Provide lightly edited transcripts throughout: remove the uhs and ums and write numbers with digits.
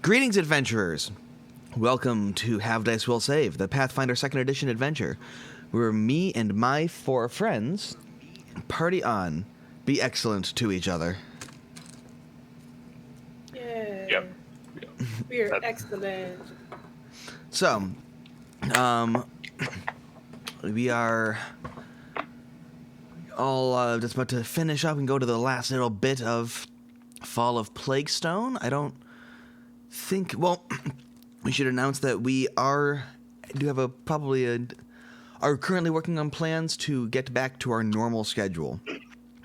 Greetings, adventurers. Welcome to Have Dice Will Save, the Pathfinder 2nd Edition adventure, where me and my 4 friends party on, be excellent to each other. Yay. Yep. We're excellent. So, we are all just about to finish up and go to the last little bit of Fall of Plaguestone. I don't think, well, we should announce that we are currently working on plans to get back to our normal schedule.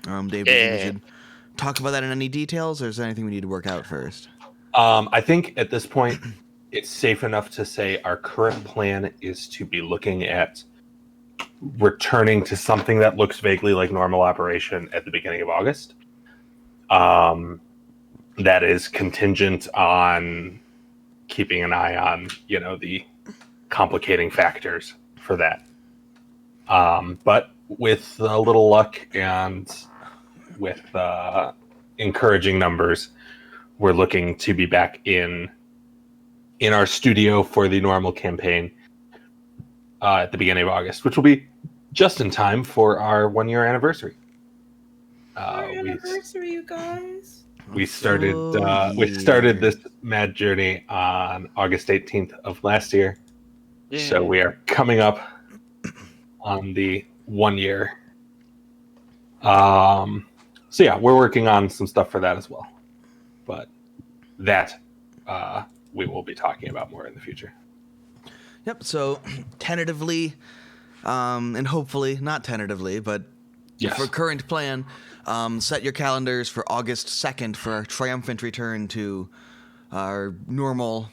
Dave, do you think we should talk about that in any details, or is there anything we need to work out first? I think at this point, it's safe enough to say our current plan is to be looking at returning to something that looks vaguely like normal operation at the beginning of August. That is contingent on keeping an eye on, the complicating factors for that. But with a little luck and with encouraging numbers, we're looking to be back in our studio for the normal campaign at the beginning of August, which will be just in time for our 1-year anniversary. Our anniversary, you guys. We started this mad journey on August 18th of last year. Yeah. So we are coming up on the 1 year. So yeah, we're working on some stuff for that as well. But that we will be talking about more in the future. Yep, so tentatively, and hopefully, not tentatively, but yes, for current plan, set your calendars for August 2nd for our triumphant return to our normal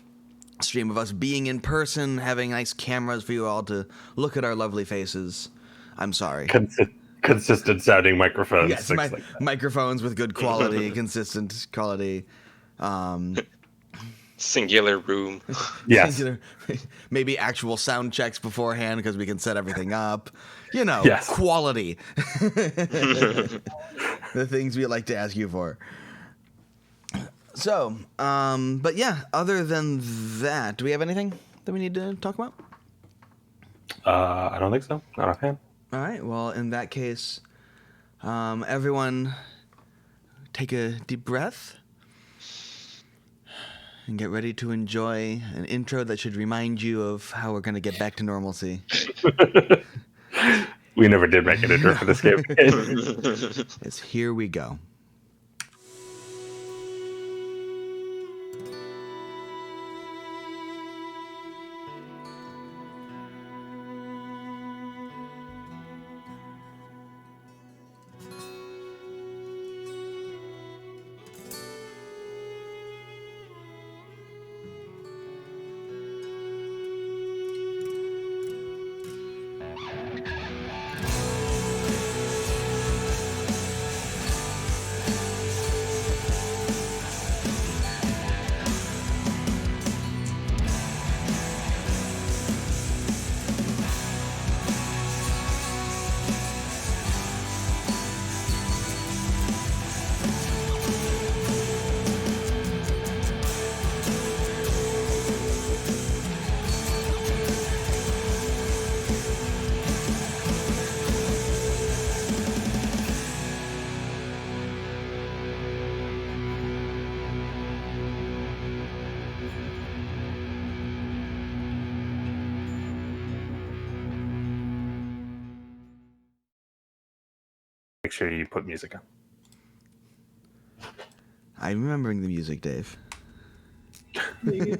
stream of us being in person, having nice cameras for you all to look at our lovely faces. I'm sorry. Consistent sounding microphones. Yes, microphones with good quality, consistent quality. Singular room. Yes. Singular, maybe actual sound checks beforehand because we can set everything up. Yes. Quality. The things we like to ask you for. So, but yeah, other than that, do we have anything that we need to talk about? I don't think so. Not offhand. All right. Well, in that case, everyone take a deep breath and get ready to enjoy an intro that should remind you of how we're going to get back to normalcy. We never did make an intro for this game. It's here we go. Make sure you put music on. I'm remembering the music, Dave. Do you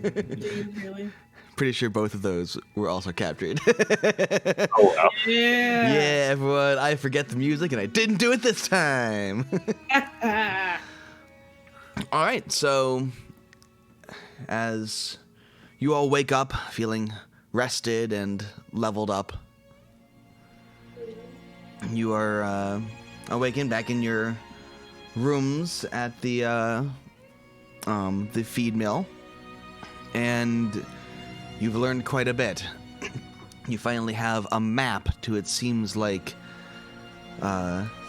really? Pretty sure both of those were also captured. Oh, wow. Yeah. Yeah, everyone. I forget the music, and I didn't do it this time. All right, so as you all wake up feeling rested and leveled up, you are awakened back in your rooms at the feed mill, and you've learned quite a bit. You finally have a map to, it seems like,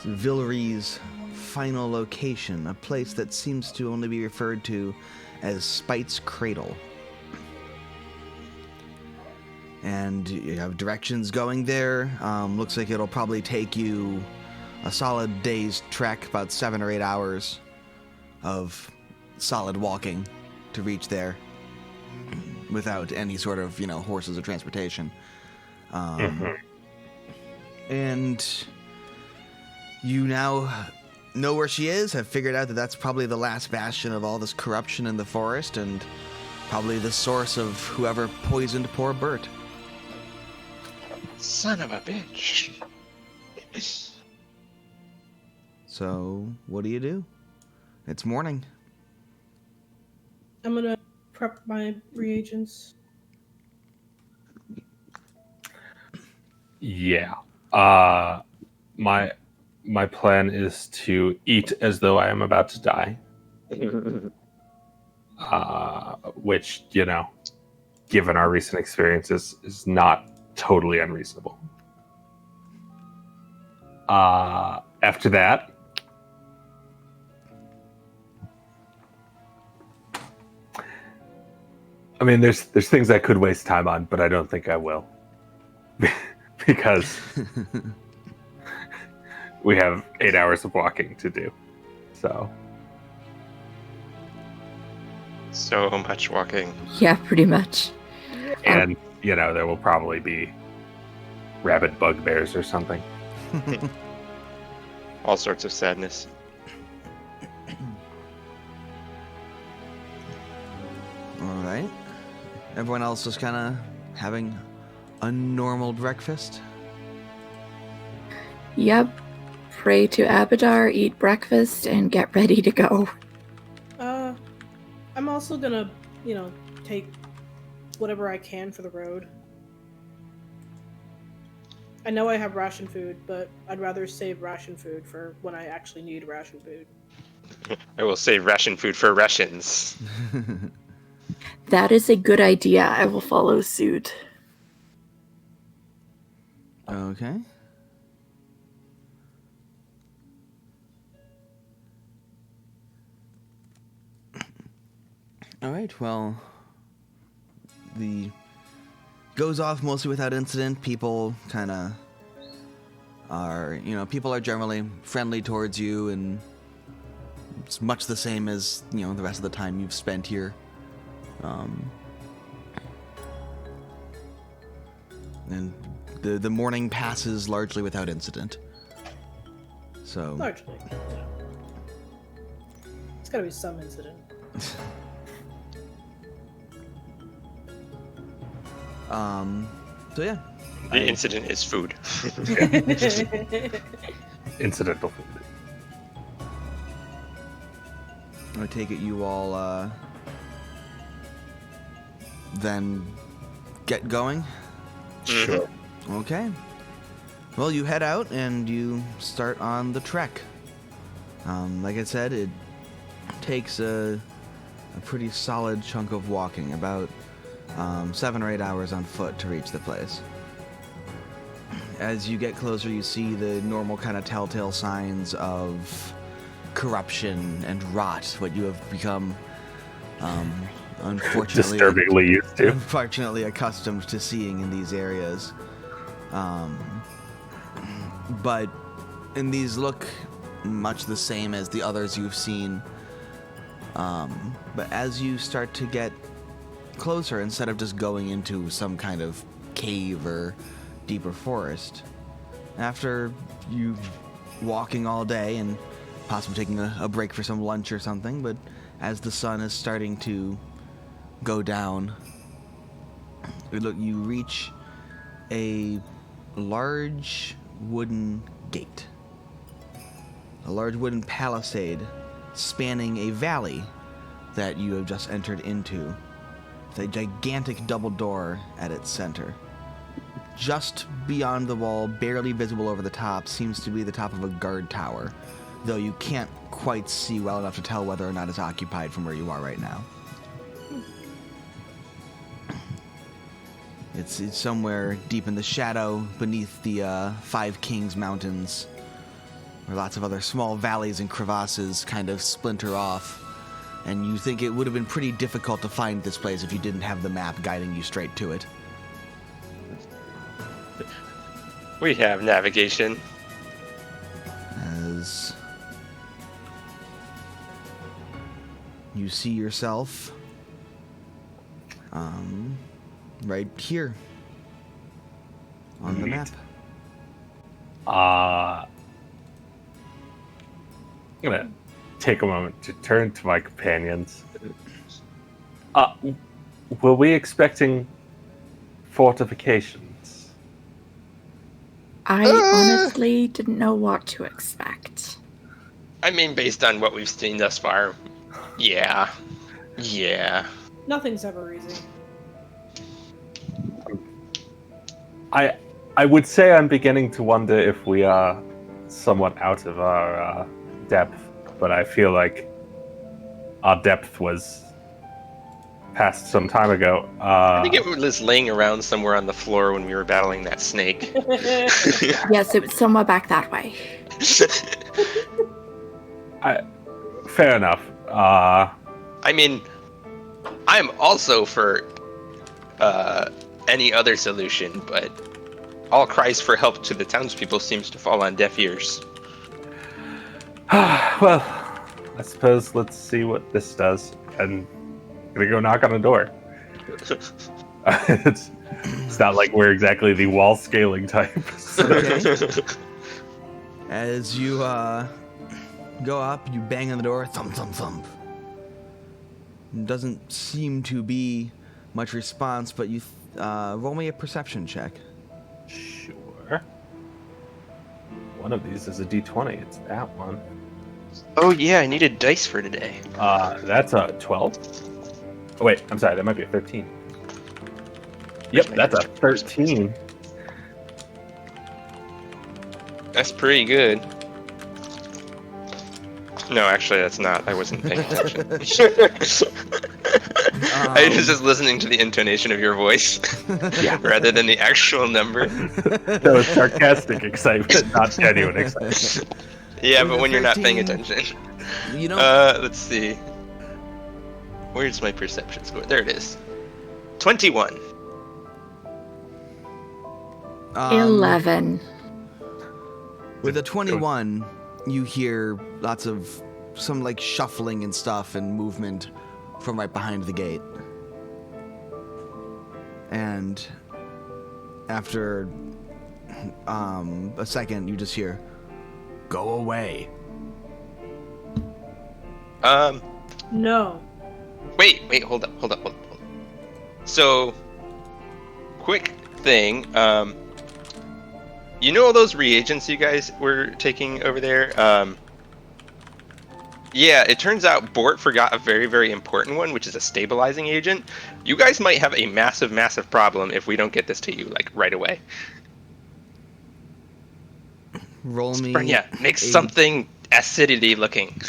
Villery's final location, a place that seems to only be referred to as Spite's Cradle. And you have directions going there. Looks like it'll probably take you a solid day's trek, about 7 or 8 hours of solid walking to reach there without any sort of, horses or transportation. And you now know where she is, have figured out that that's probably the last bastion of all this corruption in the forest and probably the source of whoever poisoned poor Bert. Son of a bitch. So, what do? It's morning. I'm gonna prep my reagents. Yeah. My plan is to eat as though I am about to die. Which, given our recent experiences, is not totally unreasonable. After that, I mean, there's things I could waste time on, but I don't think I will. Because we have 8 hours of walking to do. So much walking. Yeah, pretty much. And, there will probably be rabid bugbears or something. All sorts of sadness. All right. Everyone else is kind of having a normal breakfast. Yep. Pray to Abadar, eat breakfast, and get ready to go. I'm also gonna, take whatever I can for the road. I know I have ration food, but I'd rather save ration food for when I actually need ration food. I will save ration food for rations. That is a good idea. I will follow suit. Okay. All right, well, the goes off mostly without incident. People kind of are, people are generally friendly towards you, and it's much the same as, the rest of the time you've spent here. And the morning passes largely without incident. So Largely. It's gotta be some incident. So yeah. The incident is food. Incidental food. I take it you all then get going? Sure. Okay. Well, you head out and you start on the trek. Like I said, it takes a pretty solid chunk of walking, about 7 or 8 hours on foot to reach the place. As you get closer, you see the normal kind of telltale signs of corruption and rot, what you have become, unfortunately, disturbingly used to. Unfortunately accustomed to seeing in these areas. But and these look much the same as the others you've seen. But as you start to get closer, instead of just going into some kind of cave or deeper forest, after you walking all day and possibly taking a break for some lunch or something, but as the sun is starting to go down, you reach a large wooden gate. A large wooden palisade spanning a valley that you have just entered into, with a gigantic double door at its center. Just beyond the wall, barely visible over the top, seems to be the top of a guard tower, though you can't quite see well enough to tell whether or not it's occupied from where you are right now. It's somewhere deep in the shadow beneath the Five Kings Mountains, where lots of other small valleys and crevasses kind of splinter off. And you think it would have been pretty difficult to find this place if you didn't have the map guiding you straight to it. We have navigation. As you see yourself right here on the map. I'm gonna take a moment to turn to my companions. Were we expecting fortifications? I honestly didn't know what to expect. I mean, based on what we've seen thus far, yeah. Nothing's ever easy. I would say I'm beginning to wonder if we are somewhat out of our depth, but I feel like our depth was passed some time ago. I think it was laying around somewhere on the floor when we were battling that snake. Yes, it was somewhere back that way. Fair enough. I mean, I'm also for any other solution, but all cries for help to the townspeople seems to fall on deaf ears. Well, I suppose let's see what this does. And I'm gonna go knock on the door. It's not like we're exactly the wall scaling type. Okay. As you go up, you bang on the door, thump, thump, thump. Doesn't seem to be much response, but you roll me a perception check. Sure. One of these is a D20. It's that one. Oh yeah, I needed dice for today. That's a 12. Oh wait, I'm sorry. That might be a 13. Yep, that's a 13. That's pretty good. No, actually, that's not. I wasn't paying attention. I was just listening to the intonation of your voice, rather than the actual number. That was sarcastic excitement, not genuine excitement. Yeah, but when you're not paying attention. You know, Let's see. Where's my perception score? There it is. 21. 11. With a 21, you hear lots of some like shuffling and stuff and movement from right behind the gate. And after a second, you just hear, "Go away." No. Wait, hold up. So, quick thing, you know all those reagents you guys were taking over there? Yeah, it turns out Bort forgot a very, very important one, which is a stabilizing agent. You guys might have a massive, massive problem if we don't get this to you, like, right away. Roll me. Yeah, make something acidity looking.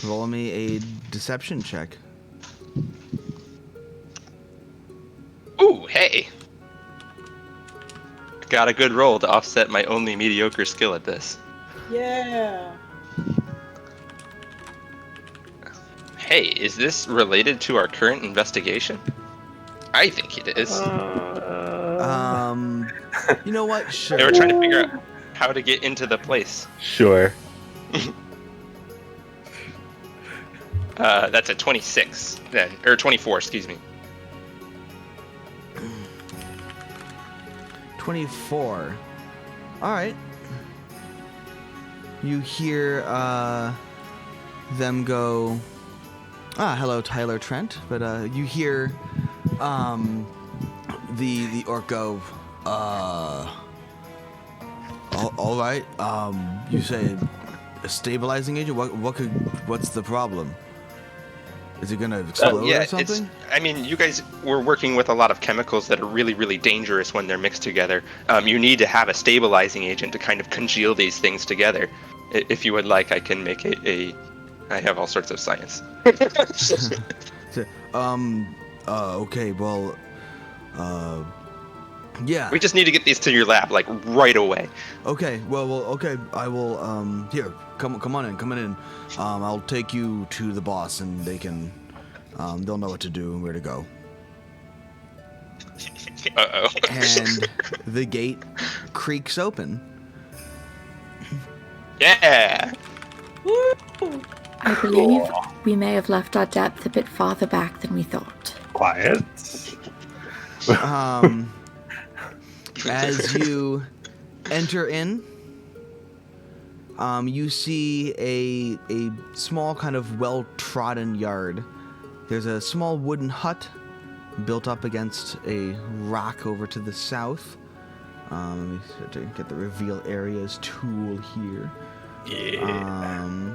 Roll me a deception check. Ooh, hey. Got a good roll to offset my only mediocre skill at this. Yeah. Hey, is this related to our current investigation? I think it is. You know what? Sure. They were trying to figure out how to get into the place. Sure. That's a 26 then, or 24, excuse me. 24. All right. You hear them go, hello, Tyler Trent. But you hear the orc go, all right. You say a stabilizing agent? What's the problem? Is it gonna explode or something? I mean, you guys were working with a lot of chemicals that are really, really dangerous when they're mixed together. You need to have a stabilizing agent to kind of congeal these things together. If you would like, I can make I have all sorts of science. Okay, well, Yeah. We just need to get these to your lab, like, right away. Okay. Well. Okay. I will. Here. Come on in. I'll take you to the boss, and they can. They'll know what to do and where to go. Uh-oh. And the gate creaks open. Yeah! Woo! I believe we may have left our depth a bit farther back than we thought. Quiet. As you enter in, you see a small kind of well-trodden yard. There's a small wooden hut built up against a rock over to the south. Let me start to get the reveal areas tool here. Yeah.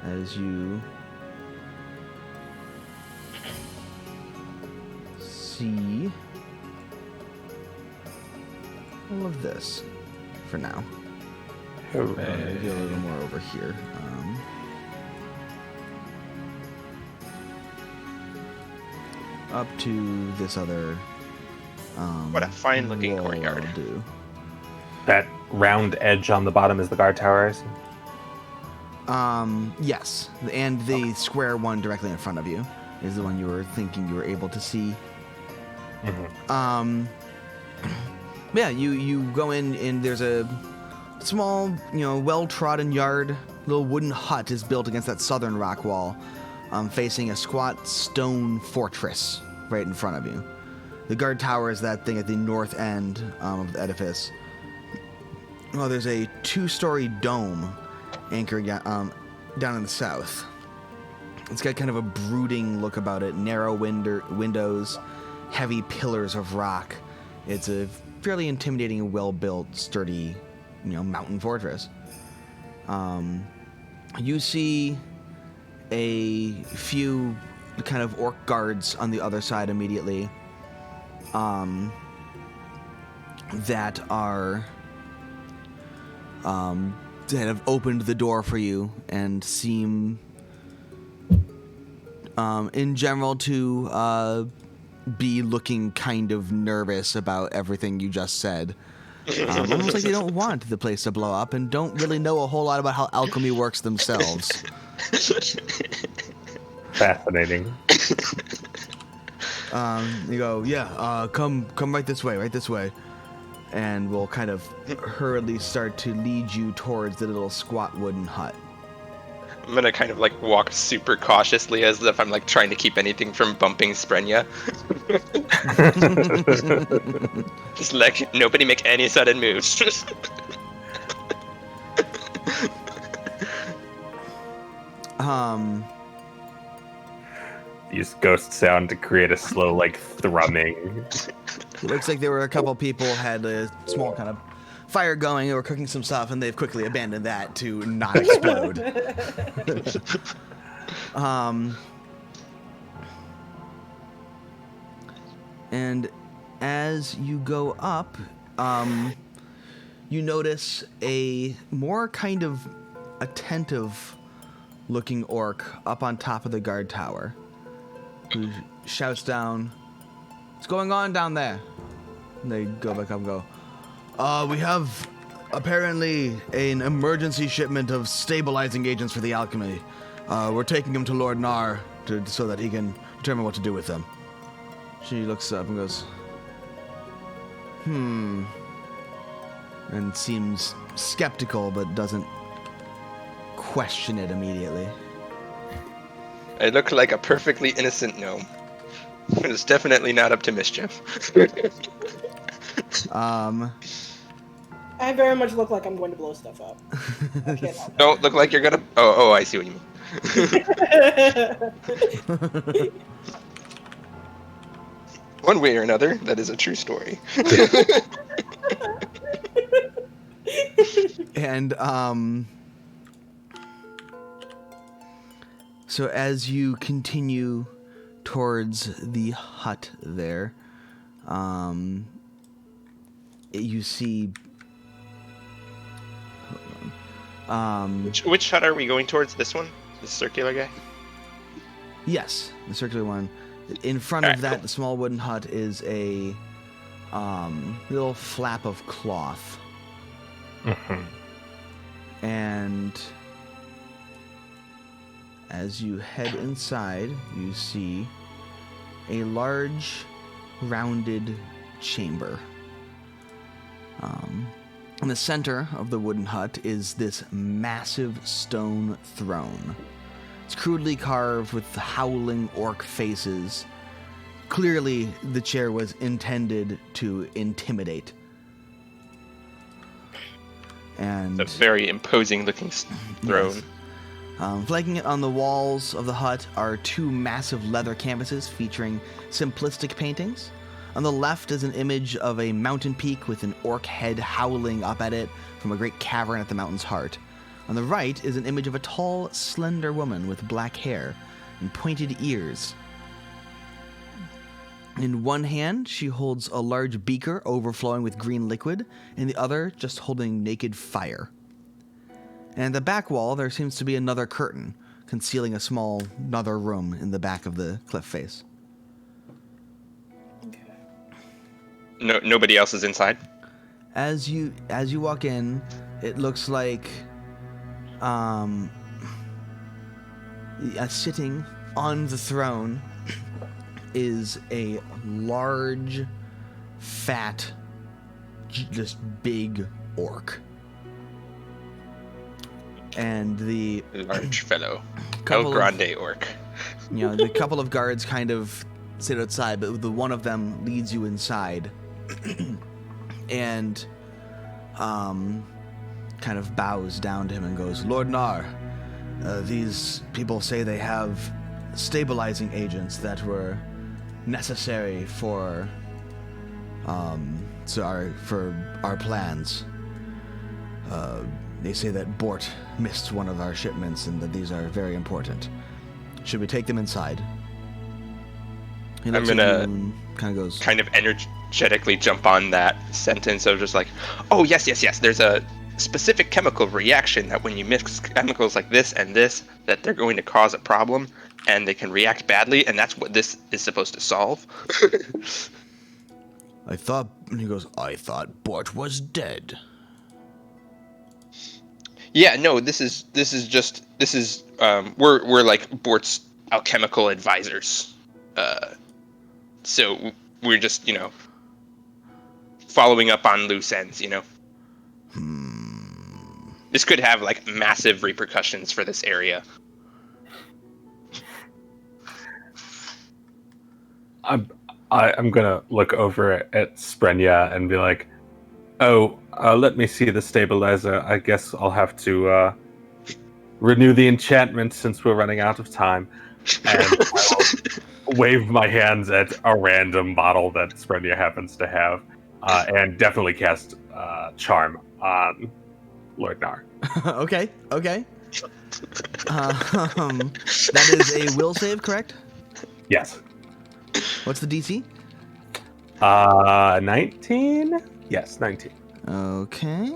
As you see all of this for now. Maybe a little more over here. Up to this other. What a fine-looking wall courtyard. will do. That round edge on the bottom is the guard tower, I see. Yes, and the square one directly in front of you is the one you were thinking you were able to see. Mm-hmm. Yeah, you go in and there's a small, well-trodden yard. Little wooden hut is built against that southern rock wall, facing a squat stone fortress right in front of you. The guard tower is that thing at the north end of the edifice. Well, there's a 2-story dome anchored down in the south. It's got kind of a brooding look about it. Narrow windows, heavy pillars of rock. It's a fairly intimidating and well-built, sturdy, mountain fortress. You see a few kind of orc guards on the other side immediately. That are that have opened the door for you and seem in general to be looking kind of nervous about everything you just said. Almost like they don't want the place to blow up and don't really know a whole lot about how alchemy works themselves. Fascinating. You go, yeah, come right this way. And we'll kind of hurriedly start to lead you towards the little squat wooden hut. I'm gonna kind of like walk super cautiously as if I'm like trying to keep anything from bumping Sprenya. Just like nobody make any sudden moves. Use ghost sound to create a slow, thrumming. It looks like there were a couple people had a small kind of fire going. They were cooking some stuff, and they've quickly abandoned that to not explode. And as you go up, you notice a more kind of attentive-looking orc up on top of the guard tower, who shouts down, "What's going on down there?" And they go back up and go, "We have apparently an emergency shipment of stabilizing agents for the Alchemy. We're taking them to Lord Nar so that he can determine what to do with them." She looks up and goes, and seems skeptical but doesn't question it immediately. I look like a perfectly innocent gnome. It's definitely not up to mischief. I very much look like I'm going to blow stuff up. I can't help it. Don't look like you're gonna. Oh, I see what you mean. One way or another, that is a true story. And so as you continue towards the hut there, you see. Which hut are we going towards? This one? This circular guy? Yes, the circular one. In front of that, the small wooden hut is a little flap of cloth. And as you head inside, you see a large, rounded chamber. In the center of the wooden hut is this massive stone throne. It's crudely carved with howling orc faces. Clearly, the chair was intended to intimidate. And a very imposing looking throne. Yes. Flanking it on the walls of the hut are two massive leather canvases featuring simplistic paintings. On the left is an image of a mountain peak with an orc head howling up at it from a great cavern at the mountain's heart. On the right is an image of a tall, slender woman with black hair and pointed ears. In one hand, she holds a large beaker overflowing with green liquid, in the other, just holding naked fire. And at the back wall, there seems to be another curtain, concealing a small, another room in the back of the cliff face. Okay. Nobody else is inside? As you walk in, it looks like sitting on the throne is a large, fat, just big orc. And the large fellow, El Grande orc. The couple of guards kind of sit outside, but the one of them leads you inside, and kind of bows down to him and goes, "Lord Nar, these people say they have stabilizing agents that were necessary for our plans. They say that Bort missed one of our shipments and that these are very important. Should we take them inside?" I'm gonna kind of energetically jump on that sentence of just like, oh yes, there's a specific chemical reaction that when you mix chemicals like this and this, that they're going to cause a problem and they can react badly, and that's what this is supposed to solve. I thought Bort was dead. Yeah, no, this is we're like Bort's alchemical advisors. So we're just, following up on loose ends, This could have like massive repercussions for this area. I'm gonna look over at Sprenya and be like, "Oh, let me see the stabilizer. I guess I'll have to renew the enchantment since we're running out of time." And I'll wave my hands at a random bottle that Sprenya happens to have, and definitely cast Charm on Lord Nar. Okay. That is a will save, correct? Yes. What's the DC? 19? Yes, 19. Okay.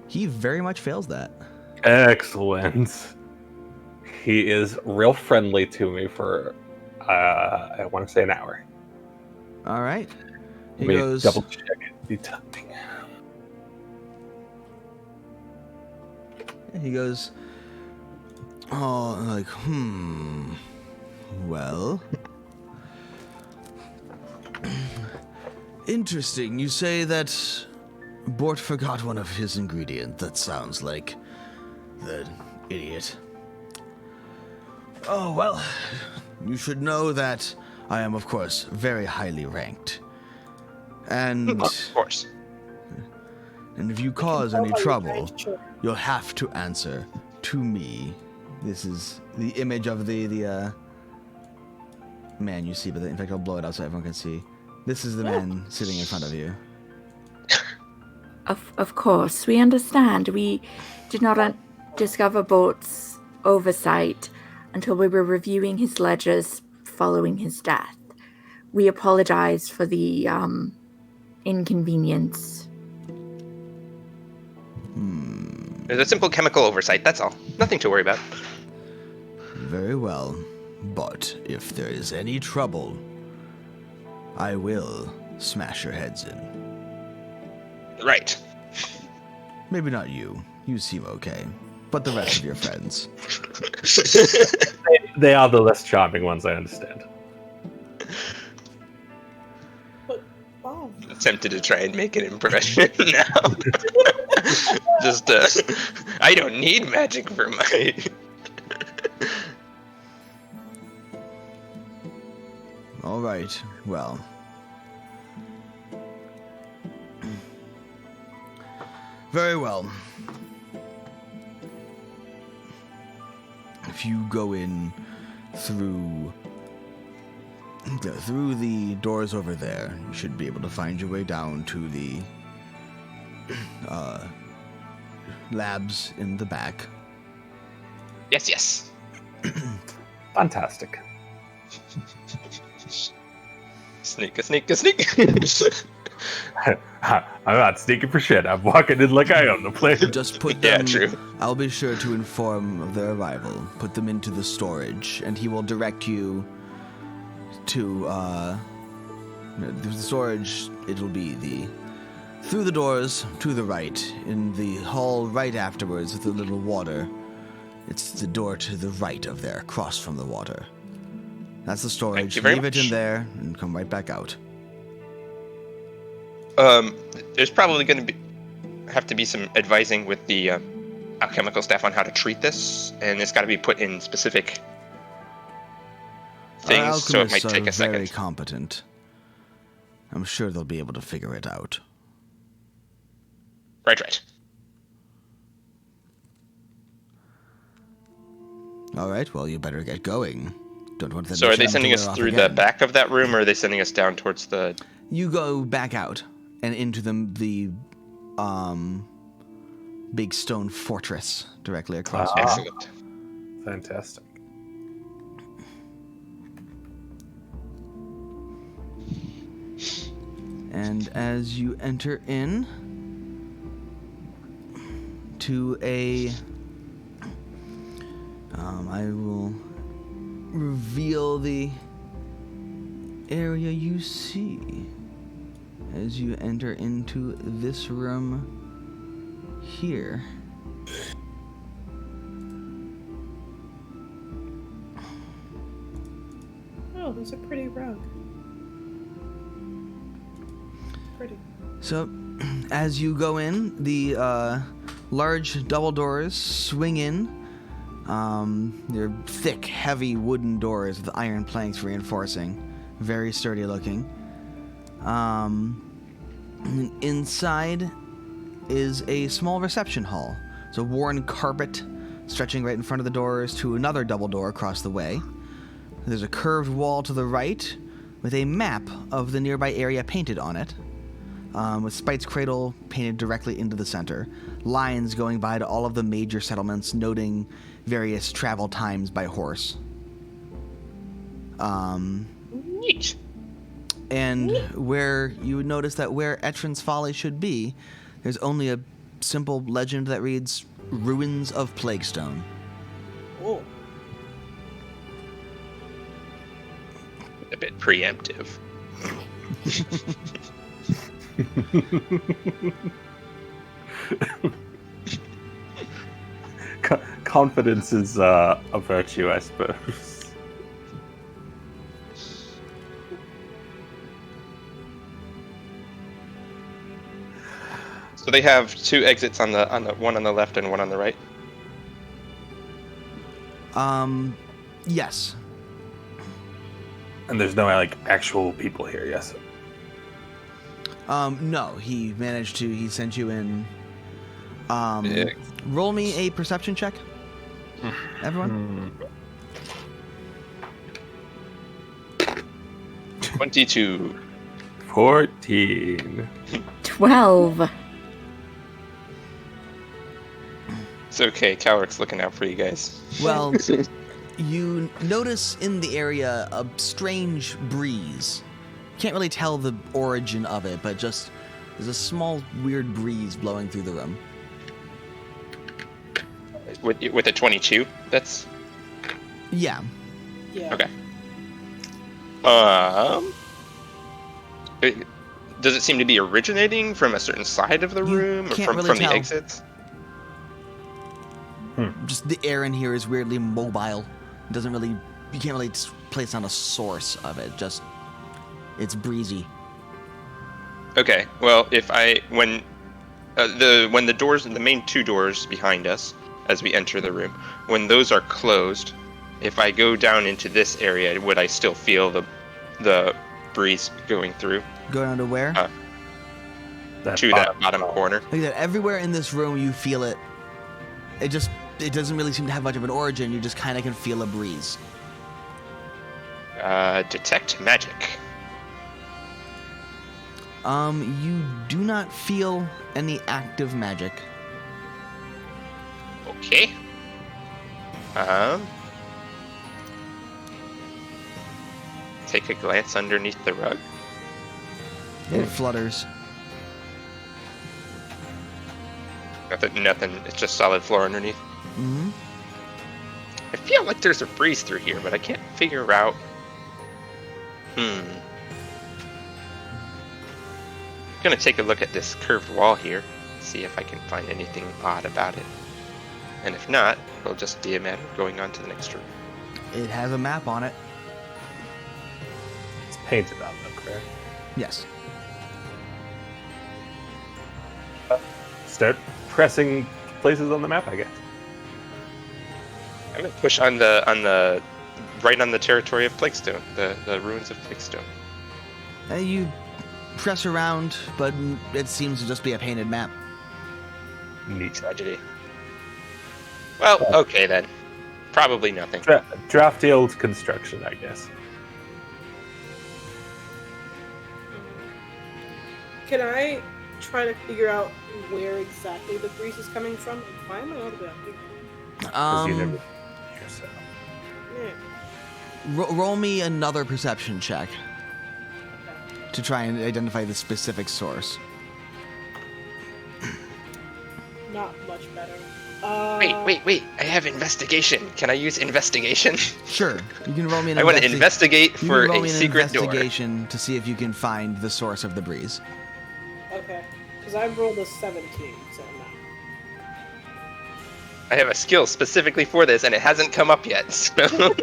He very much fails that. Excellent. He is real friendly to me for, I want to say an hour. All right. He Let me goes. double check the timing. He goes. Oh, like, well. Interesting. You say that Bort forgot one of his ingredients. That sounds like the idiot. Oh, well, you should know that I am, of course, very highly ranked. And Of course. And if you cause any trouble, you'll have to answer to me. This is the image of the man you see, but in fact I'll blow it out so everyone can see. This is the man sitting in front of you. Of course, we understand. We did not discover Bort's oversight until we were reviewing his ledgers following his death. We apologize for the inconvenience. There's a simple chemical oversight, that's all. Nothing to worry about. Very well. But if there is any trouble, I will smash your heads in. Right. Maybe not you. You seem okay. But the rest of your friends. They are the less charming ones, I understand. But, oh. I'm tempted to try and make an impression now. Just, I don't need magic for my... All right, well. Very well. If you go in through the doors over there, you should be able to find your way down to the labs in the back. Yes. Fantastic. Sneak. I'm not sneaking for shit. I'm walking in like I own the place. Just put them... Yeah, true. I'll be sure to inform of their arrival. Put them into the storage, and he will direct you to, the storage. It'll be through the doors to the right, in the hall right afterwards with the little water. It's the door to the right of there, across from the water. That's the storage. Thank you very Leave it much. in there and come right back out. There's probably going to have to be some advising with the alchemical staff on how to treat this, and it's got to be put in specific things, so it might take a second. Very competent. I'm sure they'll be able to figure it out. Right. All right, well, you better get going. Don't want them So to are they jam sending us off through the again. back of that room, or are they sending us down towards the... You go back out and into the big stone fortress directly across. Excellent. Fantastic. And as you enter in to a... I will reveal the area you see as you enter into this room here. Oh, there's a pretty rug. Pretty. So, as you go in, the large double doors swing in. They're thick, heavy wooden doors with iron planks reinforcing. Very sturdy looking. Inside is a small reception hall. It's a worn carpet stretching right in front of the doors to another double door across the way. There's a curved wall to the right with a map of the nearby area painted on it. With Spite's Cradle painted directly into the center. Lines going by to all of the major settlements, noting various travel times by horse. Neat. And where you would notice that where Etrin's Folly should be, there's only a simple legend that reads, Ruins of Plaguestone. Oh. A bit preemptive. Confidence is a virtue, I suppose. So they have two exits on the one on the left and one on the right. Yes. And there's no actual people here, yes. No, he sent you in. Yeah. Roll me a perception check. Everyone? 22. 14. 12. It's okay. Cowrick's looking out for you guys. Well, you notice in the area a strange breeze. Can't really tell the origin of it, but just there's a small weird breeze blowing through the room. With a 22, that's... Yeah. Yeah. Okay. Does it seem to be originating from a certain side of the You room, or can't from really the tell. exits? Just the air in here is weirdly mobile. It doesn't really, you can't really place on a source of it. Just, it's breezy. Okay. Well, when the doors, the main two doors behind us, as we enter the room, when those are closed, if I go down into this area, would I still feel the breeze going through Go down to where? to that bottom corner? Like that, everywhere in this room you feel it. It doesn't really seem to have much of an origin. You just kind of can feel a breeze. Detect magic. You do not feel any active magic. Okay. Take a glance underneath the rug. It flutters. Nothing. It's just solid floor underneath. Mm-hmm. I feel like there's a breeze through here, but I can't figure out. Gonna take a look at this curved wall here, see if I can find anything odd about it. And if not, it'll just be a matter of going on to the next room. It has a map on it. It's painted on though, correct? Yes. Start pressing places on the map, I guess. I'm gonna push on the right on the territory of Plaguestone, the ruins of Plaguestone. You press around, but it seems to just be a painted map. Neat. Tragedy. Well, okay then. Probably nothing. Drafty old construction, I guess. Can I try to figure out where exactly the breeze is coming from? Why am I all the way up here? 'Cause you never yourself. Yeah. Roll me another perception check to try and identify the specific source. Not much better. Wait. I have investigation. Can I use investigation? Sure, you can roll me an. I want to investigate you for can roll a me an secret door. investigation to see if you can find the source of the breeze. Okay. Because I rolled a 17, so no. I have a skill specifically for this, and it hasn't come up yet. So.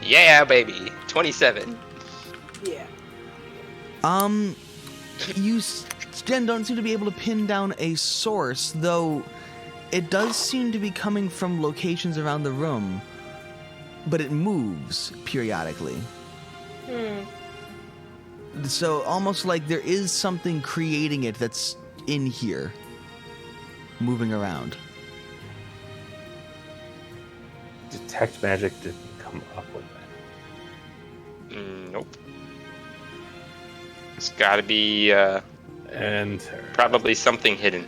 Yeah, baby. 27. Yeah. You Jen don't seem to be able to pin down a source, though it does seem to be coming from locations around the room, but it moves periodically. So almost like there is something creating it that's in here, moving around. Detect magic didn't come up with that. Nope. It's got to be Enter. probably something hidden.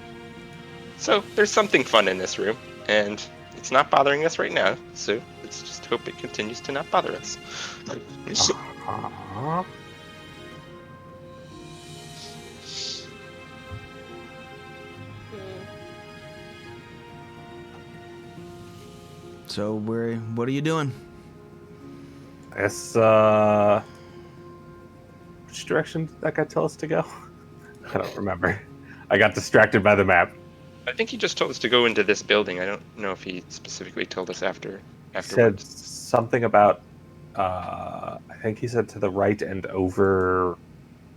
So there's something fun in this room, and it's not bothering us right now. So let's just hope it continues to not bother us. Uh-huh. So what are you doing? I guess, which direction did that guy tell us to go? I don't remember. I got distracted by the map. I think he just told us to go into this building. I don't know if he specifically told us He afterwards. said something about, I think he said to the right and over,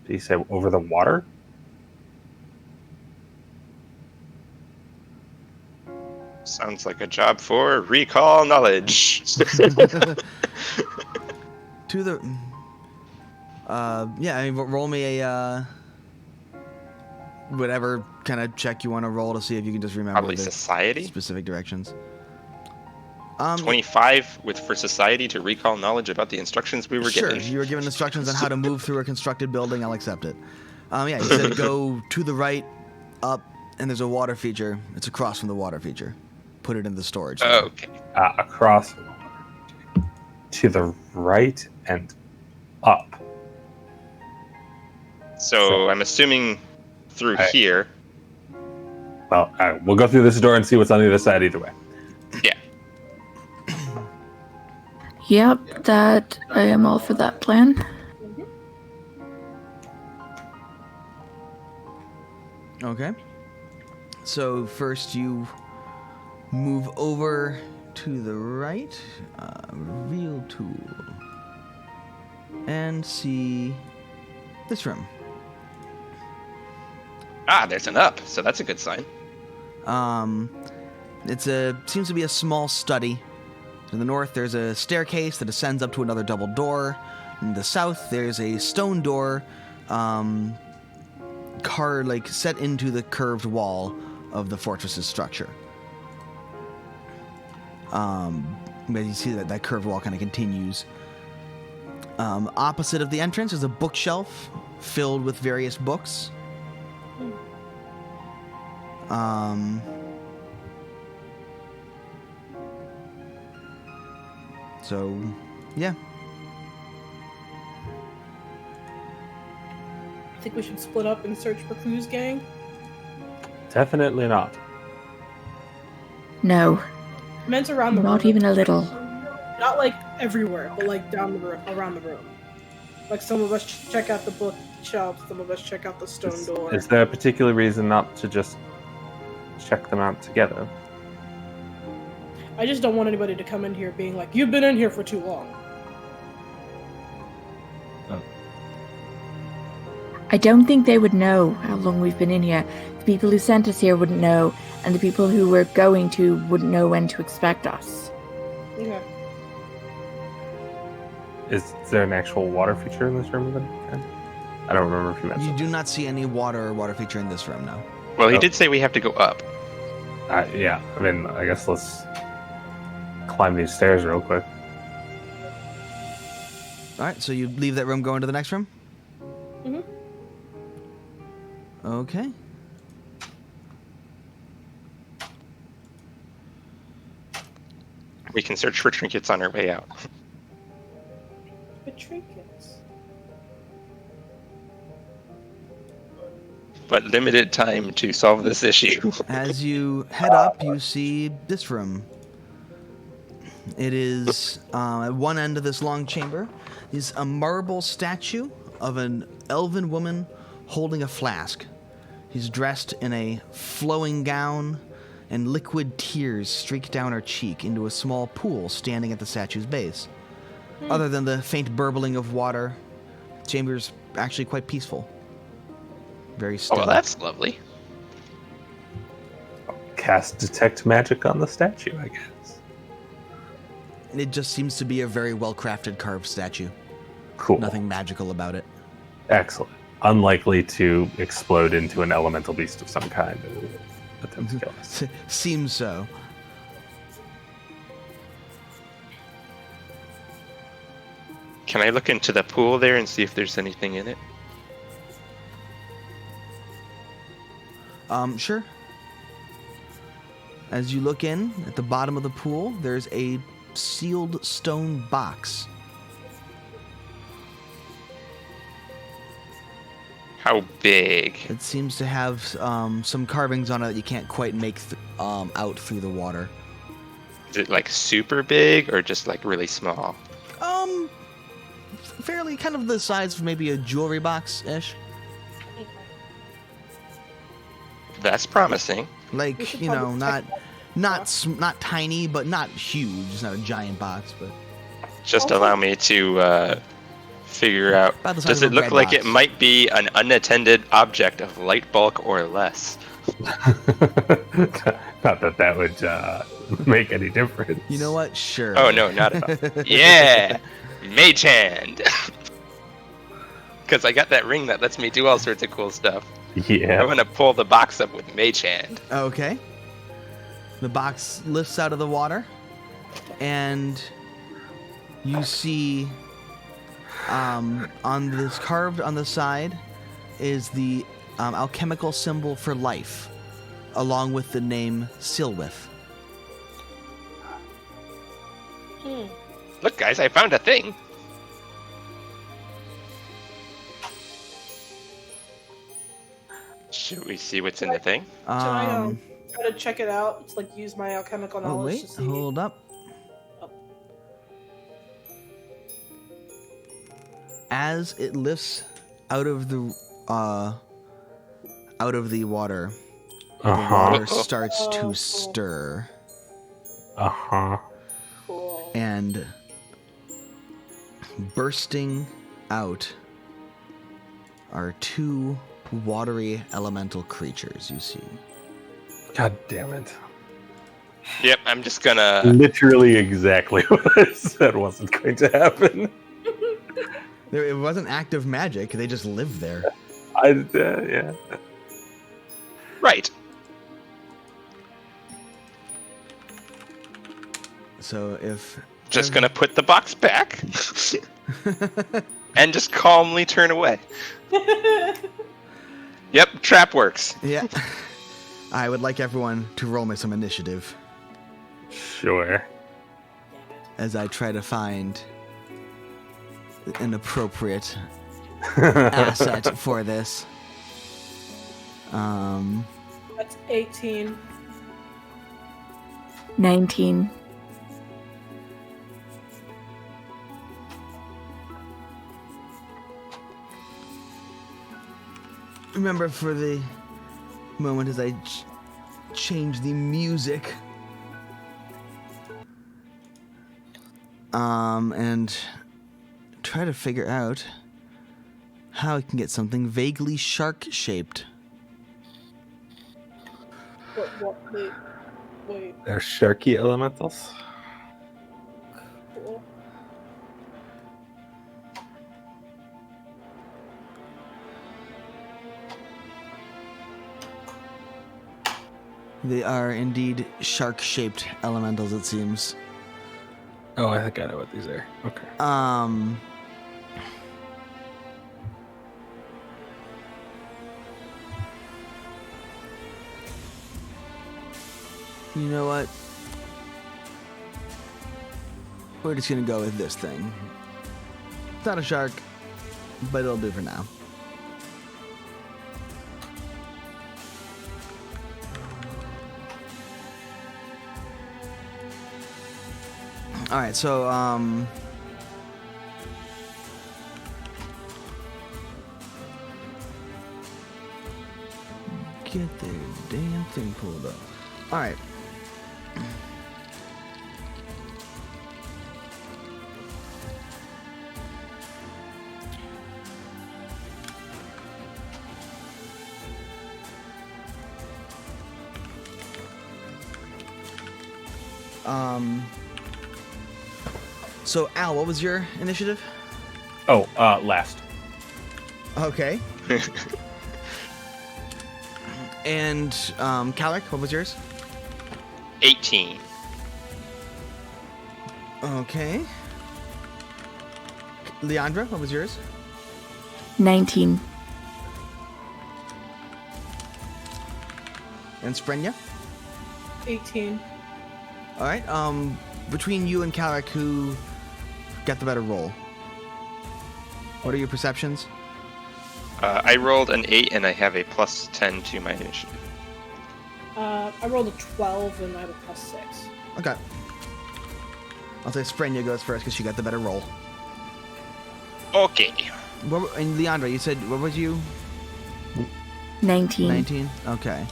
did he say over the water? Sounds like a job for recall knowledge. To the. Yeah, I mean, roll me a. Whatever kind of check you want to roll to see if you can just remember Probably the society. specific directions. 25 for society to recall knowledge about the instructions we were Sure, given. you were given instructions on how to move through a constructed building. I'll accept it. Yeah, you said go to the right, up, and there's a water feature. It's across from the water feature. Put it in the storage. Oh, okay. Across to the right and up. So I'm assuming through here. Well, we'll go through this door and see what's on the other side either way. Yeah. Yep, that I am all for that plan. Mm-hmm. Okay. So first you move over to the right, reveal tool, and see this room. Ah, there's an up, so that's a good sign. Seems to be a small study. To the north, there's a staircase that ascends up to another double door. In the south, there's a stone door, set into the curved wall of the fortress's structure. But you see that curved wall kind of continues. Opposite of the entrance is a bookshelf filled with various books. So, yeah. I think we should split up and search for clues, gang. Definitely not. No, Men's around the room. not even a little. Not like everywhere, but like down the room, around the room. Like some of us check out the bookshelf, some of us check out the stone door. Is there a particular reason not to just check them out together? I just don't want anybody to come in here being like, "You've been in here for too long." I don't think they would know how long we've been in here. The people who sent us here wouldn't know, and the people who we're going to wouldn't know when to expect us. Okay. Is there an actual water feature in this room? I don't remember if you mentioned. You do not see any water feature in this room, no. Well, he did say we have to go up. Yeah, I mean, I guess let's climb these stairs real quick. Alright, so you leave that room, go into the next room? Mm-hmm. Okay. We can search for trinkets on our way out. The trinkets. but limited time to solve this issue. As you head up, you see this room. It is at one end of this long chamber is a marble statue of an elven woman holding a flask. She's dressed in a flowing gown, and liquid tears streak down her cheek into a small pool standing at the statue's base. Other than the faint burbling of water, the chamber's actually quite peaceful. Very still. Oh, well, that's lovely. Cast Detect Magic on the statue, I guess. It just seems to be a very well-crafted carved statue. Cool. Nothing magical about it. Excellent. Unlikely to explode into an elemental beast of some kind and attempt to kill us. Seems so. Can I look into the pool there and see if there's anything in it? Sure. As you look in, at the bottom of the pool, there's a sealed stone box. How big? It seems to have some carvings on it that you can't quite make out through the water. Is it like super big or just like really small? Fairly kind of the size of maybe a jewelry box-ish. That's promising. Like, you know, not tiny, but not huge. It's not a giant box, but Just allow me to figure out. About the size Does of it a look bread like box. it might be an unattended object of light bulk or less? Not that that would make any difference. you know what? Sure. Oh no, not at all. Yeah, mage hand. Because I got that ring that lets me do all sorts of cool stuff. Yeah. I'm gonna pull the box up with mage hand. Okay. The box lifts out of the water, and you see on this carved on the side is the alchemical symbol for life, along with the name Silwith. Look, guys, I found a thing. Should we see what's in the thing? Should I try to check it out? It's like use my alchemical Oh knowledge wait, to see. hold up. as it lifts out of the water, the water starts to stir. Cool. And bursting out are two watery elemental creatures you see. God damn it. Yep, I'm just gonna... Literally exactly what I said wasn't going to happen. It wasn't active magic, they just live there. Yeah. Right. So if... Just gonna put the box back. And just calmly turn away. Yep, trap works. Yeah. I would like everyone to roll me some initiative Sure. as I try to find an appropriate asset for this. That's 18. 19. Remember for the moment as I change the music. And try to figure out how I can get something vaguely shark-shaped. Wait. They're sharky elementals. Cool. They are indeed shark-shaped elementals, it seems. Oh, I think I know what these are. Okay. You know what? We're just gonna go with this thing. It's not a shark, but it'll do for now. Alright, so, get their damn thing pulled up. Alright. So, Al, what was your initiative? Oh, last. Okay. And, Calric, what was yours? 18. Okay. Leandra, what was yours? 19. And Sprenya? 18. Alright, between you and Calric, who got the better roll? What are your perceptions? I rolled an 8 and I have a plus 10 to my initiative. I rolled a 12 and I had a plus 6. Okay. I'll say Sprenya goes first because she got the better roll. Okay. And Leandra, you said, what was you? 19. 19? Okay.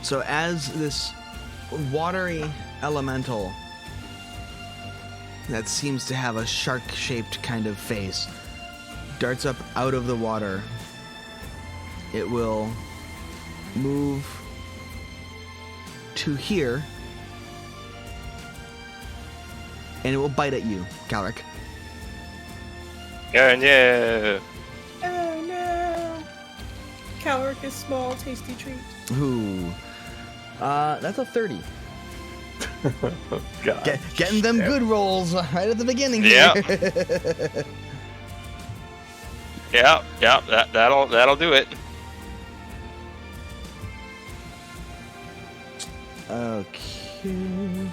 So as this watery elemental that seems to have a shark-shaped kind of face darts up out of the water, it will move to here, and it will bite at you, Calric. Oh no. Oh no! Calric is small, tasty treat. Ooh. That's a 30. God. Getting them good rolls right at the beginning Yeah. here. Yeah, that'll do it. Okay.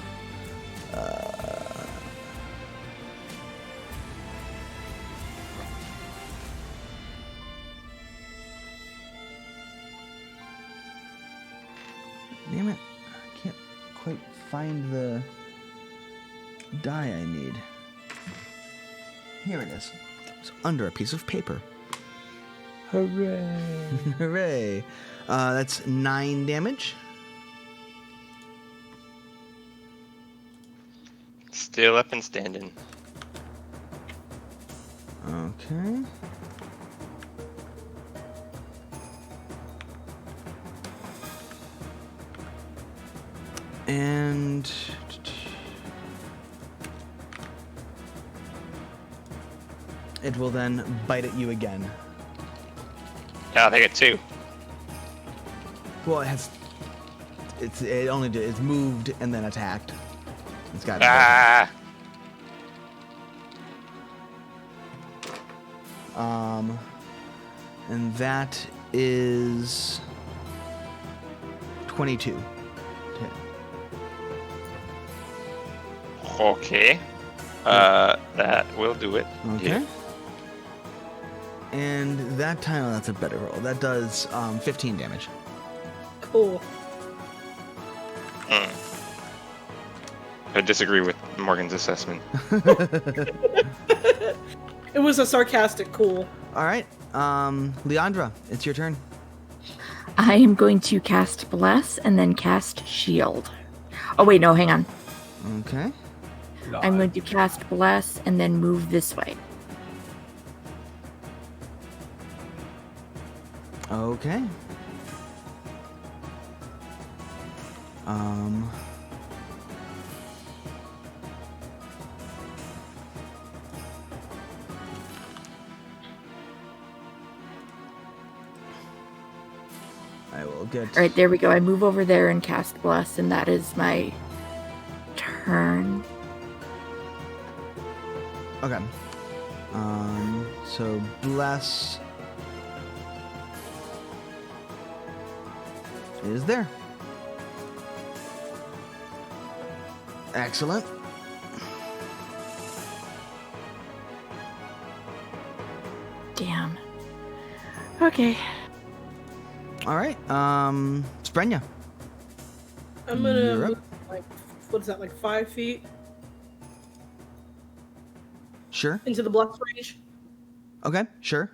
Damn it. I can't quite find the die I need. Here it is. It's under a piece of paper. Hooray! Hooray. That's 9 damage. Still up and standing. Okay. And it will then bite at you again. Yeah, I'll take it too. Well, it's moved and then attacked. It's got Ah! and that is 22. Okay. That will do it. Okay. Yeah. And that time, oh, that's a better roll. That does 15 damage. Cool. I disagree with Morgan's assessment. It was a sarcastic cool. All right, Leandra, it's your turn. I am going to cast Bless and then cast Shield. Oh, wait, no, hang on. Okay. I'm going to cast Bless and then move this way. Okay. I will get. All right, there we go. I move over there and cast Bless, and that is my turn. Okay. So bless is there. Excellent. Damn. Okay. All right. Sprenya. I'm gonna You're up. move, like, what is that, like 5 feet Sure. into the blast range? Okay. Sure.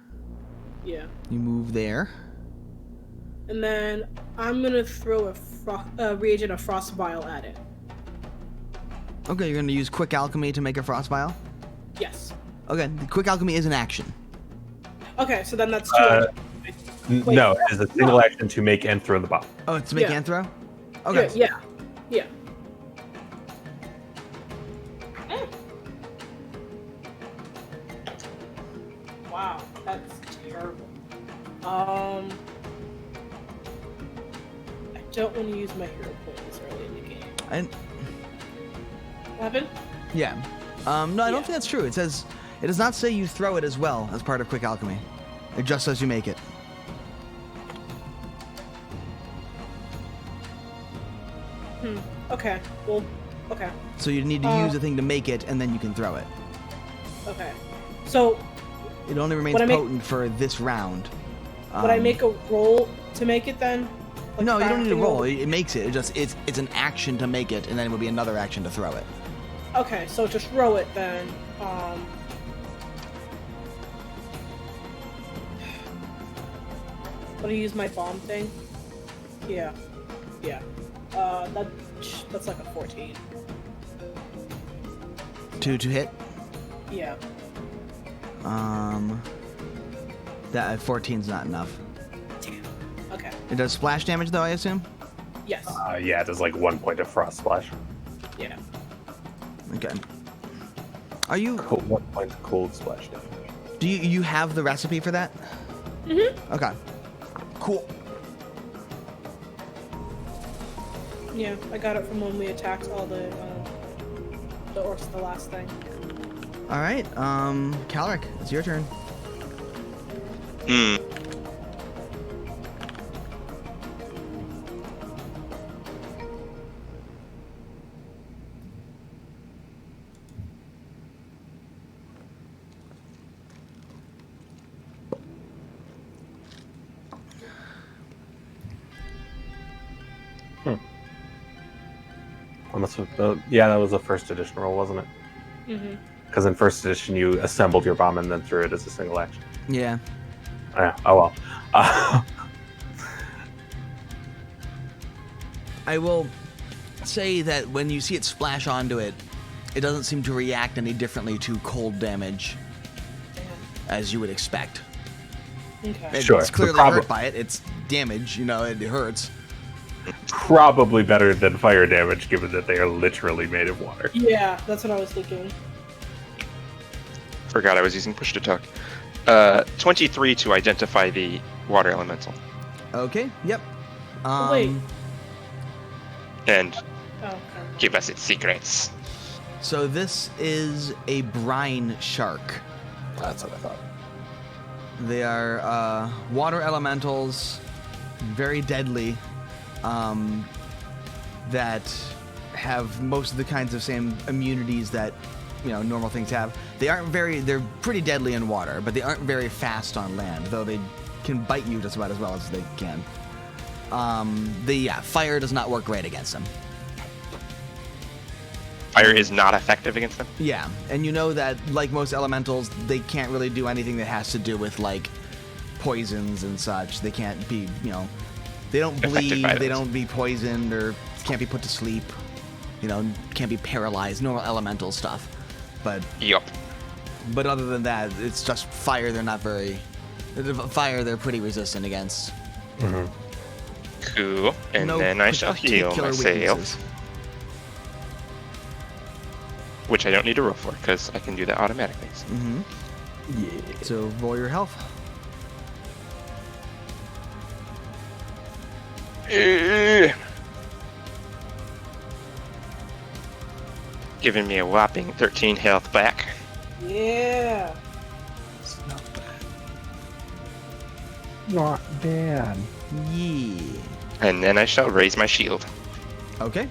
Yeah. You move there. And then I'm gonna throw a reagent of frost vial at it. Okay. You're gonna use quick alchemy to make a frost vial. Yes. Okay. The quick alchemy is an action. Okay, so then that's 2. Wait, No, it is a single action to make and throw the bomb. Oh, it's to make Yeah. and throw. Okay. Yeah. Wow, that's terrible. I don't want to use my hero points early in the game. And What happened? yeah. No, I don't Yeah. think that's true. It says it does not say you throw it as well as part of quick alchemy. It just says you make it. Okay. Well, okay. So you need to use a thing to make it, and then you can throw it. Okay. So, It only remains Would I make- potent for this round. would I make a roll to make it then? Like No, you don't need to crafting roll. It makes it. It's an action to make it, and then it would be another action to throw it. Okay, so just roll it then. Would I use my bomb thing? Yeah. That's like a 14. To hit. Yeah. That 14's not enough. Damn. Okay. It does splash damage though, I assume. Yes. Yeah, it does like 1 point of frost splash. Yeah. Okay. Are you? Cool, 1 point of cold splash damage. Do you have the recipe for that? Okay. Cool. Yeah, I got it from when we attacked all the orcs the last thing. All right. Calric, it's your turn. Yeah, that was a first edition roll, wasn't it? Mm-hmm. Because in first edition, you assembled your bomb and then threw it as a single action. Yeah. Yeah. Oh well. I will say that when you see it splash onto it, it doesn't seem to react any differently to cold damage as you would expect. Okay. Sure. It's clearly hurt by it. It's damage, it hurts. Probably better than fire damage, given that they are literally made of water. Yeah, that's what I was thinking. Forgot I was using push to talk. 23 to identify the water elemental. Okay, yep. Wait. And Oh, okay. give us its secrets. So this is a Brine Shark. That's what I thought. They are water elementals, very deadly, that have most of the kinds of same immunities that normal things have. They're pretty deadly in water, but they aren't very fast on land, though they can bite you just about as well as they can. Fire does not work great against them. Fire is not effective against them? Yeah, and you know that, like most elementals, they can't really do anything that has to do with, like, poisons and such. They can't be, they don't bleed, they don't be poisoned, or can't be put to sleep, can't be paralyzed, normal elemental stuff. But Yup. But other than that, it's just fire. They're pretty resistant against. Mm-hmm. Cool. And No then I shall heal particular myself. weaknesses. Which I don't need to roll for, because I can do that automatically. Mm-hmm. Yeah. So roll your health. Giving me a whopping 13 health back. Yeah. It's not bad. Not bad. Yeah. And then I shall raise my shield. Okay.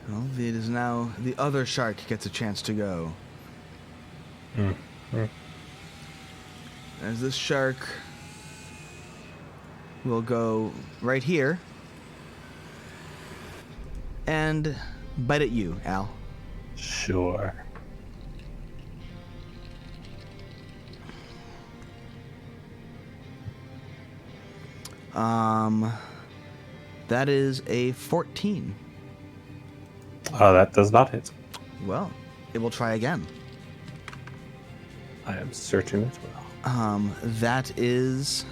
Well, it is now the other shark gets a chance to go. As this shark will go right here and bite at you, Al. Sure. That is a 14. That does not hit. Well, it will try again. I am certain it will. That is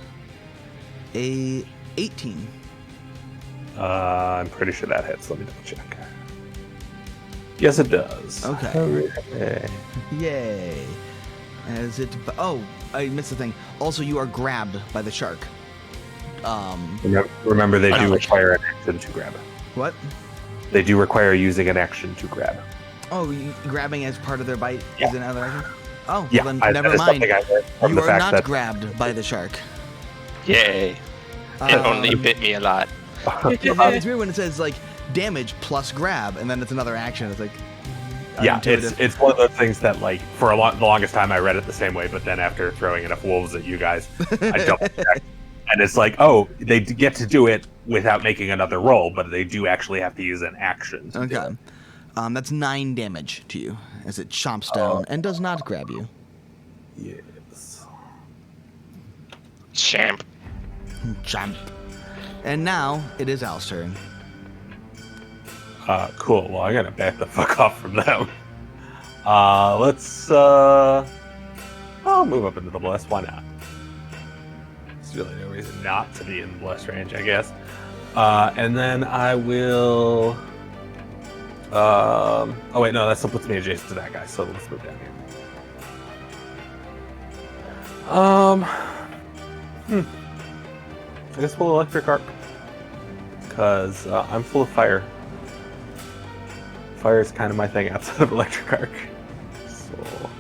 a 18. I'm pretty sure that hits. Let me double check. Yes, it does. Okay. Hooray. Yay. As it... Oh, I missed the thing. Also, you are grabbed by the shark. Remember, they do require an action to grab. What? They do require using an action to grab. Oh, grabbing as part of their bite Yeah. is another action? Oh, Yeah, well then never that is mind. something I learned from You the are fact not that grabbed by the shark. Yay. It only bit me a lot. It's weird when it says, like, damage plus grab, and then it's another action. It's like... Yeah, unintuitive. it's one of those things that, like, for the longest time I read it the same way, but then after throwing enough wolves at you guys, I double checked. And it's like, oh, they get to do it without making another roll, but they do actually have to use an action. To do Okay. it. That's 9 damage to you as it chomps down and does not grab you. Yes. Champ. Chomp. And now it is Al's turn. Cool. Well, I gotta back the fuck off from them. I'll move up into the blast. Why not? There's really no reason not to be in the blast range, I guess. And then I will... oh wait, no, that still puts me adjacent to that guy, so let's move down here. I guess we'll electric arc. Because I'm full of fire. Fire is kind of my thing outside of electric arc. So...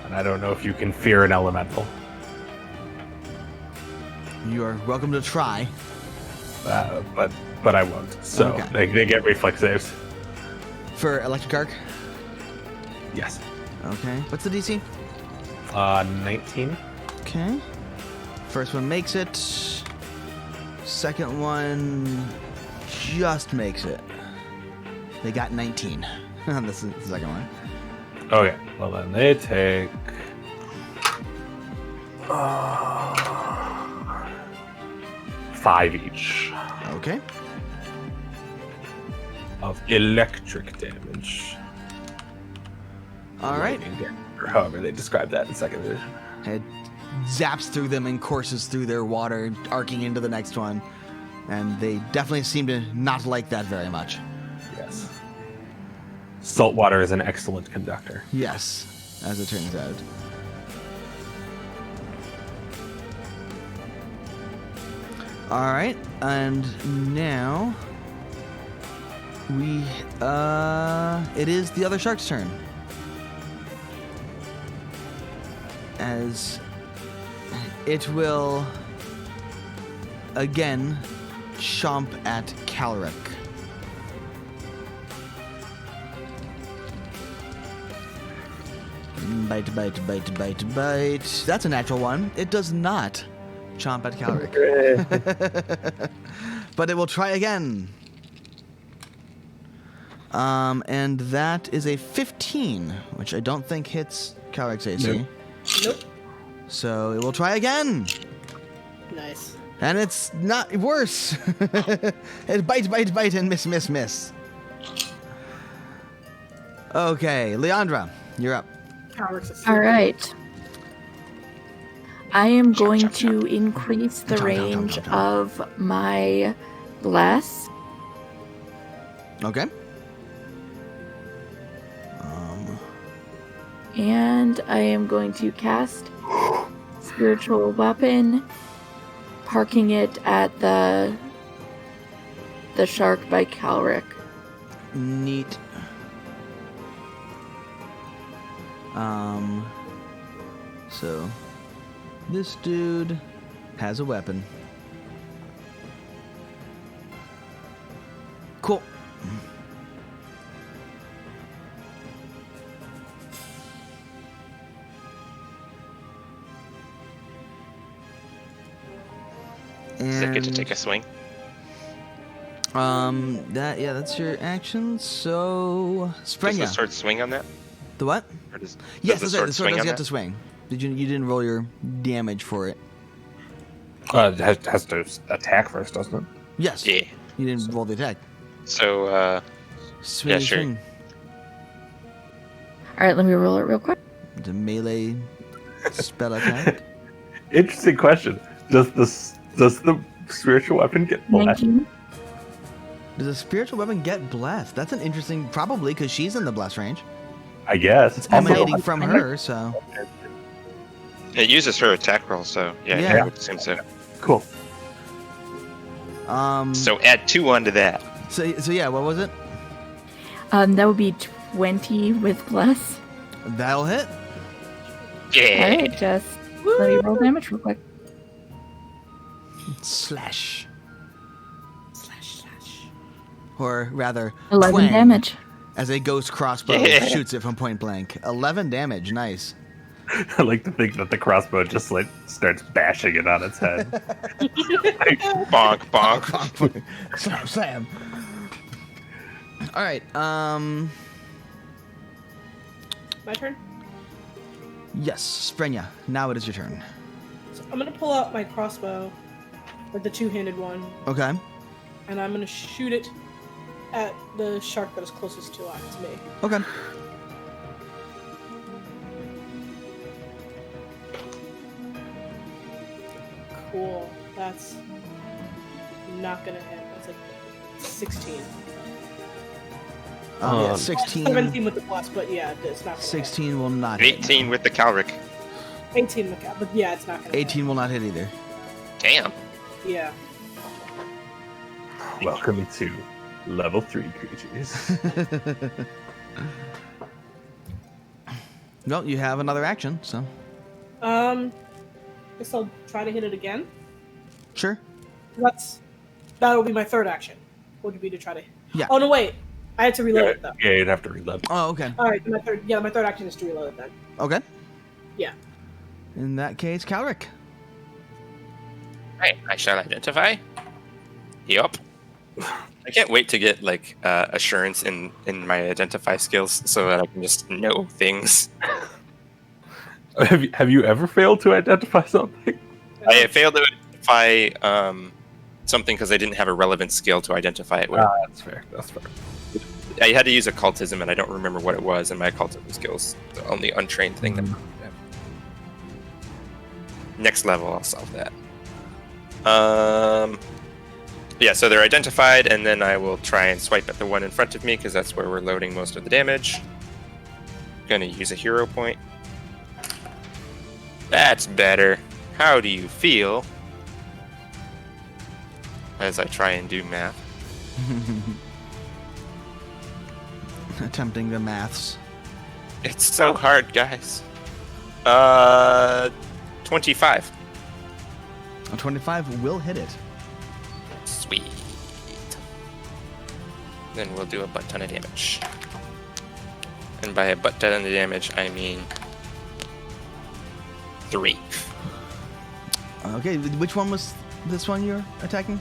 And I don't know if you can fear an elemental. You are welcome to try. But I won't. So Okay. they get reflex saves. For electric arc? Yes. Okay. What's the DC? 19. Okay. First one makes it. Second one just makes it. They got 19. This is the second one. Okay. Well, then they take 5 each Okay. of electric damage. All right. Or however they describe that in second edition. It zaps through them and courses through their water, arcing into the next one. And they definitely seem to not like that very much. Yes. Salt water is an excellent conductor. Yes, as it turns out. All right, and now it is the other shark's turn. As it will again chomp at Calric. Bite, bite, bite, bite, bite. That's a natural one. It does not chomp at Calric. But it will try again. And that is a 15, which I don't think hits Calric's AC. Nope. So it will try again. Nice. And it's not worse. It bite, bite, bite, and miss, miss, miss. Okay, Leandra, you're up. All right. I am going to increase the range of my bless. Okay. And I am going to cast Spiritual Weapon, parking it at the shark by Calric. Neat. So this dude has a weapon. Cool. Does it get to take a swing? That's your action. So Does Sprenya. the sword swing on that? The what? Or does Yes, the that's right. The sword swing does on get that? to swing. You didn't roll your damage for it? It has to attack first, doesn't it? Yes. Yeah. You didn't roll the attack. So, Swing, Yeah, sure. swing. All right, let me roll it real quick. The melee spell attack. Interesting question. Does the spiritual weapon get blessed? 19. Does a spiritual weapon get blessed? That's an interesting, probably because she's in the bless range. I guess. It's emanating from her, so. it uses her attack roll, so yeah, Yeah. I would assume so. Cool. So add 2 onto that. So yeah, what was it? That would be 20 with bless. That'll hit. Yeah. All right, just let me roll damage real quick. Slash. Or rather, 11 twang, damage. as a ghost crossbow Yeah. shoots it from point blank. 11 damage, nice. I like to think that the crossbow just like starts bashing it on its head. Bonk, bonk. Slam, slam. All right. My turn? Yes, Sprenya. Now it is your turn. So I'm gonna pull out my crossbow, like the two-handed one, Okay. and I'm gonna shoot it at the shark that is closest to me. Okay. Cool. That's not gonna hit. That's a 16. Yeah, 16. 17 with the plus, but yeah, it's not gonna 16 will not hit. 18 with the Calric. hit. 18 with that, but yeah, it's not gonna 18 will not hit either. Damn. hit. Yeah. Welcome to level 3 creatures. No, you have another action, so. Guess I'll try to hit it again. Sure. That'll be my third action. Would be to try to. Yeah. Oh no, wait. I had to reload it though. Yeah, you'd have to reload. Oh, okay. All right, my third action is to reload it then. Okay. Yeah. In that case, Calric. I shall identify. Yup. I can't wait to get like assurance in my identify skills so that I can just know things. Have you ever failed to identify something? I failed to identify something because I didn't have a relevant skill to identify it with. That's fair. That's fair. I had to use occultism, and I don't remember what it was, and my occultism skills the only untrained thing that. Next level, I'll solve that. Yeah, so they're identified, and then I will try and swipe at the one in front of me, because that's where we're loading most of the damage. Gonna use a hero point. That's better. How do you feel? As I try and do math. Attempting the maths. It's so hard, guys. 25. A 25 will hit it. Sweet. Then we'll do a butt ton of damage. And by a butt ton of damage, I mean 3. Okay, which one was this one you're attacking?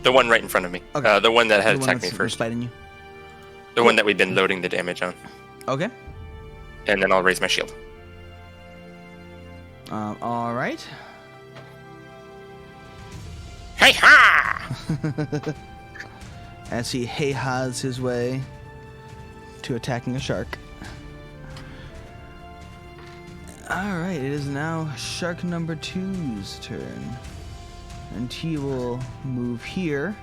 The one right in front of me. Okay. The one that had The one attacked me that's first. fighting you. The one that we've been loading the damage on. Okay. And then I'll raise my shield. All right. Hey ha! As he hey-ha's his way to attacking a shark. All right, it is now shark number 2's turn. And he will move here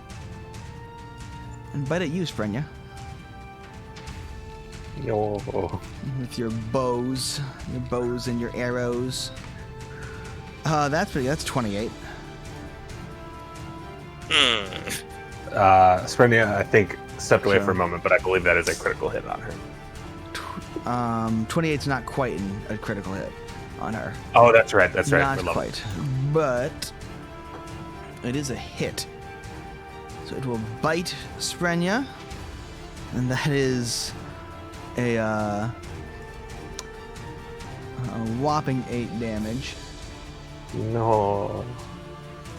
and bite at you, Sprenya. Yo. With your bows and your arrows. That's 28. Sprenya, I think, stepped away for a moment, but I believe that is a critical hit on her. 28's not quite a critical hit on her. Oh, that's right. That's right. Not quite, but it is a hit. So it will bite Sprenya, and that is a whopping 8 damage. No.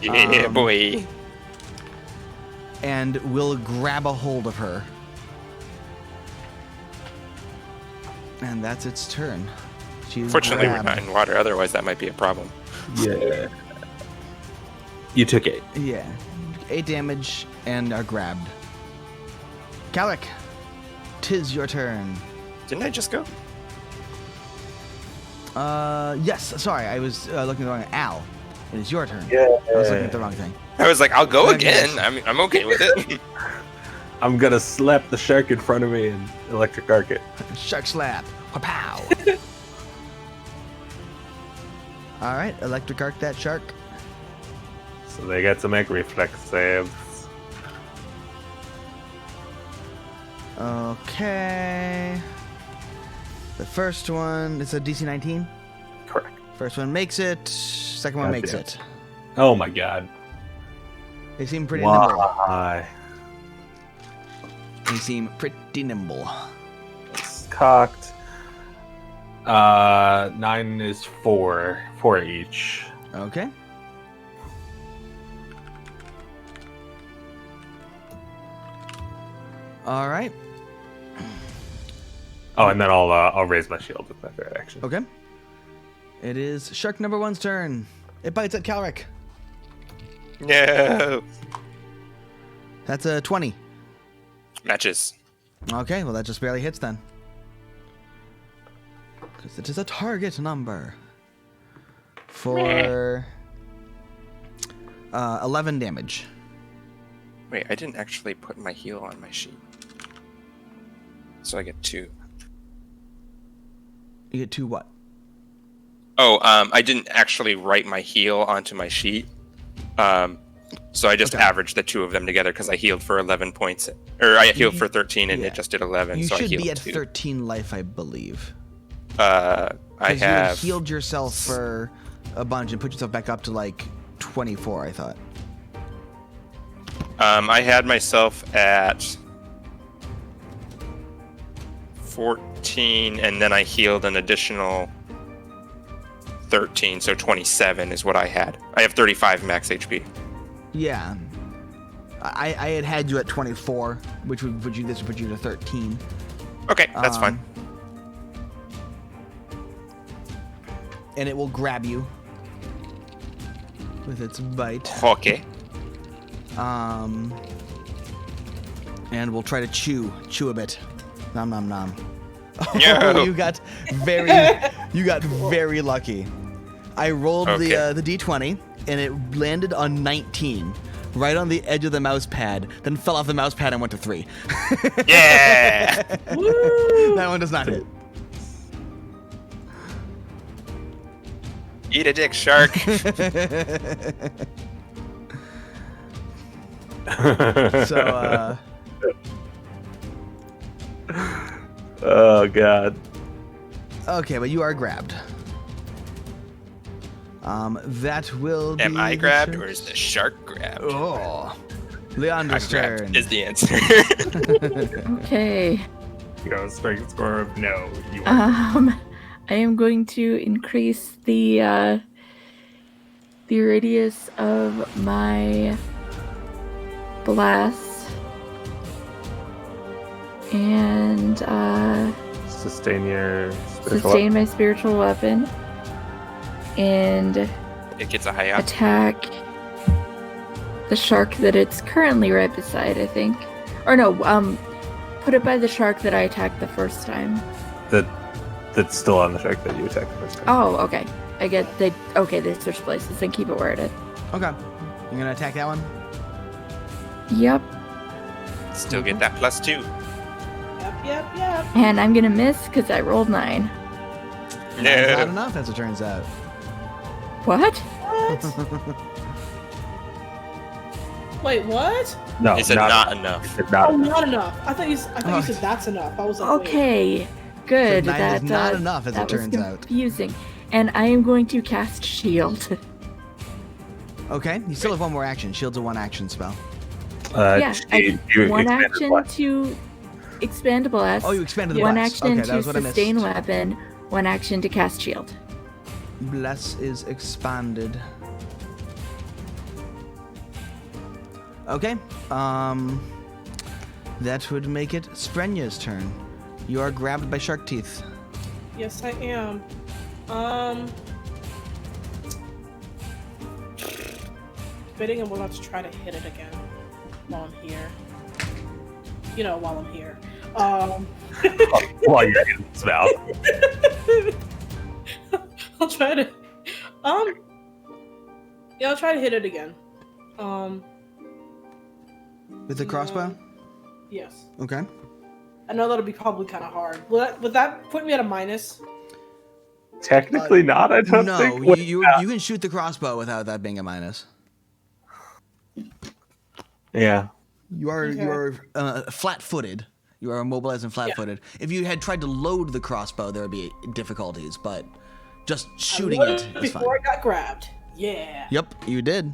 Yeah, boy. And will grab a hold of her. And that's its turn. She's Fortunately, grabbed. we're not in water. Otherwise, that might be a problem. Yeah. You took 8. Yeah. 8 damage and are grabbed. Calic, 'tis your turn. Didn't I just go? Yes. Sorry, I was looking at the wrong. Al, it is your turn. Yeah. I was looking at the wrong thing. I was like, I'll go Okay. again. I'm okay with it. I'm gonna slap the shark in front of me and electric arc it. Shark slap. Pow. All right, electric arc that shark. So they get to make reflex saves. Okay. The first one, it's a DC 19. Correct. First one makes it. Second one makes Goddamn. it. Oh my god. They seem pretty nimble. Why? They seem pretty nimble. It's cocked. 9 is 4. 4 each. Okay. All right. Oh, and then I'll raise my shield with my third action. Okay. It is shark number 1's turn. It bites at Calric. No. That's a 20. Matches. Okay, well that just barely hits then. Because it is a target number. For 11 damage. Wait, I didn't actually put my heal on my sheet. So I get 2. You get 2 what? Oh, I didn't actually write my heal onto my sheet. So I just averaged the 2 of them together because I healed for 11 points. Or I healed for 13 and Yeah. it just did 11. You so I should healed be at 2. 13 life, I believe. I Because you have... healed yourself for a bunch and put yourself back up to like 24, I thought. I had myself at 14 and then I healed an additional 13, so 27 is what I had. I have 35 max HP. Yeah. I had you at 24, which would put you to 13. Okay, that's fine. And it will grab you with its bite. Okay. And we'll try to chew a bit. Nom nom nom. No. You got very lucky. I rolled the d20 and it landed on 19, right on the edge of the mouse pad. Then fell off the mouse pad and went to 3. Yeah. That one does not hit. Eat a dick, shark. So. Oh god. Okay, but you are grabbed. That will. Am I grabbed or is the shark grabbed? Oh, Leander's turn. Is the answer. Okay. You got a strength score of no. You are. I am going to increase the radius of my blast and Sustain your spiritual sustain my spiritual weapon and It gets a high up. attack the shark that it's currently right beside, I think. Or no, put it by the shark that I attacked the first time. that's still on the shark that you attacked the first time. Oh, okay. They switch places, then keep it where it is. Okay, you're gonna attack that one. Yep. Still get that +2. Yep. And I'm gonna miss because I rolled 9. That's not No. enough, as it turns out. What? Wait, what? No, Is it not enough? It's not Oh, enough. not enough. I thought you said that's enough. I was like, wait. Okay, good. So 9 is That not enough, as it that was turns out. confusing. And I am going to cast Shield. Okay, you still have one more action. Shield's a 1-action spell. Yeah, you one expanded action what? to expand blast. Oh, you expanded the One blast. action Okay, that to was what I missed. sustain weapon. One action to cast Shield. Bless is expanded. Okay. That would make it Sprenya's turn. You are grabbed by shark teeth. Yes, I am. Bidding him will have to try to hit it again while I'm here. While I'm here. While you're in this mouth. I'll try to. Yeah, I'll try to hit it again. With the crossbow? Yes. Okay. I know that'll be probably kind of hard. Would that put me at a minus? Technically not, I don't No, think. you can shoot the crossbow without that being a minus. Yeah. You are flat-footed. You are immobilized and flat-footed. If you had tried to load the crossbow, there would be difficulties, but just shooting I it loaded is fine. before I got grabbed. Yeah. Yep, you did.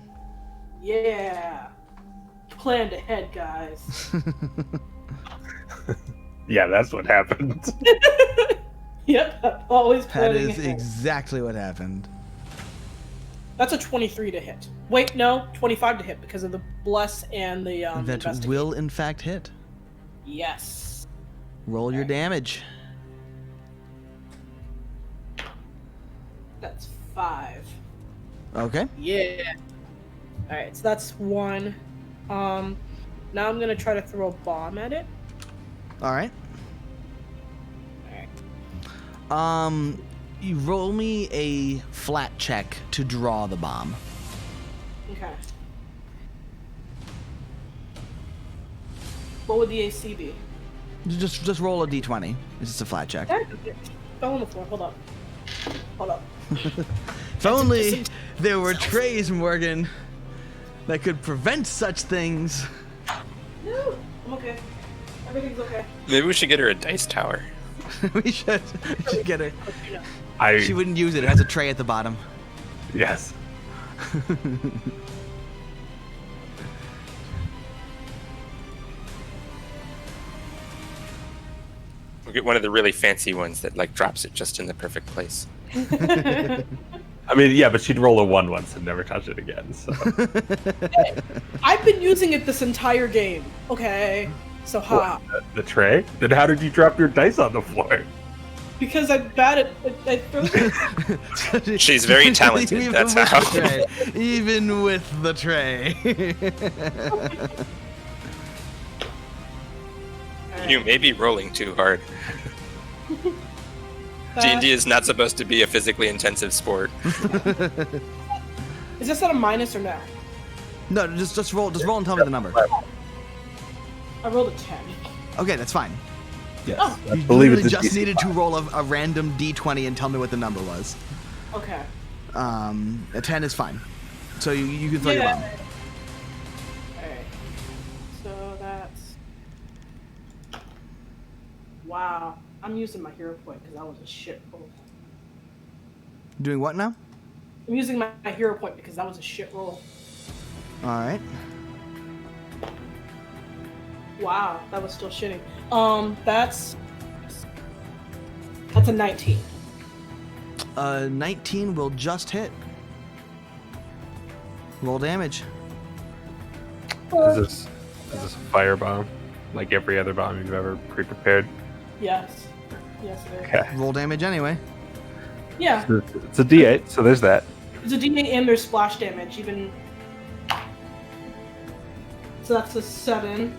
Yeah. Planned ahead, guys. Yeah, that's what happened. Yep, always That planning is ahead. exactly what happened. That's a 23 to hit. Wait, no, 25 to hit because of the bless and the That investigate. will, in fact, hit. Yes. Roll your damage. That's 5. Okay. Yeah. All right, so that's 1. Now I'm gonna try to throw a bomb at it. All right. All right. You roll me a flat check to draw the bomb. Okay. What would the AC be? Just roll a d20. It's just a flat check. Fell on the floor. Hold up. If only there were trays, Morgan, that could prevent such things. No, I'm okay. Everything's okay. Maybe we should get her a dice tower. we should get her. You know. She wouldn't use it. It has a tray at the bottom. Yes. We'll get one of the really fancy ones that drops it just in the perfect place. I mean, yeah, but she'd roll a 1 once and never touch it again. So Hey, I've been using it this entire game. Okay, so What, the tray. Then how did you drop your dice on the floor? because I'm bad at She's very talented. Even That's with how. the tray. Even with the tray. You may be rolling too hard. D&D is not supposed to be a physically intensive sport. Is this at a minus or no? No, just roll and tell me the number. I rolled a 10. Okay, that's fine. Yes, Oh. I You believe literally it's a just DC. needed to roll a random d20 and tell me what the number was. Okay. A 10 is fine. So you can throw your bomb. Alright. So that's... Wow. I'm using my hero point because that was a shit roll. Doing what now? I'm using my hero point because that was a shit roll. Alright. Wow, that was still shitting. That's a 19. 19 will just hit. Roll damage. Is this a firebomb? Like every other bomb you've ever pre-prepared? Yes. Yes, it is. Okay. Roll damage anyway. Yeah, It's a D8, so there's that. there's a D8 and there's splash damage, even... So that's a 7.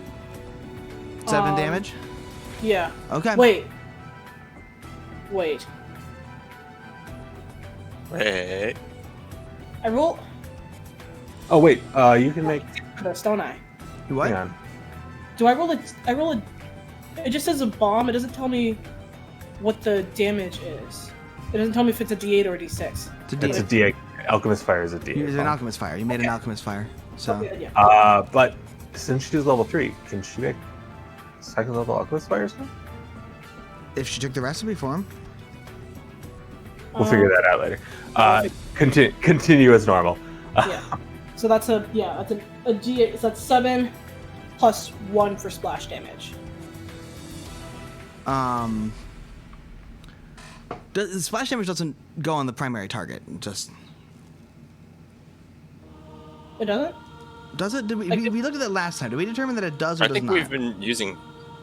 7 damage? Yeah. Okay. Wait. Wait. I roll Oh wait, you can make. this, don't I? What? Hang on. Do I roll a... It just says a bomb. It doesn't tell me what the damage is. It doesn't tell me if it's a D8 or a D6. It's a It's a D8. D8. Alchemist fire is a D8. It's an alchemist fire. You made an alchemist fire. So Okay, yeah. But since she's level 3, can she make second level alchemist fires now? if she took the recipe for him. We'll figure that out later. Continue as normal. Yeah. So that's a D8. So that's 7 plus 1 for splash damage. Splash damage doesn't go on the primary target. Just It doesn't? does it? Did we looked at that last time. Did we determine that it does or I does think not? we've been using.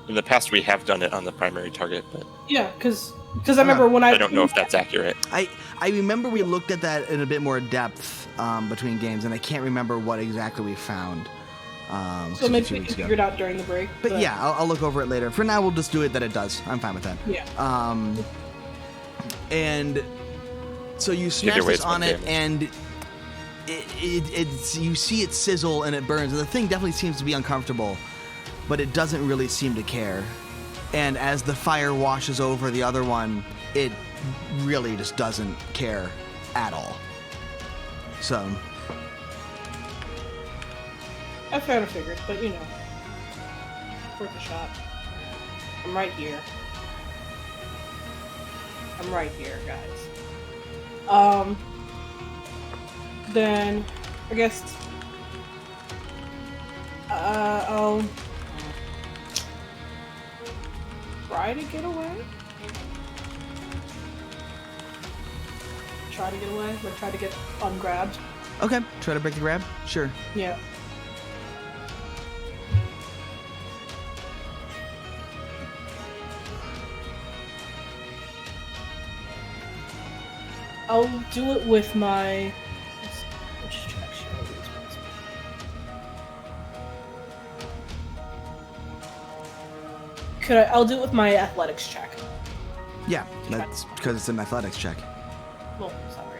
In the past, we have done it on the primary target, but Yeah, because I remember when I don't know if that's accurate. I remember we looked at that in a bit more depth between games, and I can't remember what exactly we found. So a maybe few we weeks can ago. figure it out during the break. But yeah, I'll look over it later. For now, we'll just do it that it does. I'm fine with that. Yeah. And so you smash Either way, this it's on one it, damage. and it's you see it sizzle and it burns, and the thing definitely seems to be uncomfortable, but it doesn't really seem to care. And as the fire washes over the other one, it really just doesn't care at all. So I kind of figured, but you know, worth a shot. I'm right here. I'm right here, guys. Then I guess I'll try to get away. Try to get away, but try to get ungrabbed. okay, try to break the grab. Sure. Yeah. I'll do it with my. Which check should I use? I'll do it with my athletics check. Yeah, that's because it's an athletics check. Well, sorry.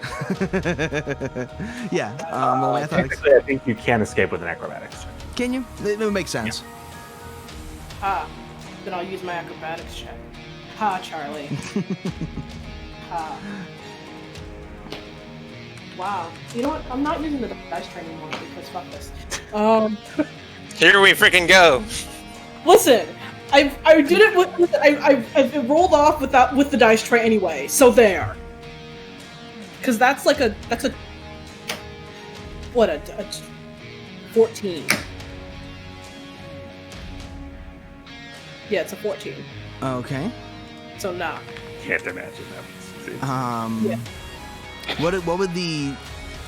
Yeah, roll my athletics. Technically, I think you can escape with an acrobatics check. Can you? It makes sense. Then I'll use my acrobatics check. Ha, Charlie. Ha. Wow. You know what? I'm not using the dice tray anymore because fuck this. Here we freaking go! Listen, I did it with I rolled off with the dice tray anyway. So there. Because that's a 14. Yeah, it's a 14. Okay. So nah. Can't imagine that. Yeah. What would the?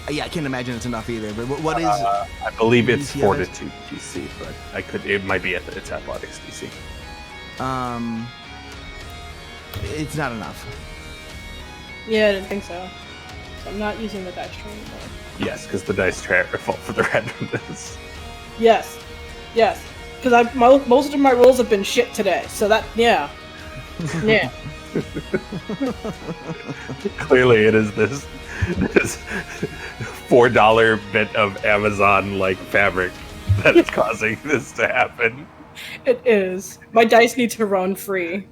Yeah, I can't imagine it's enough either. But what is? I believe it's DCF? Fortitude DC, but it might be its Athletics DC. It's not enough. Yeah, I didn't think so. So I'm not using the dice tray anymore. Yes, because the dice tray are fault for the randomness. Yes. Because most of my rolls have been shit today. So that, yeah. Yeah. Clearly, it is this $4 bit of Amazon-like fabric that is causing this to happen. It is. My dice need to run free.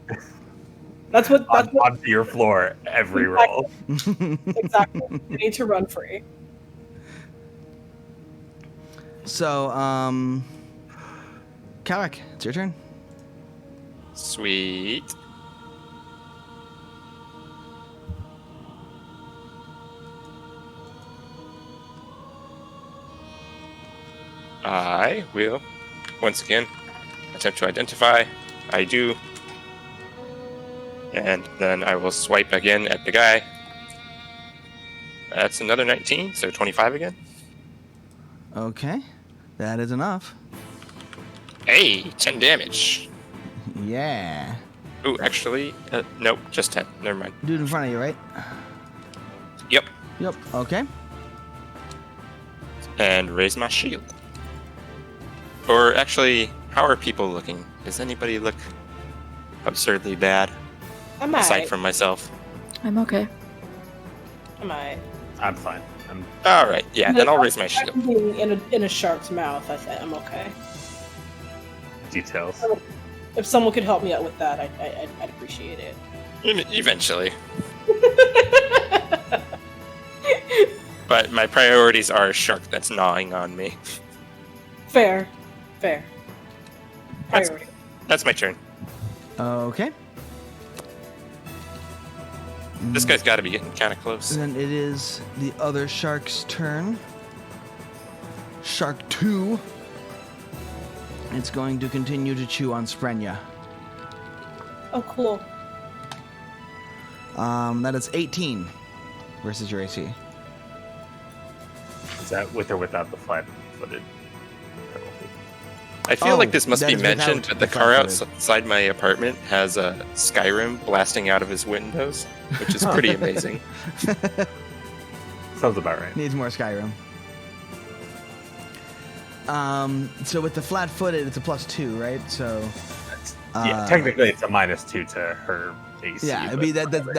That's what. Onto your floor every roll. Exactly. They need to run free. So, Kawak, it's your turn. Sweet. I will, once again, attempt to identify. I do. And then I will swipe again at the guy. That's another 19, so 25 again. Okay, that is enough. Hey, 10 damage. Yeah. Ooh, actually, nope, just 10. Never mind. Dude in front of you, right? Yep. Yep. Okay. And raise my shield. Or actually, how are people looking? Does anybody look absurdly bad? I'm Aside alright. from myself. I'm okay. I'm alright. I'm fine. Alright, yeah, then I'll raise my shield. Being in a shark's mouth, I'm okay. Details. If someone could help me out with that, I'd appreciate it. Eventually. But my priorities are a shark that's gnawing on me. Fair. That's- Priority. That's my turn. Okay. This guy's got to be getting kind of close. And then it is the other shark's turn. Shark 2. It's going to continue to chew on Sprenya. Oh, cool. That is 18 versus your AC. Is that with or without the flat-footed penalty? I feel like this must that be is mentioned, without but the the car flat-footed. outside my apartment has a Skyrim blasting out of his windows, which is pretty amazing. Sounds about right. Needs more Skyrim. So with the flat-footed, it's a +2, right? So. Yeah, technically it's a -2 to her AC. Yeah, it'd but be whatever.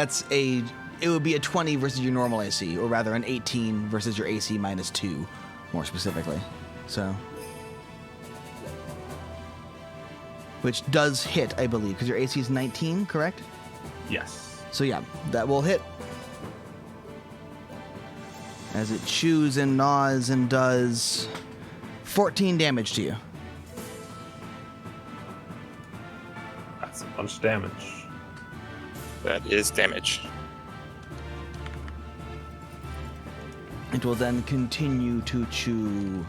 it would be a 20 versus your normal AC, or rather an 18 versus your AC -2, more specifically. So, which does hit, I believe, because your AC is 19, correct? Yes. So yeah, that will hit. As it chews and gnaws and does 14 damage to you. That's a bunch of damage. That is damage. It will then continue to chew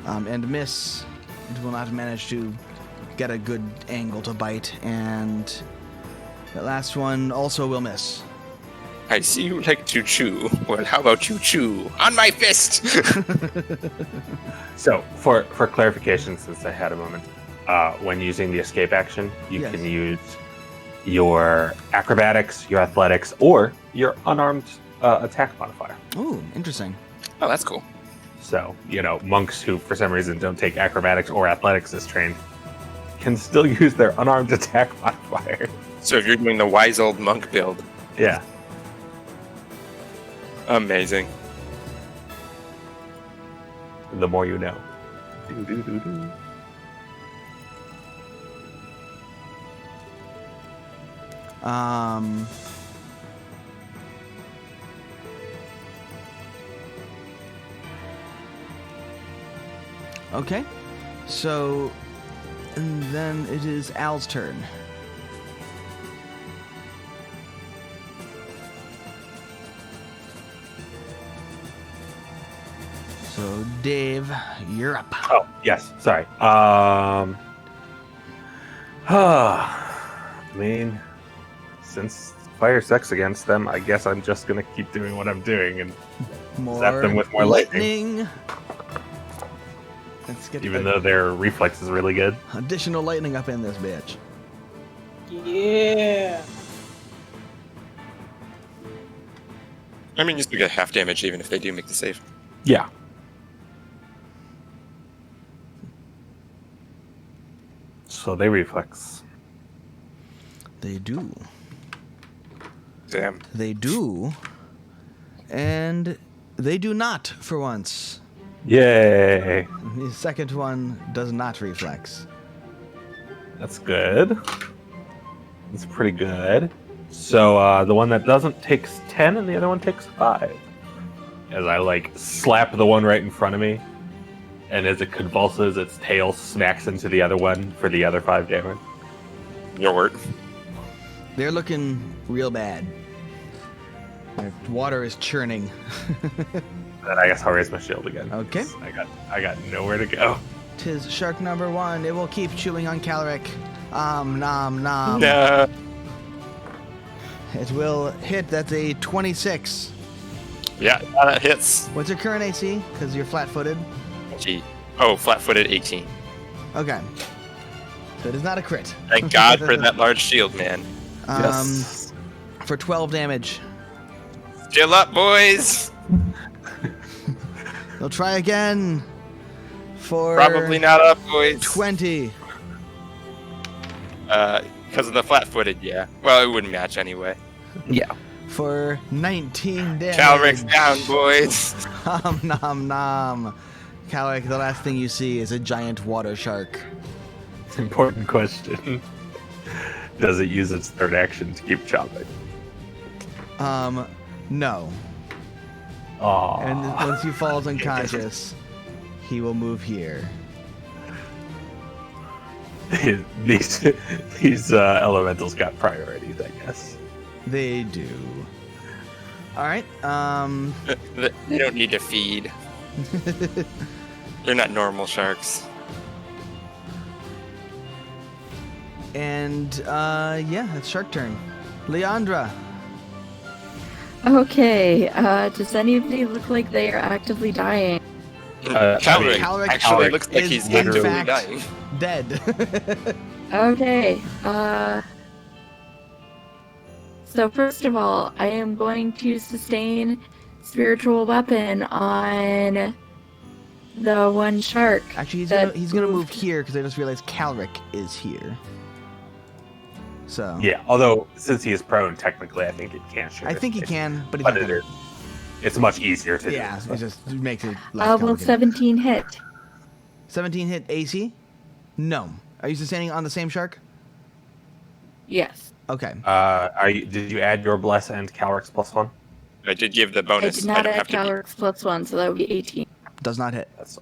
and miss. It will not manage to get a good angle to bite, and that last one also will miss. I see you like to chew. Well, how about you chew on my fist? So, for clarification, since I had a moment, when using the escape action, you Yes. can use your acrobatics, your athletics, or your unarmed attack modifier. Ooh, interesting. Oh, that's cool. So, monks who for some reason don't take acrobatics or athletics as trained can still use their unarmed attack modifier. So if you're doing the wise old monk build, Yeah. amazing. The more you know. Okay. So, and then it is Al's turn. So, Dave, you're up. Oh, yes. Sorry. I mean, since fire sex against them, I guess I'm just gonna keep doing what I'm doing and More zap them with more lightning. Let's get Even though their reflex is really good. additional lightning up in this bitch. Yeah. I mean, you still get half damage even if they do make the save. Yeah. So they reflex. They do. Damn. They do. And they do not for once. Yay! The second one does not reflex. That's good. That's pretty good. So the one that doesn't takes 10 and the other one takes 5. As I slap the one right in front of me, and as it convulses, its tail smacks into the other one for the other 5 damage. Your word. They're looking real bad. Their water is churning. Then I guess I'll raise my shield again. Okay. I got nowhere to go. 'Tis shark number 1. It will keep chewing on Calric. Nom nom. No. It will hit. That's a 26. Yeah, that hits. What's your current AC? Because you're flat-footed. Gee. Oh, flat-footed 18. Okay. So it is not a crit. Thank God for that large shield, man. Yes. For 12 damage. Chill up, boys. They'll try again. For Probably not up, boys. 20. Because of the flat-footed, yeah. Well, it wouldn't match anyway. Yeah. For 19 damage. Calric's down, boys. Nom nom nom. Calric, the last thing you see is a giant water shark. Important question. Does it use its third action to keep chopping? No. Aww. And once he falls unconscious, he will move here. These elementals got priorities, I guess. They do. All right. They don't need to feed. They're not normal sharks. And yeah, it's shark turn. Leandra. Okay, does anybody look like they are actively dying? Calric actually looks like is he's in literally fact dying. dead. Okay, so first of all, I am going to sustain spiritual weapon on the one shark. Actually, he's gonna move here because I just realized Calric is here. So Yeah, although since he is prone, technically, I think it can shoot. I think he can, but, But it's much easier to yeah, do. it just makes it less Will complicated. 17 hit? 17 hit AC? No. Are you sustaining on the same shark? Yes. Okay. Did you add your bless and Calric's +1? I did give the I bonus. did not don't add have to be. Calric's +1, so that would be 18. Does not hit. That's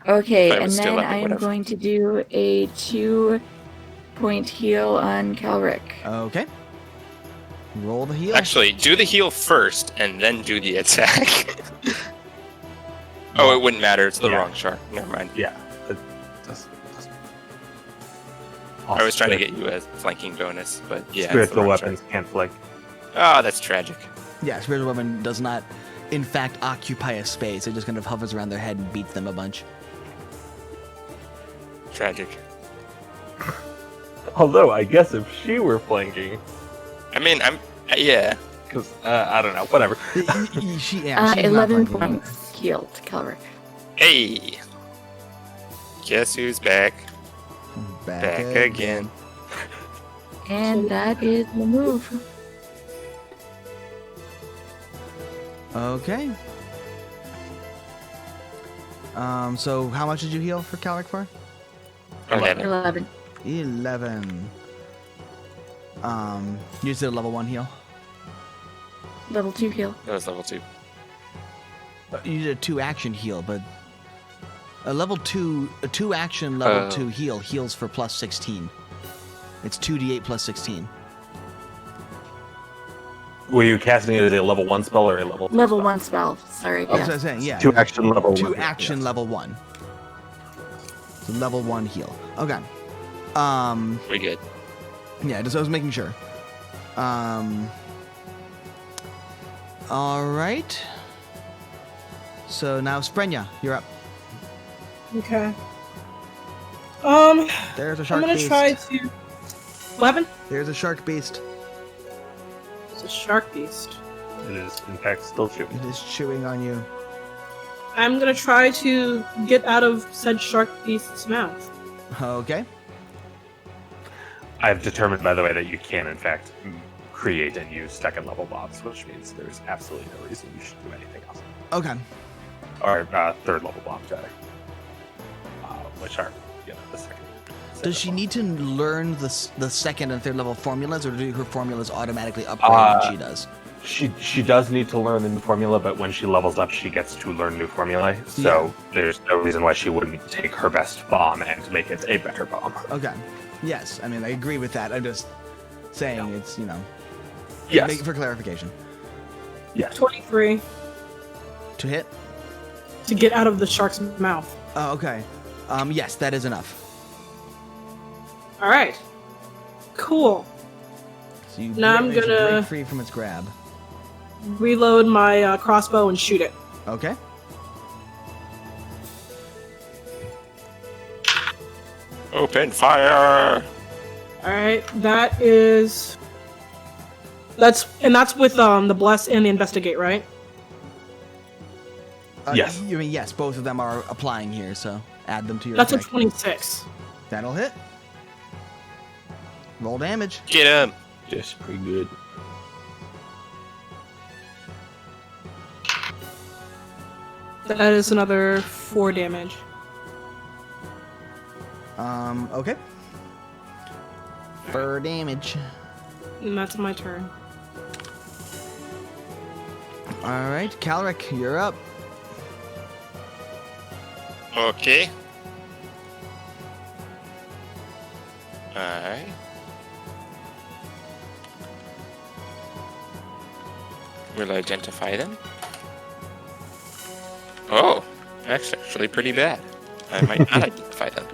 Okay, If I and was still then up, it I am would've. going to do a 2-point heal on Calric. Okay. Roll the heal. Actually, do the heal first and then do the attack. Oh, it wouldn't matter. It's the Yeah. wrong shark. Never mind. yeah. I was trying to get you a flanking bonus, but yeah. it's the Spiritual wrong weapons shark. can't flank. Oh, that's tragic. Yeah, spiritual weapon does not, in fact, occupy a space. It just kind of hovers around their head and beats them a bunch. Tragic. Although, I guess if she were flanking, I mean, yeah. because I don't know, whatever. She's not 11 flanking. points healed, Calric. Hey. Guess who's back? Back again. And that is the move. Okay. So how much did you heal for Calric for? 11. 11. 11. You just did a level 1 heal? Level 2 heal. That was level 2. You did a 2-action heal, but a level 2, a 2-action level 2 heal heals for plus 16. It's 2d8 plus 16. Were you casting it as a level 1 spell or a level 2 Level spell? 1 spell. Sorry. That's Yeah. what I'm saying, yeah. 2-action level 1. 2-action level 1. So level 1 heal. Okay. We good. Yeah, just I was making sure. All right. So now Sprenya, you're up. Okay. There's a shark I'm gonna beast. try to. What happened? There's a shark beast. It's a shark beast. It is, in fact, still shooting. It is chewing on you. I'm gonna try to get out of said shark beast's mouth. Okay. I've determined, by the way, that you can, in fact, create and use second level bombs, which means there's absolutely no reason you should do anything else. Okay. Or third level bombs, rather. Which are, the second. Does she need to learn the second and third level formulas, or do her formulas automatically upgrade when she does? She does need to learn the new formula, but when she levels up, she gets to learn new formulae. So there's no reason why she wouldn't take her best bomb and make it a better bomb. Okay. Yes, I mean, I agree with that. I'm just saying it's, Yes. make it for clarification. Yes. 23 To hit? to get out of the shark's mouth. Oh, okay. Yes, that is enough. All right. Cool. So you Now I'm manage to gonna- break free from its grab. Reload my crossbow and shoot it. Okay. Open fire! All right. That's with the bless and the investigate, right? Yes. You mean, yes, both of them are applying here, so add them to your That's a attack. 26. That'll hit. Roll damage. Get him! Just pretty good. That is another 4 damage. Okay. For damage. And that's my turn. All right, Calric, you're up. Okay. Alright. Will identify them? Oh, that's actually pretty bad. I might not identify them.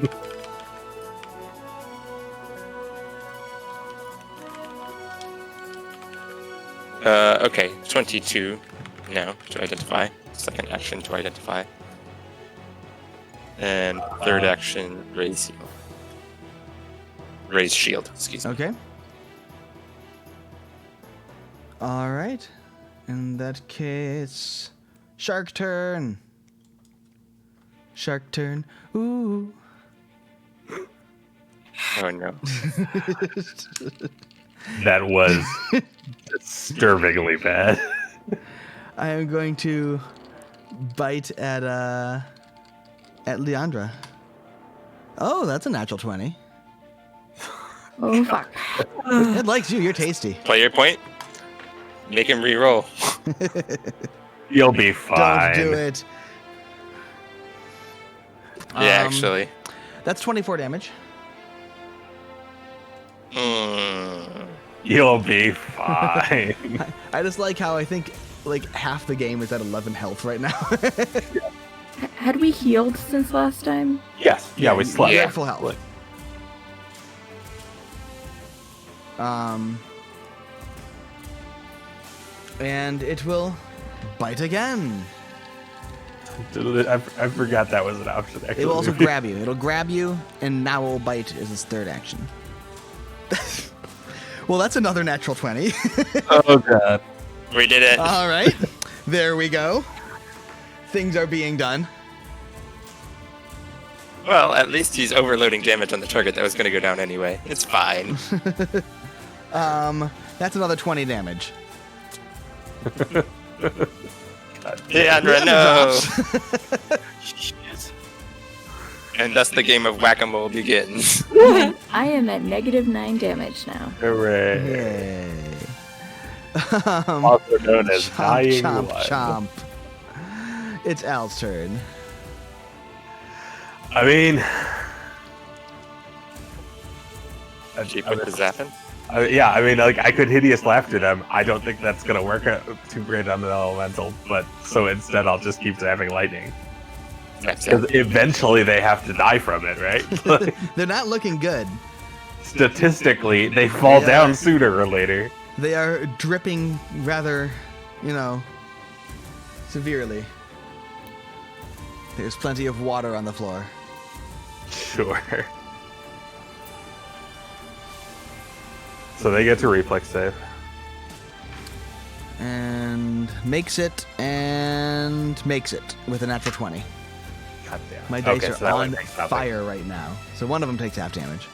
Okay, 22 now to identify. Second action to identify. And third action, raise shield. Raise shield, excuse me. Okay. All right. In that case, shark turn. Shark turn. Ooh. Oh no. That was disturbingly bad. I am going to bite at Leandra. Oh, that's a natural 20. Oh, fuck. It likes you. You're tasty. Player point. Make him re-roll. You'll be fine. Don't do it. Yeah, actually. That's 24 damage. You'll be fine. I just like how I think like half the game is at 11 health right now. Had we healed since last time? Yes. Yeah, we slept. You're at full health. And it will bite again. I forgot that was an option, actually. It will also grab you. It'll grab you, and now it will bite as its third action. Well, that's another natural 20. Oh, God. We did it. All right. There we go. Things are being done. Well, at least he's overloading damage on the target that was going to go down anyway. It's fine. That's another 20 damage. Leandra, no! And thus the game of whack-a-mole begins. I am at -9 damage now. Hooray. Yay. Also known as dying chomp, blood. chomp. It's Al's turn. I mean... Keep with the zapping. Yeah, I mean, like, I could hideous laughter them. I don't think that's gonna work too great on the elemental, but so instead I'll just keep zapping lightning. That's Because it. eventually they have to die from it, right? Like, They're not looking good. statistically, they fall Yeah. down sooner or later. They are dripping rather, severely. There's plenty of water on the floor. Sure. So they get to reflex save. And makes it with a natural 20. God damn. My dice Okay, so that are one on takes nothing. fire right now. So one of them takes half damage.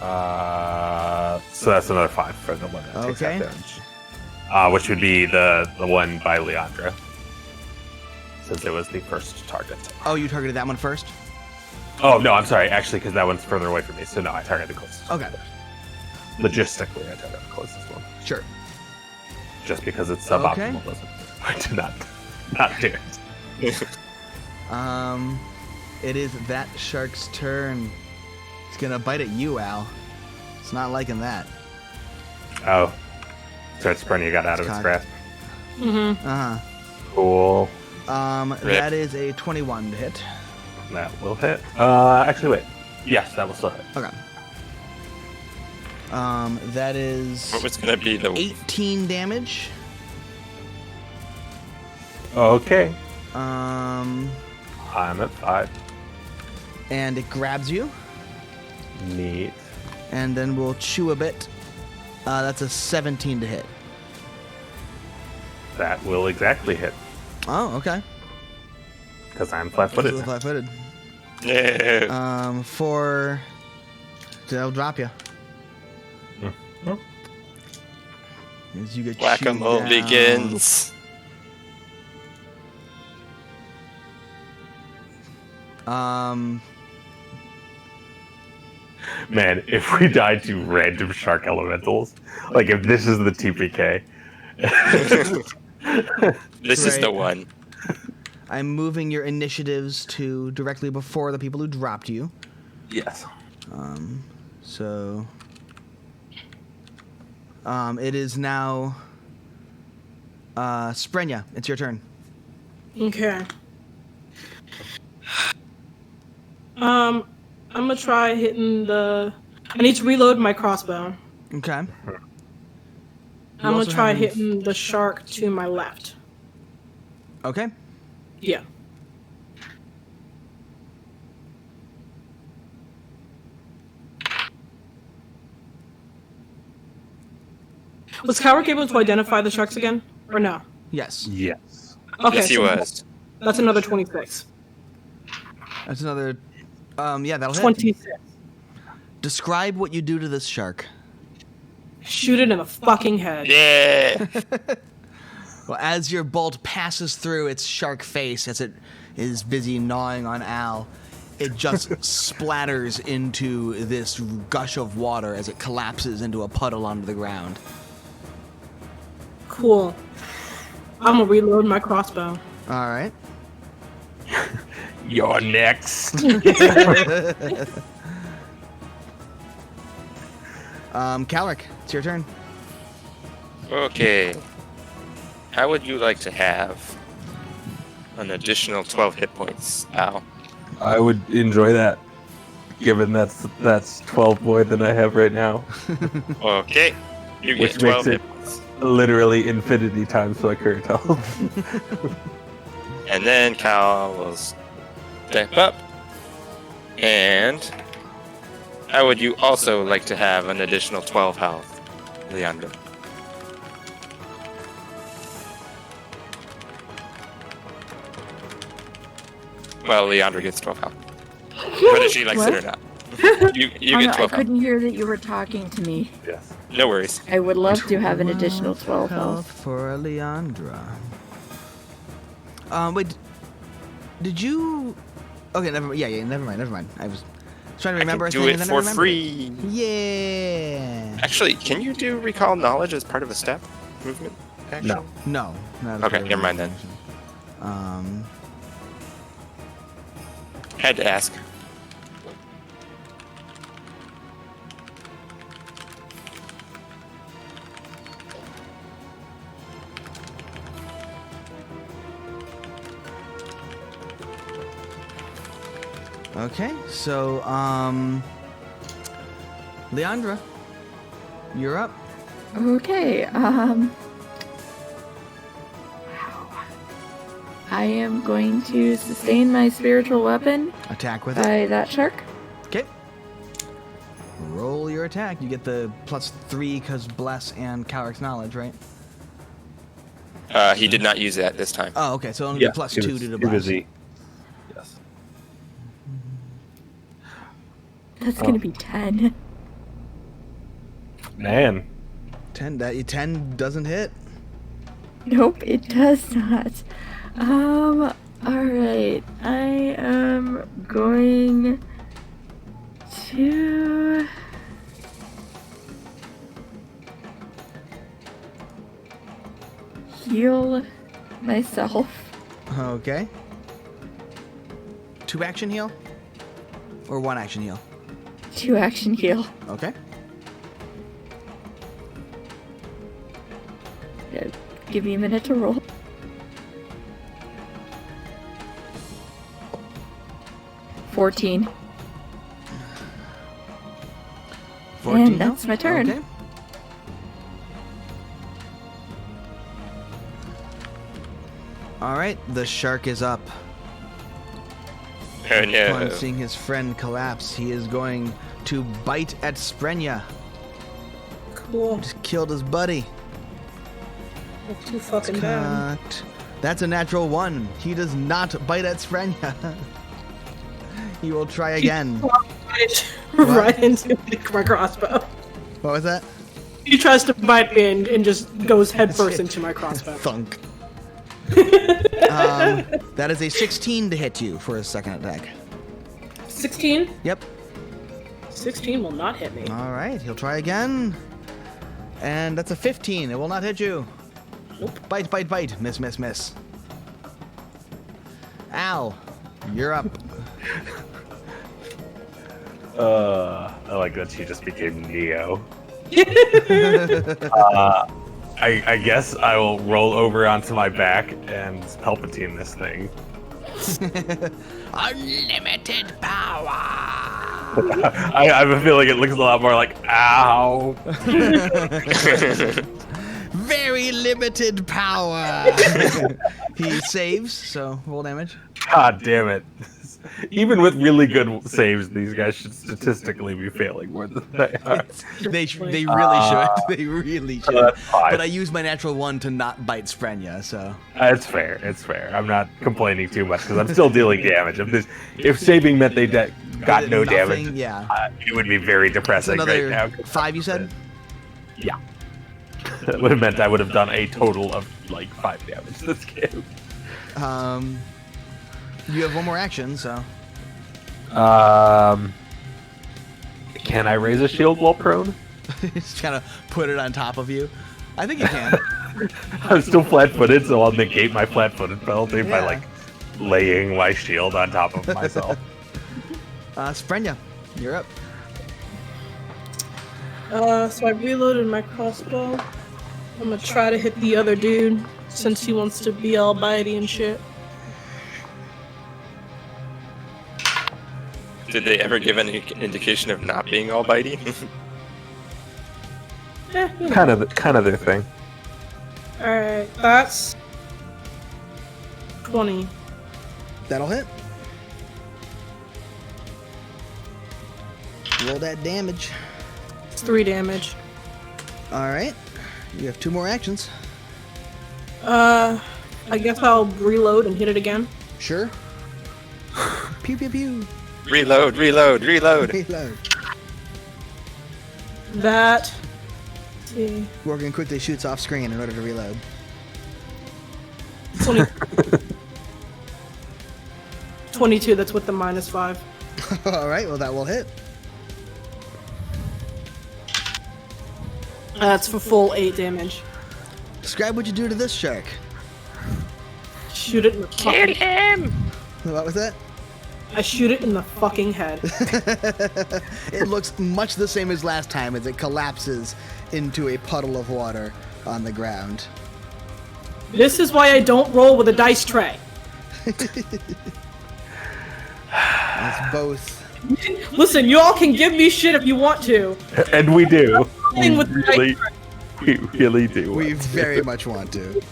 So that's another 5 for the one that takes Okay. half damage. Which would be the one by Leandra. Since it was the first target. Oh, you targeted that one first? Oh, no, I'm sorry. Actually, because that one's further away from me. So no, I targeted the closest. Okay. Logistically, I targeted the closest one. Sure. Just because it's suboptimal Okay. doesn't. I did not do it. It is that shark's turn. It's gonna bite at you, Al. It's not liking that. Oh. So it's Briny got out of its Cock. grasp. Uh-huh. Cool. That is a 21 to hit. That will hit. Actually, wait. Yes, that will still hit. Okay. That is What was going to be the 18 damage. Okay. Um, I'm at 5. and it grabs you, Neat. and then we'll chew a bit. That's a 17 to hit. That will exactly hit. Oh, okay. Because I'm flat-footed. Flat-footed. No. They'll drop you. Mhm. As you get Whack-a-mole chewed down. begins. Man, if we died to random shark elementals, like if this is the TPK. This is the Right. one. I'm moving your initiatives to directly before the people who dropped you. Yes. So it is now Sprenya. It's your turn. Okay. I'm gonna try hitting the. I need to reload my crossbow. Okay. I'm gonna also try have inf- hitting the shark to my left. Okay. Yeah. Was Cowrick able to identify the sharks again, or no? Yes. Yes. Okay, Yes, he so was. That's another 26. That's another. Yeah, that'll hit. 26. Describe what you do to this shark. Shoot it in the fucking head. Yeah. Well, as your bolt passes through its shark face, as it is busy gnawing on Al, it just splatters into this gush of water as it collapses into a puddle onto the ground. Cool. I'm gonna reload my crossbow. All right. You're next. Calric, it's your turn. Okay. How would you like to have an additional 12 hit points, Al? I would enjoy that, given that's 12 more than I have right now. Okay. You get Which 12 makes it hit points. literally infinity times my current health. And then Cal will step up. And how would you also like to have an additional 12 health, Leandra? Well, Leandra gets 12 health. Whether she likes it or not. You Oh, no, get I 12 health. couldn't hear that you were talking to me. Yes. No worries. I would love to have an additional 12 health. for Leandra. Wait. Did you? Okay, never mind. Yeah, never mind. I was trying to remember I a can thing do and it then I for remembered free. it. Yeah. Actually, can you do recall knowledge as part of a step movement action? No. No. Not Okay, never mind then. Had to ask. Okay, so Leandra, you're up. Okay, wow. I am going to sustain my spiritual weapon. Attack with by it. that shark. Okay. Roll your attack. You get the +3 because bless and Calric's knowledge, right? He did not use that this time. Oh, okay. So only the +2 due to bless. Yes. That's gonna be 10. Man. 10 doesn't hit. Nope, it does not. Alright. I am going to heal myself. Okay. 2 action heal? Or 1 action heal? 2 action heal. Okay. Yeah, give me a minute to roll. $14. 14 And that's my turn. Okay. Alright, the shark is up. Oh no. Upon seeing his friend collapse, he is going to bite at Sprenya. Cool. Just killed his buddy. Not too fucking bad. Cut. That's a natural 1. He does not bite at Sprenya. He will try again. Right into my crossbow. What was that? He tries to bite me and just goes headfirst into my crossbow. Thunk. That is a 16 to hit you for his second attack. 16? Yep. 16 will not hit me. All right, he'll try again. And that's a 15. It will not hit you. Nope. Bite, bite, bite. Miss, miss, miss. Al, you're up. I like that she just became Neo. I guess I will roll over onto my back and Palpatine this thing. Unlimited power. I have a feeling it looks a lot more like ow. Very limited power. He saves, so roll damage. God damn it. Even with really good saves, these guys should statistically be failing more than they are. They really should. They really should. That's fine. But I used my natural 1 to not bite Sprenya, so. It's fair. It's fair. I'm not complaining too much because I'm still dealing damage. If saving meant they got no Nothing, damage, yeah. it would be very depressing right Another now. 5, you said? Yeah. That would have meant I would have done a total of like 5 damage this game. You have 1 more action, so. Can I raise a shield while prone? Just kind of put it on top of you. I think you can. I'm still flat-footed, so I'll negate my flat-footed penalty by Yeah. like laying my shield on top of myself. Sprenya, you're up. So I reloaded my crossbow. I'm gonna try to hit the other dude since he wants to be all bitey and shit. Did they ever give any indication of not being all bitey? kind of their thing. Alright, that's 20. That'll hit. Roll that damage. It's 3 damage. All right. You have 2 more actions. I guess I'll reload and hit it again. Sure. Pew pew pew. Reload, reload, reload. Reload. That. Let's see. Morgan quickly shoots off screen in order to reload. 20. 22, that's with the -5. All right. Well, that will hit. That's for full 8 damage. Describe what you do to this shark. Shoot it in the fucking him! What was that? I shoot it in the fucking head. It looks much the same as last time as it collapses into a puddle of water on the ground. This is why I don't roll with a dice tray. It's both. Listen, you all can give me shit if you want to. And we do. Playing with the Really, dice tray. We really do. We want to. very much want to.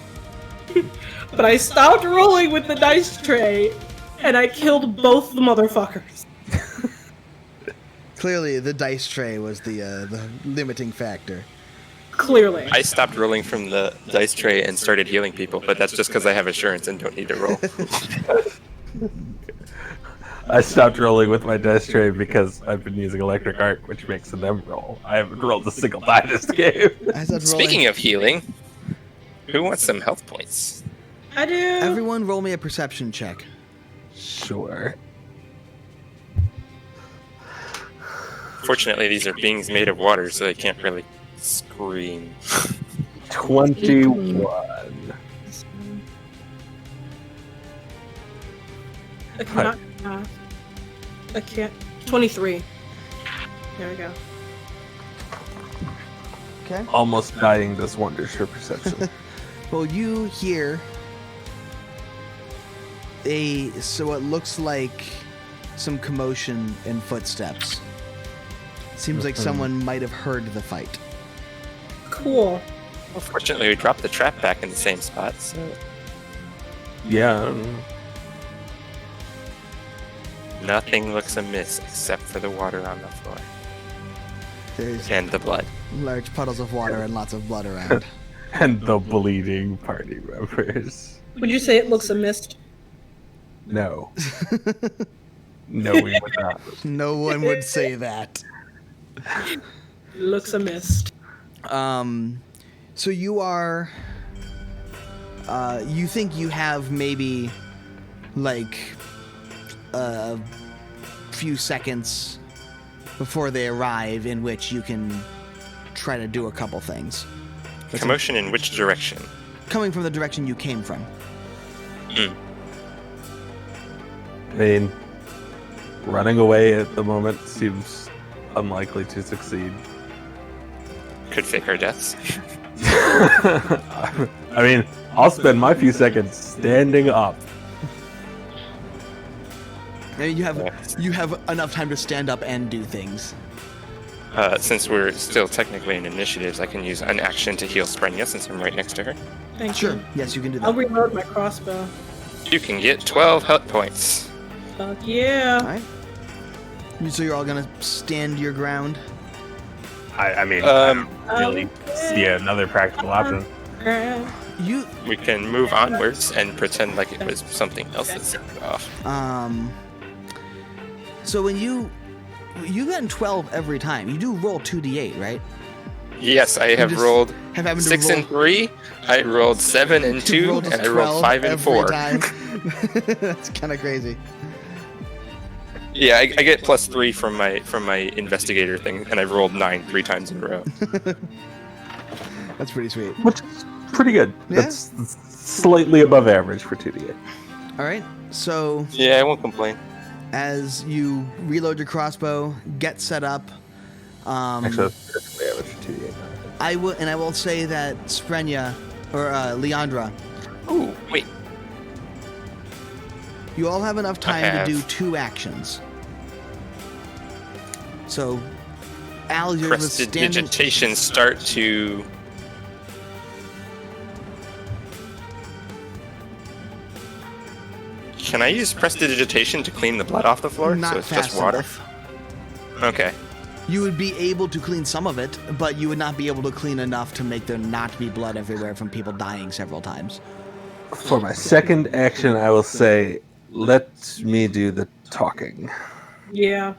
But I stopped rolling with the dice tray, and I killed both the motherfuckers. Clearly, the dice tray was the limiting factor. Clearly. I stopped rolling from the dice tray and started healing people, but that's just because I have assurance and don't need to roll. I stopped rolling with my dice tray because I've been using electric arc, which makes them roll. I haven't rolled a single die this game. I stopped rolling. Speaking of healing, who wants some health points? I do. Everyone, roll me a perception check. Sure. Fortunately, these are beings made of water, so they can't really scream. 21. I cannot. I can't. 23. There we go. Okay. Almost dying does wonders for perception. Well, you hear so it looks like some commotion and footsteps. Seems like someone might have heard the fight. Cool. Well, fortunately, we dropped the trap back in the same spot, so... Yeah. Nothing looks amiss except for the water on the floor. There's And the blood. large puddles of water and lots of blood around. And the bleeding party members. Would you say it looks a mist? No. No, we would not. No one would say that. Looks a mist. So you are, you think you have maybe, like, a few seconds before they arrive in which you can try to do a couple things. Commotion in which direction? Coming from the direction you came from. I mean, running away at the moment seems unlikely to succeed. Could fake our deaths. I mean, I'll spend my few seconds standing up. And you have enough time to stand up and do things. Since we're still technically in initiatives, I can use an action to heal Sprenya since I'm right next to her. Thank Sure. you. Yes, you can do I'll that. reload my crossbow. You can get 12 health points. Fuck yeah. All right. So you're all gonna stand your ground. I mean, Um, I don't really see another practical option. You We can move onwards and pretend like it was something else that set it off. So when you've gotten 12 every time. You do roll 2d8, right? Yes, I have just rolled have happened to 6 roll- and 3. I rolled 7 and 2, roll just and I rolled 12 5 and every 4. time. That's kind of crazy. Yeah, I get +3 from my investigator thing, and I've rolled 9 3 times in a row. That's pretty sweet. Which is pretty good. Yeah. That's slightly above average for 2d8. All right. So Yeah, I won't complain. as you reload your crossbow, get set up. Actually, that's perfectly average for 2d8. I will say that Sprenya or Leandra, Ooh, wait. you all have enough time to have. do 2 actions. So, Al, you're just standing. Prestidigitation start to... Can I use prestidigitation to clean the blood off the floor? Not so it's fast just water? enough. Okay. You would be able to clean some of it, but you would not be able to clean enough to make there not be blood everywhere from people dying several times. For my second action, I will say, let me do the talking. Yeah.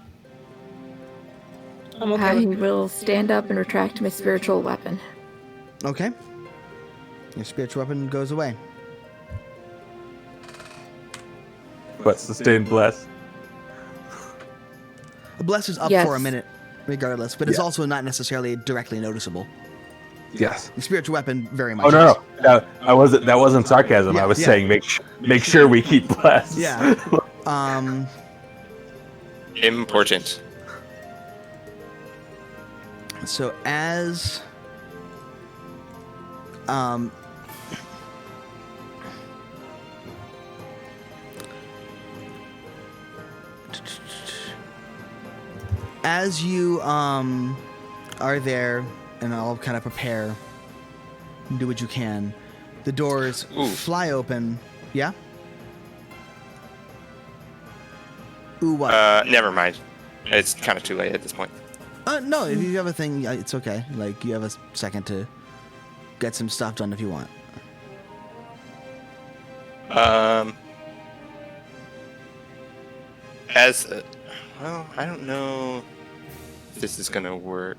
I'm okay I with it. will stand up and retract my spiritual weapon. Okay. Your spiritual weapon goes away. But sustained bless. A bless is up Yes. for a minute, regardless, but it's Yeah. also not necessarily directly noticeable. Yes. The spiritual weapon very much. Oh no, is. no, that wasn't sarcasm. Yeah, I was yeah. saying make sure we keep blessed. Yeah. Important. So as as you are there, and I'll kind of prepare do what you can. The doors fly open. Yeah? Ooh, what? Never mind. It's kind of too late at this point. No, if you have a thing, it's okay. Like, you have a second to get some stuff done if you want. Well, I don't know if this is gonna work.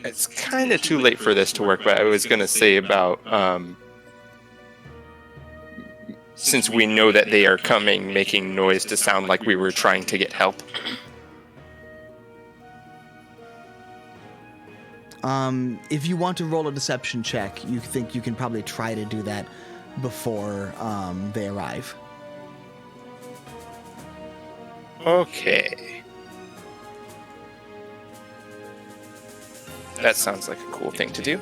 It's kind of too late for this to work, but I was gonna say about, since we know that they are coming, making noise to sound like we were trying to get help. If you want to roll a deception check, you think you can probably try to do that before they arrive. Okay. That sounds like a cool thing to do.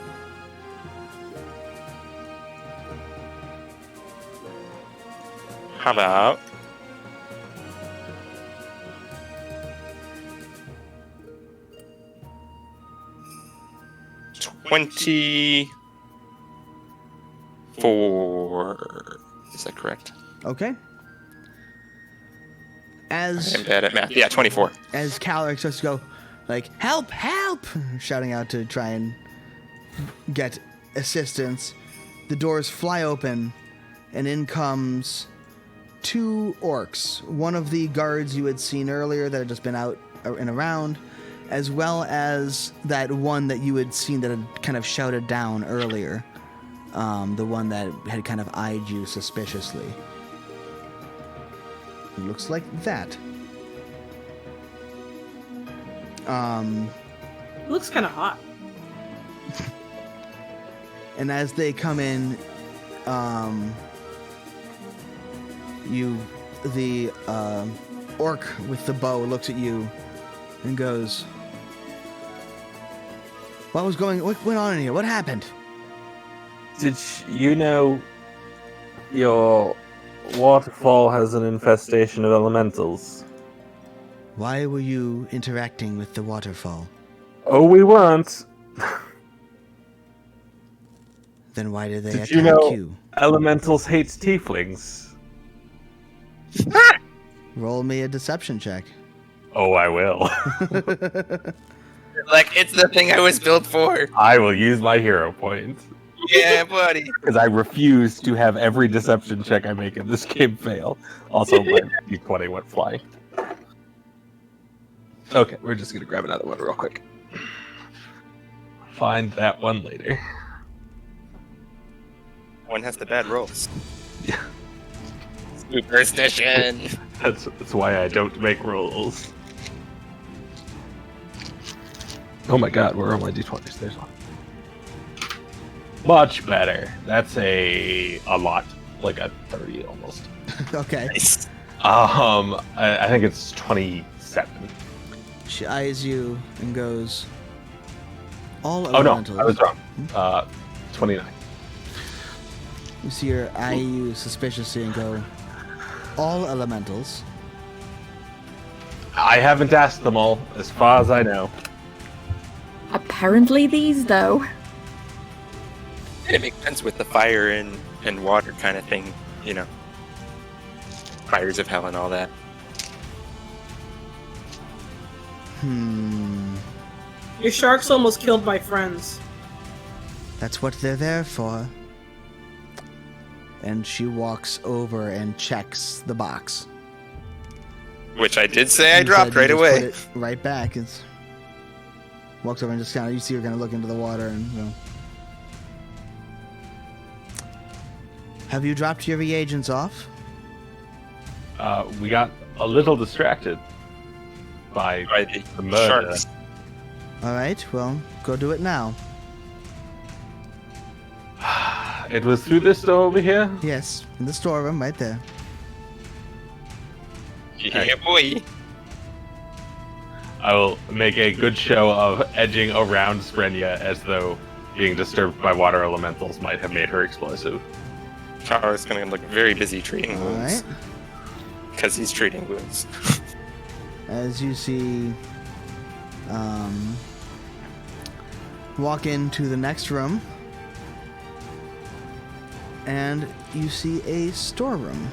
How about... $24. Is that correct? Okay. As I'm bad at math. Yeah, 24. As Calric starts to go, like, help, help! Shouting out to try and get assistance. The doors fly open, and in comes 2 orcs. One of the guards you had seen earlier that had just been out and around, as well as that one that you had seen that had kind of shouted down earlier. The one that had kind of eyed you suspiciously. It looks like that. Looks kind of hot. And as they come in, the orc with the bow looks at you and goes, what went on in here? What happened? Did you know your waterfall has an infestation of elementals? Why were you interacting with the waterfall? Oh, we weren't. Then why did they Did attack you know you? Elementals hate tieflings? Roll me a deception check. Oh, I will. Like, it's the thing I was built for. I will use my hero point. Yeah, buddy. Because I refuse to have every deception check I make in this game fail. Also, my d20 went flying. Okay, we're just going to grab another one real quick. Find that one later. One has the bad rolls. Yeah. Superstition. That's why I don't make rolls. Oh my god, where are my d20s? There's one. Much better. That's a lot. Like a 30 almost. Okay. Nice. I think it's 27. She eyes you and goes, all Oh no, elementals. I was wrong. 29. You see her eye you suspiciously and go, all elementals. I haven't asked them all, as far as I know. Apparently these, though. It makes sense with the fire and water kind of thing, you know. Fires of hell and all that. Your sharks almost killed my friends. That's what they're there for. And she walks over and checks the box. Which I did say I You dropped said you right just away. put it right back. It's walks over and just kind of, you see her kind of look into the water and go. Have you dropped your reagents off? We got a little distracted by By the murder. sharks. All right, well, go do it now. It was through this door over here? Yes, in the storeroom right there. Yeah, boy. I will make a good show of edging around Sprenya as though being disturbed by water elementals might have made her explosive. Charles is going to look very busy treating All wounds. right. Because he's treating wounds. As you see Walk into the next room, and you see a storeroom.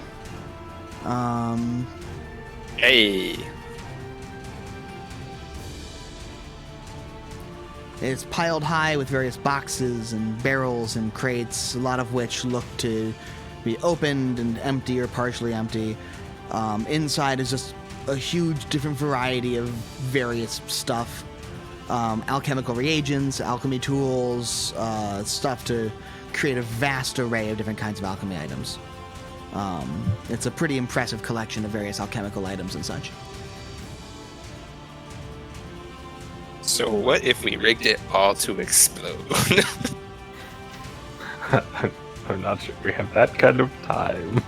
Hey. It's piled high with various boxes and barrels and crates, a lot of which look to be opened and empty or partially empty. Inside is just a huge different variety of various stuff. Alchemical reagents, alchemy tools, stuff to create a vast array of different kinds of alchemy items. It's a pretty impressive collection of various alchemical items and such. So what if we rigged it all to explode? I'm not sure we have that kind of time.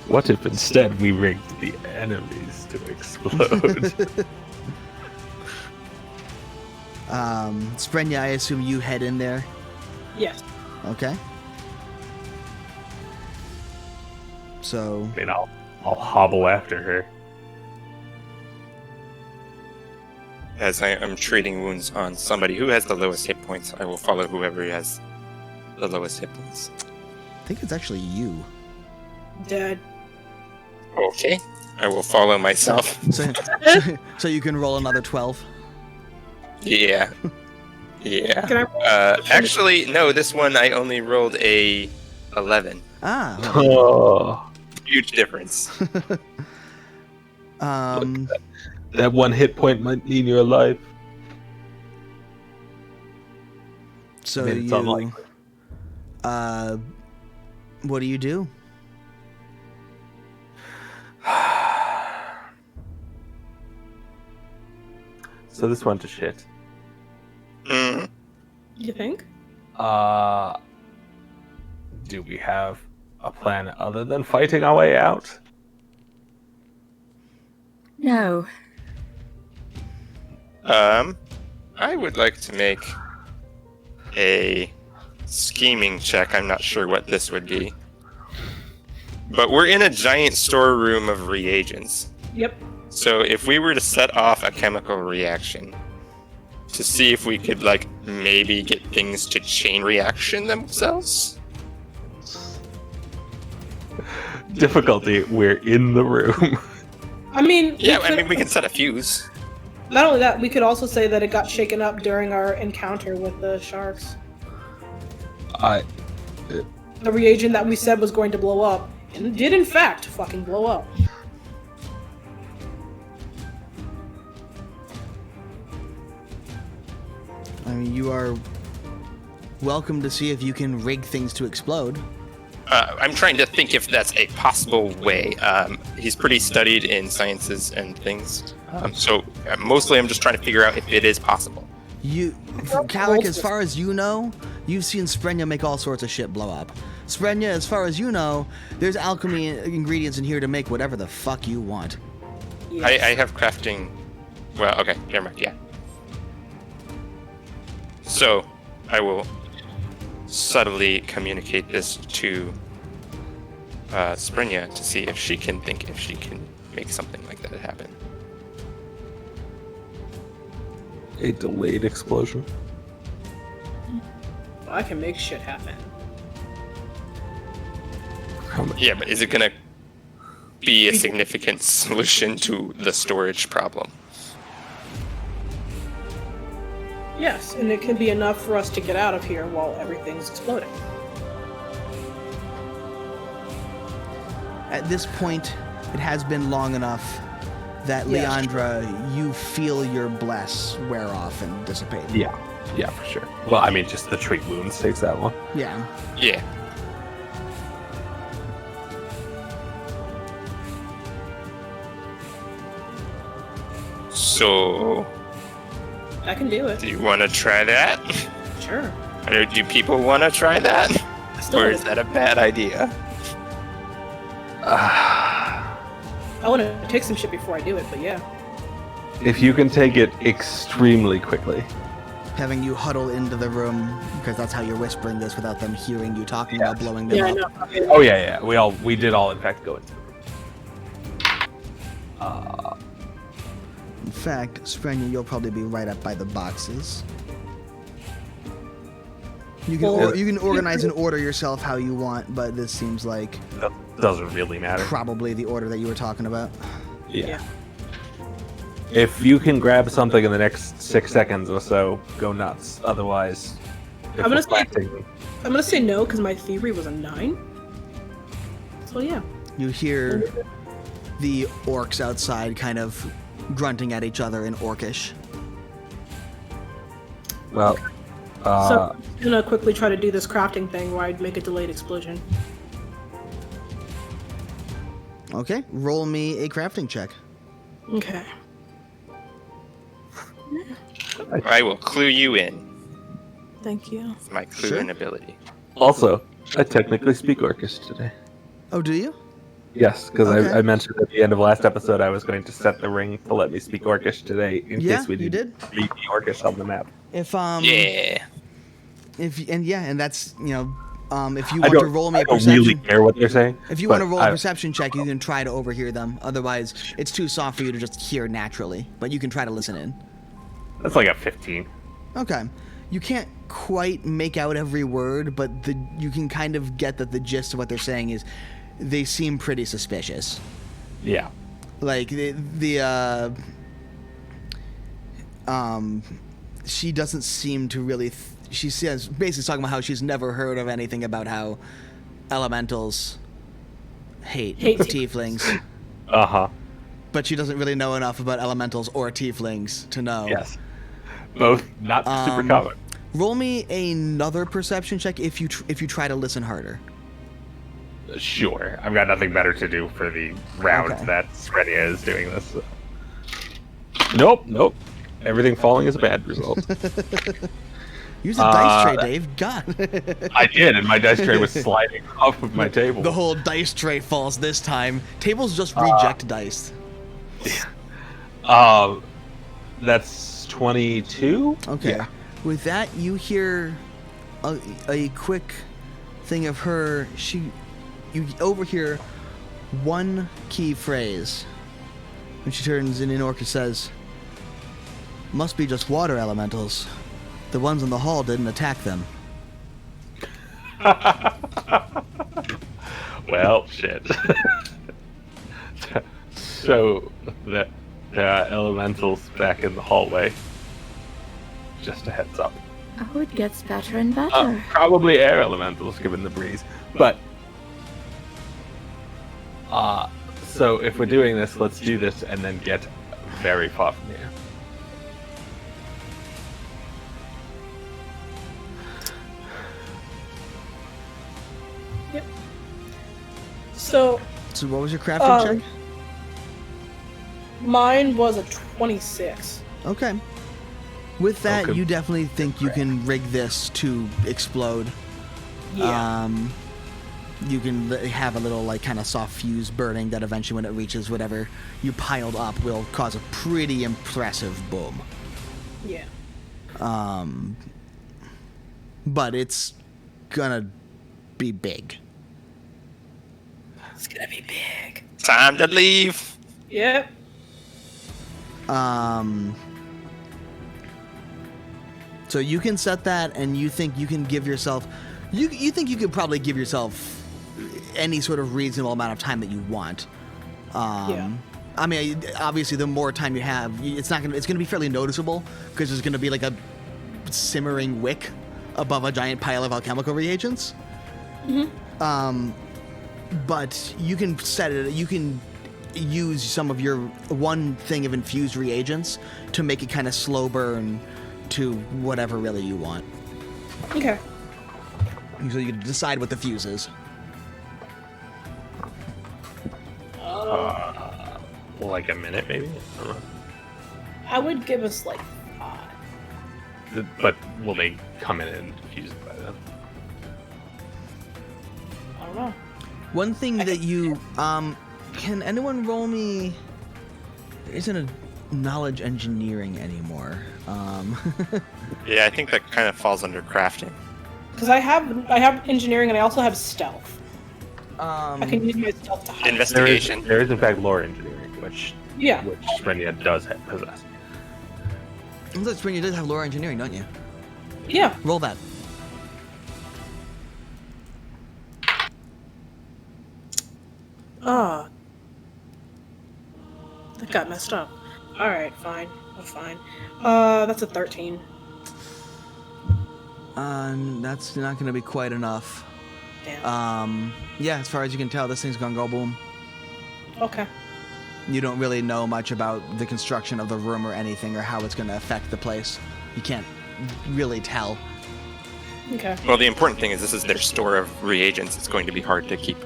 What if instead we rigged the enemies to explode? Sprenya, I assume you head in there? Yes. Okay. So... I mean, I'll hobble after her. As I am treating wounds on somebody who has the lowest hit points, I will follow whoever has the lowest hit points. I think it's actually you. Dead. Okay. I will follow myself. So you can roll another 12. Yeah. Yeah. Can I Actually, no, this one I only rolled a 11. Ah. Oh, Huge difference. that one hit point might mean you're alive. So I mean, it's unlikely. What do you do? So this went to shit. Mm. You think? Do we have a plan other than fighting our way out? No. I would like to make a scheming check. I'm not sure what this would be. But we're in a giant storeroom of reagents. Yep. So if we were to set off a chemical reaction to see if we could, like, maybe get things to chain reaction themselves? Difficulty, we're in the room. I mean... we can set a fuse. Not only that, we could also say that it got shaken up during our encounter with the sharks. The reagent that we said was going to blow up, and it did in fact fucking blow up. I mean, you are welcome to see if you can rig things to explode. I'm trying to think if that's a possible way. He's pretty studied in sciences and things. So mostly I'm just trying to figure out if it is possible. Calic, as far as you know, you've seen Sprenya make all sorts of shit blow up. Sprenya, as far as you know, there's alchemy ingredients in here to make whatever the fuck you want. Yes. I have crafting... Well, okay, never mind, yeah. So, I will subtly communicate this to Sprenya to see if she can make something like that happen. A delayed explosion. I can make shit happen. Yeah, but is it gonna be a significant solution to the storage problem? Yes, and it can be enough for us to get out of here while everything's exploding. At this point, it has been long enough that, Yes. Leandra, you feel your bless wear off and dissipate. Yeah, for sure. Well, I mean, just the treat wounds takes that long. Yeah. Yeah. So, I can do it. do you want to try that? Sure. Or do people want to try that? Still- Or is that a bad idea? I want to take some shit before I do it, but yeah. If you can take it extremely quickly. Having you huddle into the room, because that's how you're whispering this without them hearing you talking about blowing them Yeah, I up. know. Okay. Oh yeah. We did all in fact go into the room. In fact, Sprenya, you'll probably be right up by the boxes. You can organize and order yourself how you want, but this seems like That doesn't really matter. probably the order that you were talking about. Yeah. If you can grab something in the next 6 seconds or so, go nuts. Otherwise, I'm gonna say no because my theory was a 9. So yeah. You hear the orcs outside kind of grunting at each other in Orcish. Well, So I'm gonna quickly try to do this crafting thing where I'd make a delayed explosion. Okay, roll me a crafting check. Okay. I will clue you in. Thank you. It's my clue in ability. also, I technically speak Orcish today. Oh, do you? Yes, because Okay. I mentioned at the end of last episode I was going to set the ring to let me speak Orcish today in Yeah, case we you did. read the Orcish on the map. If Yeah. and that's if you I want to don't, roll me I a don't perception. really care what they're saying. If you but want to roll a I- perception check, you can try to overhear them. Otherwise, it's too soft for you to just hear naturally. But you can try to listen in. That's like a 15. Okay. You can't quite make out every word, but you can kind of get that the gist of what they're saying is they seem pretty suspicious. Yeah. Like she doesn't seem to really she says basically talking about how she's never heard of anything about how elementals hate tieflings. Uh-huh. But she doesn't really know enough about elementals or tieflings to know. Yes. Both not super common. Roll me another perception check if you try to listen harder. Sure. I've got nothing better to do for the round Okay. that Srenia is doing this. Nope. Everything falling is a bad result. Use a dice tray, Dave. God. I did, and my dice tray was sliding off of my table. The whole dice tray falls this time. Tables just reject dice. That's 22? Okay. Yeah. With that, you hear a quick thing of her. You overhear one key phrase. When she turns and in Orcish says, "Must be just water elementals. The ones in the hall didn't attack them." Well, shit. So, the elementals back in the hallway. Just a heads up. Oh, it gets better and better. Probably air elementals, given the breeze. But, so if we're doing this, let's do this and then get very far from here. Yep. So So what was your crafting check? mine was a 26. Okay. With that, Okay. you definitely think you can rig this to explode. Yeah. You can have a little like kind of soft fuse burning that eventually, when it reaches whatever you piled up, will cause a pretty impressive boom. Yeah. But it's gonna be big. It's gonna be big. Time to leave. Yep. So you can set that, and you think you can give yourself, you think you could probably give yourself any sort of reasonable amount of time that you want. Yeah. I mean, obviously, the more time you have, it's gonna be fairly noticeable because there's gonna be like a simmering wick above a giant pile of alchemical reagents. But you can set it. You can use some of your one thing of infused reagents to make it kind of slow burn to whatever really you want. Okay. So you can decide what the fuse is. Like a minute, maybe? I don't know. I would give us like 5. But will they come in and fuse it by then? I don't know. One thing that you can anyone roll me? There isn't a knowledge engineering anymore. Yeah, I think that kind of falls under crafting. Because I have engineering and I also have stealth. I can use my stealth to hide. Investigation. There is in fact lore engineering, which Yeah. which Srenia does possess. Looks like Spring, you did have lore engineering, don't you? Yeah. Roll that. That got messed up. Alright, fine. That's fine. That's a 13. That's not going to be quite enough. Damn. Yeah, as far as you can tell, this thing's going to go boom. Okay. You don't really know much about the construction of the room or anything or how it's going to affect the place. You can't really tell. Okay. Well, the important thing is this is their store of reagents. It's going to be hard to keep.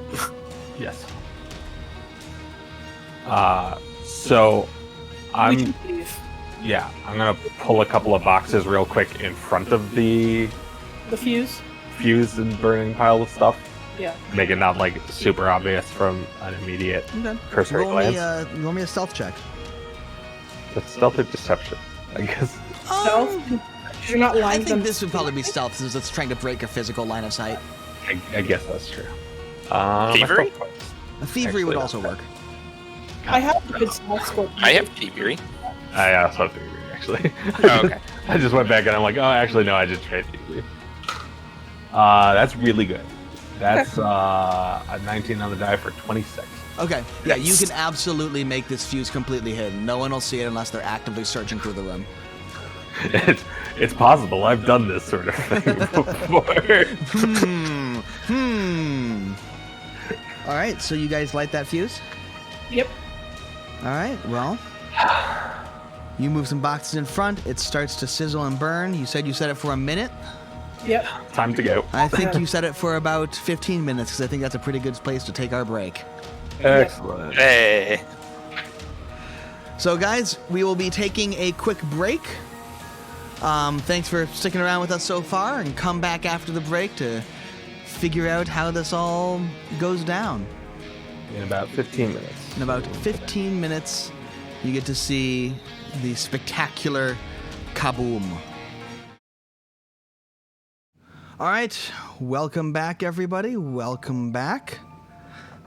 Yes. So We I'm can leave. I'm gonna pull a couple of boxes real quick in front of the The fuse? fused and burning pile of stuff. Yeah. Make it not like super obvious from an immediate Okay. cursory glance. Roll me a stealth check. It's stealth or deception, I guess. Stealth? You're not I lying to think them. this would probably be stealth since it's trying to break a physical line of sight. I guess that's true. Thievery? A thievery would Actually, also work. I have a good stealth score. I have thievery. I also have thievery, actually. Oh, okay. I just went back and I'm like, oh, actually, no, I did trade thievery. That's really good. That's a 19 on the die for 26. Okay. Yeah, you can absolutely make this fuse completely hidden. No one will see it unless they're actively searching through the room. It's possible. I've done this sort of thing before. All right, so you guys light that fuse? Yep. All right, well, you move some boxes in front. It starts to sizzle and burn. You said you set it for a minute. Yep. Time to go. I think you set it for about 15 minutes because I think that's a pretty good place to take our break. Excellent. Hey. So, guys, we will be taking a quick break. Thanks for sticking around with us so far, and come back after the break to figure out how this all goes down. In about 15 minutes. In about 15 minutes, you get to see the spectacular kaboom. All right, welcome back, everybody. Welcome back.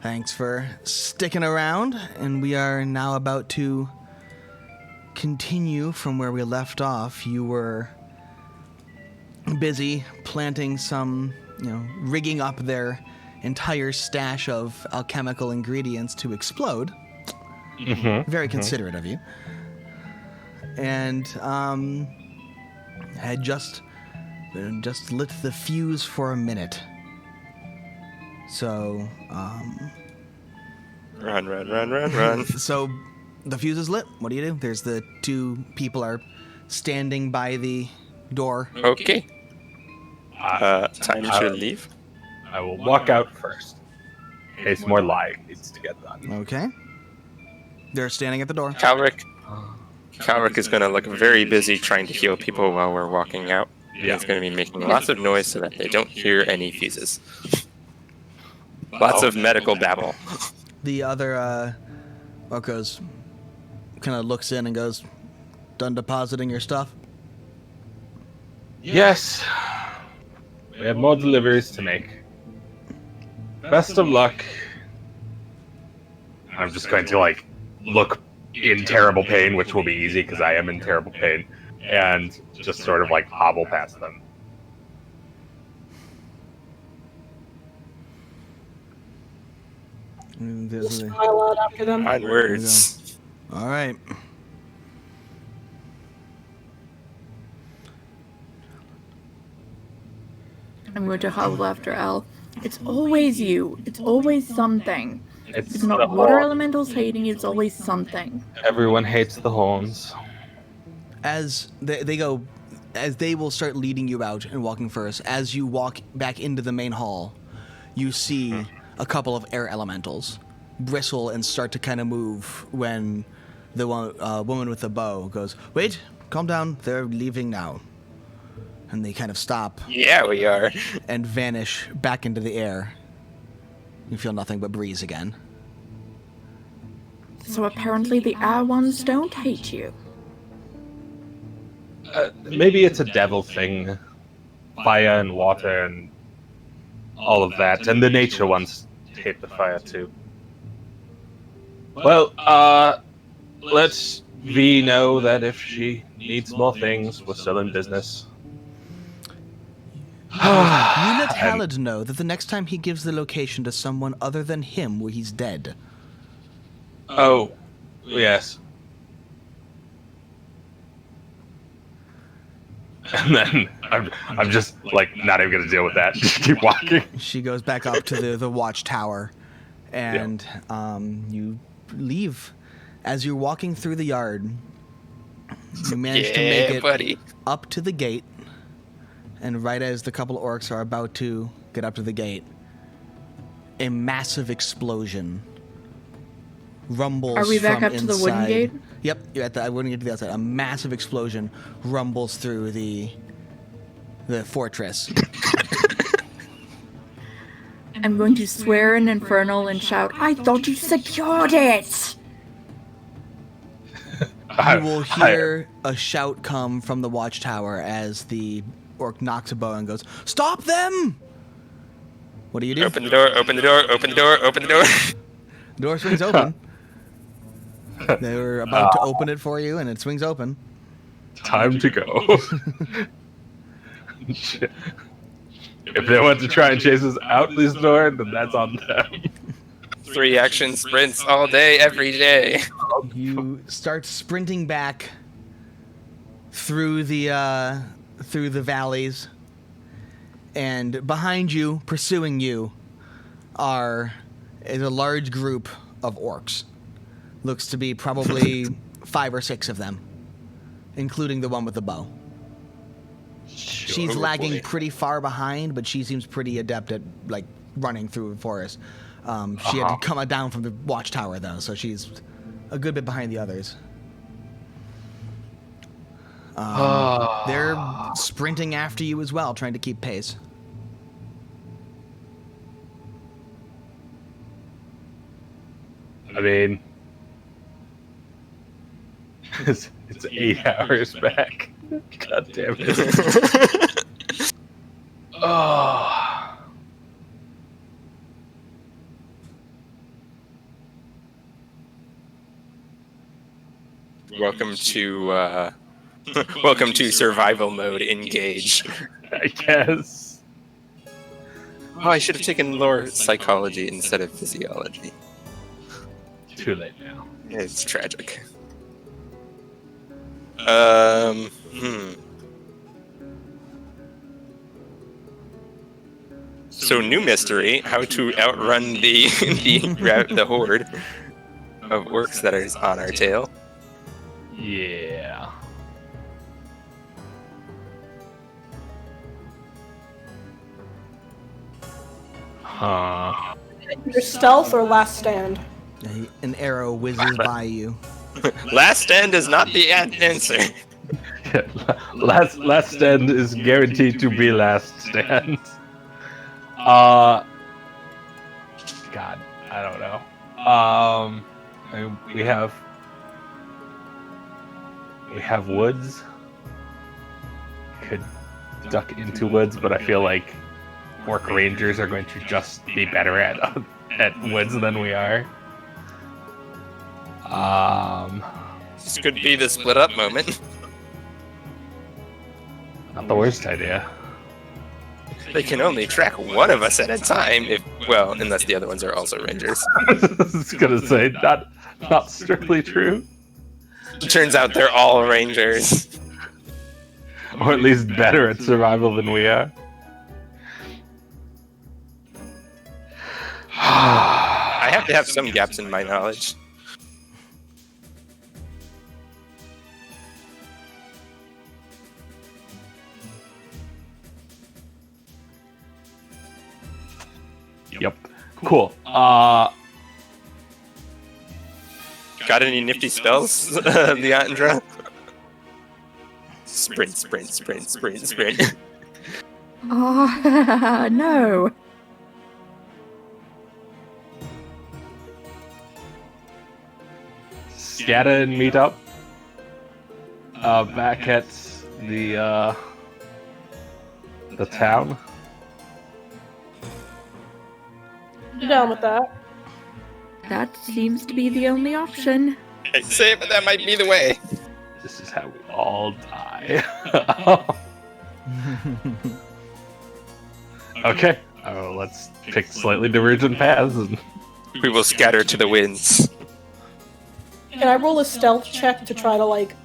Thanks for sticking around, and we are now about to continue from where we left off. You were busy planting some, rigging up their entire stash of alchemical ingredients to explode. Very considerate of you. And had just lit the fuse for a minute. So, Run. So, the fuse is lit. What do? There's the two people are standing by the door. Okay. Time to leave. I will walk out first. In case more lying needs to get done. Okay. They're standing at the door. Calric is going to look very busy trying to heal people while we're walking out. Yeah. He's going to be making lots of noise so that they don't hear any fuses. Lots of medical babble. The other, goes, kind of looks in and goes, done depositing your stuff? Yes. We have more deliveries to make. Best of luck. I'm just going to, look in terrible pain, which will be easy because I am in terrible pain, and just sort of, hobble past them. Smile out after them. Fine words. All right. I'm going to howl after Al. It's always you. It's always something. It's not the water horn. elementals hating you, it's always something. Everyone hates the horns. As they go, as they will start leading you out and walking first, as you walk back into the main hall, you see a couple of air elementals bristle and start to kind of move when the woman with the bow goes, "Wait, calm down, they're leaving now." And they kind of stop Yeah, we are. and vanish back into the air. You feel nothing but breeze again. So apparently the air ones don't hate you. Maybe it's a devil thing. Fire and water and all of that. And the nature ones hate the fire too. Well, Let's V know that if she needs more things, we're still in business. You let Halid know that the next time he gives the location to someone other than him, where he's dead. Oh, yes. And then I'm just like not even gonna deal with that. Just keep walking. She goes back up to the watchtower, and you leave. As you're walking through the yard, you manage to make it up to the gate, and right as the couple orcs are about to get up to the gate, a massive explosion rumbles. Are we back from up to the inside. wooden gate? Yep, you're at the wooden gate to the outside. A massive explosion rumbles through the fortress. I'm going to swear in Infernal and shout, I thought you secured it! You will hear a shout come from the watchtower as the orc knocks a bow and goes, "Stop them!" What do you do? Open the door, open the door, open the door, open the door. The door swings open. They were about to open it for you, and it swings open. Time to go. If they want to try and chase us out this door, then that's on them. 3 action sprints all day, every day. You start sprinting back through the valleys, and behind you, pursuing you, is a large group of orcs. Looks to be probably 5 or 6 of them, including the one with the bow. She's lagging pretty far behind, but she seems pretty adept at like running through the forest. She had to come down from the watchtower though, so she's a good bit behind the others. They're sprinting after you as well, trying to keep pace. I mean, it's 8 hours back. God damn it. Oh. Welcome to survival mode. Engage. I guess. Oh, I should have taken lore psychology instead of physiology. Too late now. It's tragic. So new mystery: how to outrun the horde of orcs that is on our tail. Yeah. Huh. Your stealth or last stand? An arrow whizzes by you. Last stand is not the answer. Last stand is guaranteed to be last stand. God, I don't know. I mean, we have woods. Could duck into woods, but I feel like orc rangers are going to just be better at woods than we are. This could be the split up moment. Not the worst idea. They can only track one of us at a time, unless the other ones are also rangers. I was gonna say, not strictly true. Turns out they're all rangers. Or at least better at survival than we are. I have to have some gaps in my knowledge. Yep. Cool. Got any nifty spells, Leandra? Sprint. Oh, no. Scatter and meet up. Back at the town. You down with that? That seems to be the only option. I'd say it, but that might be the way. This is how we all die. Okay, let's pick slightly divergent paths. And... We will scatter to the winds. Can I roll a stealth check to try to like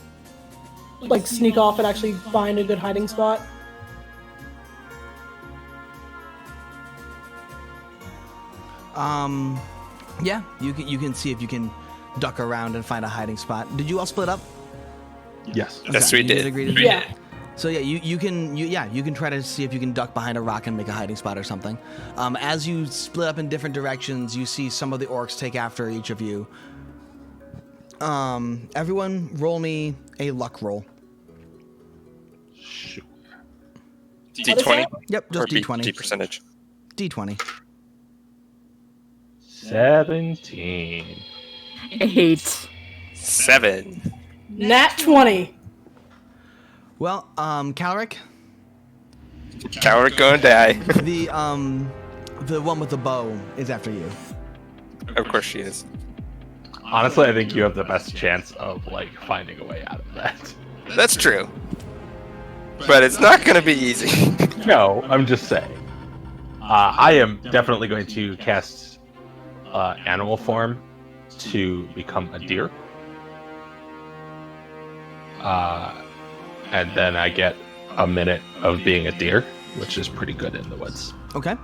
sneak off and actually find a good hiding spot? Yeah, you can see if you can duck around and find a hiding spot. Did you all split up? Yes. Yes, we you did. agree to Yeah. that? So yeah, you can try to see if you can duck behind a rock and make a hiding spot or something. As you split up in different directions, you see some of the orcs take after each of you. Everyone, roll me a luck roll. Sure. D20? Yep, Or just D20. D percentage? D20. 17. 8. 7. Nat 20. Well, Calric, Coward gonna die. the one with the bow is after you. Of course she is. Honestly, I think you have the best chance of finding a way out of that. That's true. But it's not gonna be easy. No, I'm just saying. I am definitely going to cast animal form to become a deer. And then I get a minute of being a deer, which is pretty good in the woods. Okay.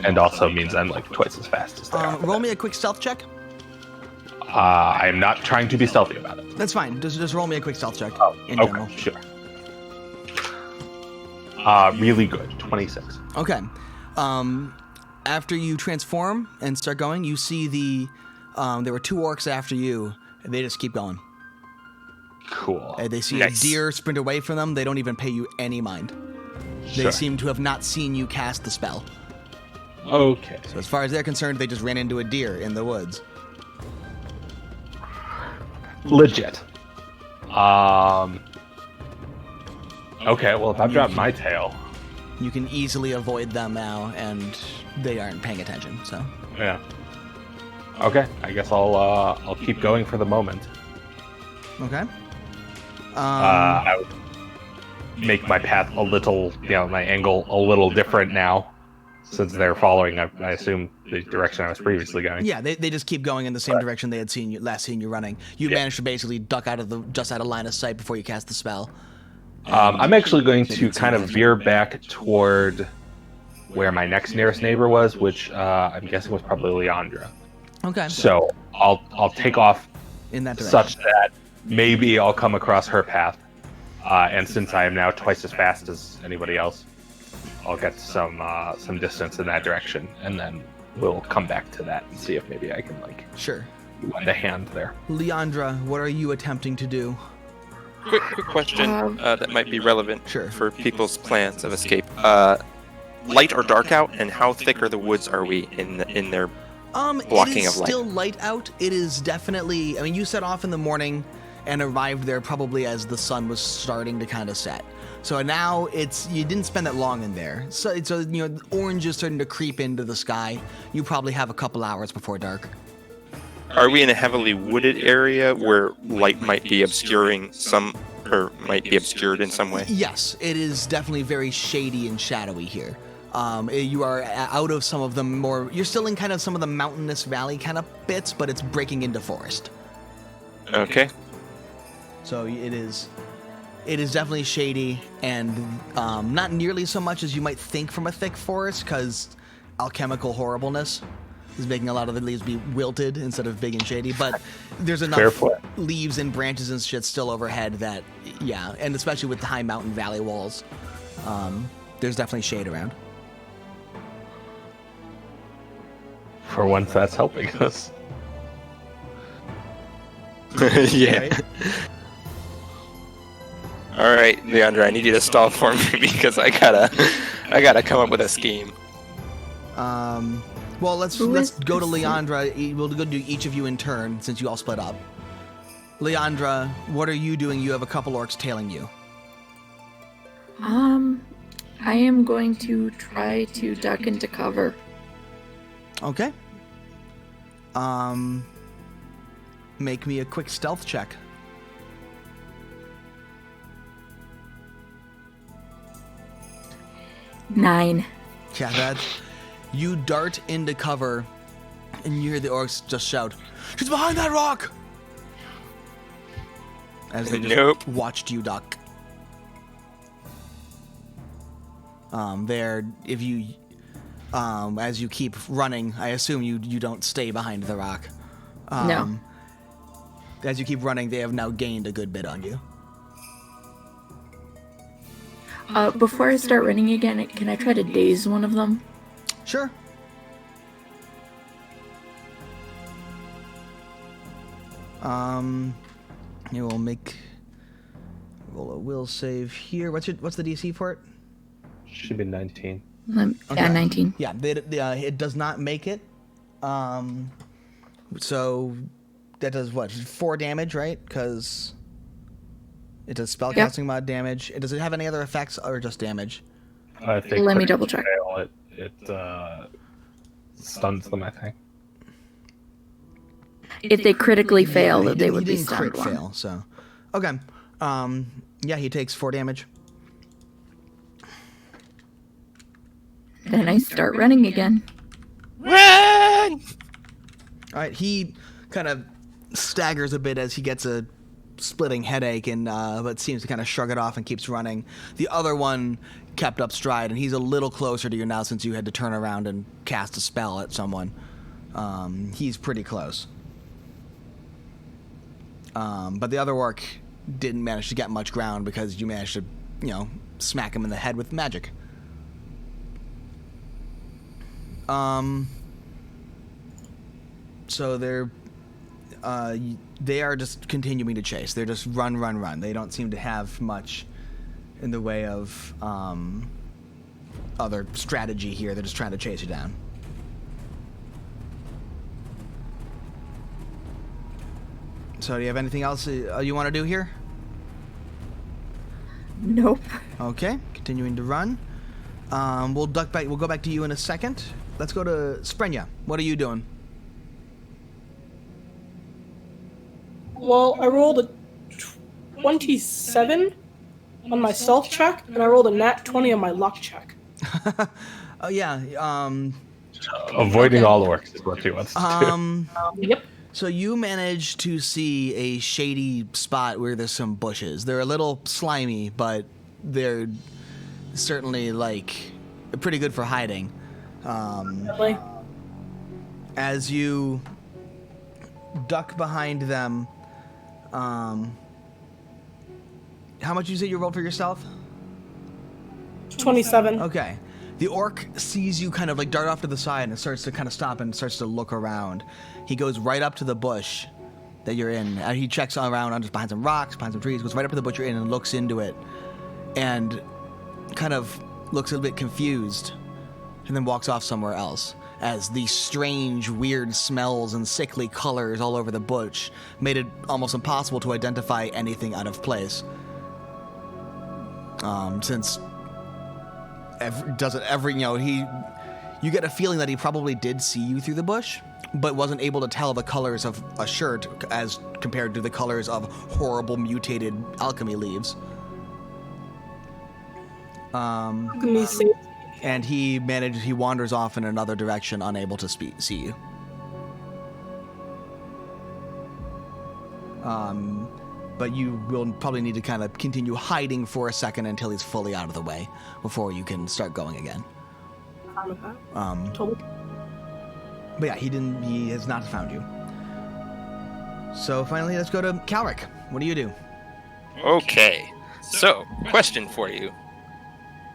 And also means I'm twice as fast as they are. Roll me a quick stealth check. I'm not trying to be stealthy about it. That's fine. Just roll me a quick stealth check. In Okay, general. sure. Really good, 26. Okay. After you transform and start going, you see there were 2 orcs after you, and they just keep going. Cool. They see Nice. a deer sprint away from them. They don't even pay you any mind. They Sure. seem to have not seen you cast the spell. Okay. So as far as they're concerned, they just ran into a deer in the woods. Legit. Okay, well, if I've dropped my tail, You can easily avoid them now, and they aren't paying attention. So yeah. Okay, I guess I'll keep going for the moment. okay. I would make my path a little, my angle a little different now, since they're following, I assume, the direction I was previously going. Yeah, they just keep going in the same direction they had last seen you running. You managed to basically duck just out of line of sight before you cast the spell. I'm actually going to kind of veer back toward where my next nearest neighbor was, which I'm guessing was probably Leandra. Okay. So I'll take off In that direction. such that maybe I'll come across her path. And since I am now twice as fast as anybody else, I'll get some distance in that direction, and then we'll come back to that and see if maybe I can Sure. lend a hand there. Leandra, what are you attempting to do? Quick question that might be relevant Sure. for people's plans of escape. Light or dark out, and how thick are the woods are we in their blocking it is of light? still light out. It is definitely. I mean, you set off in the morning and arrived there probably as the sun was starting to kind of set. So now you didn't spend that long in there. So the orange is starting to creep into the sky. You probably have a couple hours before dark. Are we in a heavily wooded area where light might be obscuring some, or might be obscured in some way? Yes, it is definitely very shady and shadowy here. You are out of some of the more. You're still in kind of some of the mountainous valley kind of bits, but it's breaking into forest. Okay. So it is definitely shady and not nearly so much as you might think from a thick forest, because alchemical horribleness is making a lot of the leaves be wilted instead of big and shady. But there's enough leaves and branches and shit still overhead that, yeah, and especially with the high mountain valley walls, there's definitely shade around. For once, that's helping us. Yeah. Right? All right, Leandra, I need you to stall for me because I gotta come up with a scheme. Well, let's Who is go to this? Leandra. We'll go do each of you in turn since you all split up. Leandra, what are you doing? You have a couple orcs tailing you. I am going to try to duck into cover. Okay. make me a quick stealth check. Nine. Yeah, that's... You dart into cover, and you hear the orcs just shout, "She's behind that rock!" As they just watched you duck. If you, as you keep running, I assume you don't stay behind the rock. No. As you keep running, they have now gained a good bit on you. Before I start running again, can I try to daze one of them? Sure. You will roll a will save here. What's the DC for it? Should be 19. Okay. Yeah, 19. Yeah, it does not make it. So that does what? 4 damage, right? Because it does spellcasting mod damage. Does it have any other effects or just damage? I think. Let me double check. It stuns them, I think. If they critically fail, they would be stunned. Crit fail, so okay. Yeah, he takes 4 damage. Then I start running again. Run! All right, he kind of staggers a bit as he gets a splitting headache, and but seems to kind of shrug it off and keeps running. The other one kept up stride, and he's a little closer to you now since you had to turn around and cast a spell at someone. He's pretty close. But the other orc didn't manage to get much ground because you managed to, smack him in the head with magic. So they are just continuing to chase. They're just run. They don't seem to have much in the way of other strategy here. They're just trying to chase you down. So do you have anything else you want to do here? Nope. Okay, continuing to run. We'll duck back. We'll go back to you in a second. Let's go to Sprenya. What are you doing? Well, I rolled a 27 on my stealth check, and I rolled a nat 20 on my luck check. Oh yeah. Avoiding all orcs is what she wants to do. Yep. So you manage to see a shady spot where there's some bushes. They're a little slimy, but they're certainly pretty good for hiding. Really? As you duck behind them, how much did you say you rolled for yourself? 27. Okay. The orc sees you kind of dart off to the side and starts to kind of stop and starts to look around. He goes right up to the bush that you're in. He checks around behind some rocks, behind some trees, goes right up to the bush you're in and looks into it. And kind of looks a little bit confused and then walks off somewhere else as these strange, weird smells and sickly colors all over the bush made it almost impossible to identify anything out of place. Since you get a feeling that he probably did see you through the bush, but wasn't able to tell the colors of a shirt as compared to the colors of horrible mutated alchemy leaves. And he wanders off in another direction, unable to see you. But you will probably need to kind of continue hiding for a second until he's fully out of the way before you can start going again. Totally. But yeah, he has not found you. So finally, let's go to Calric. What do you do? Okay. So, question for you.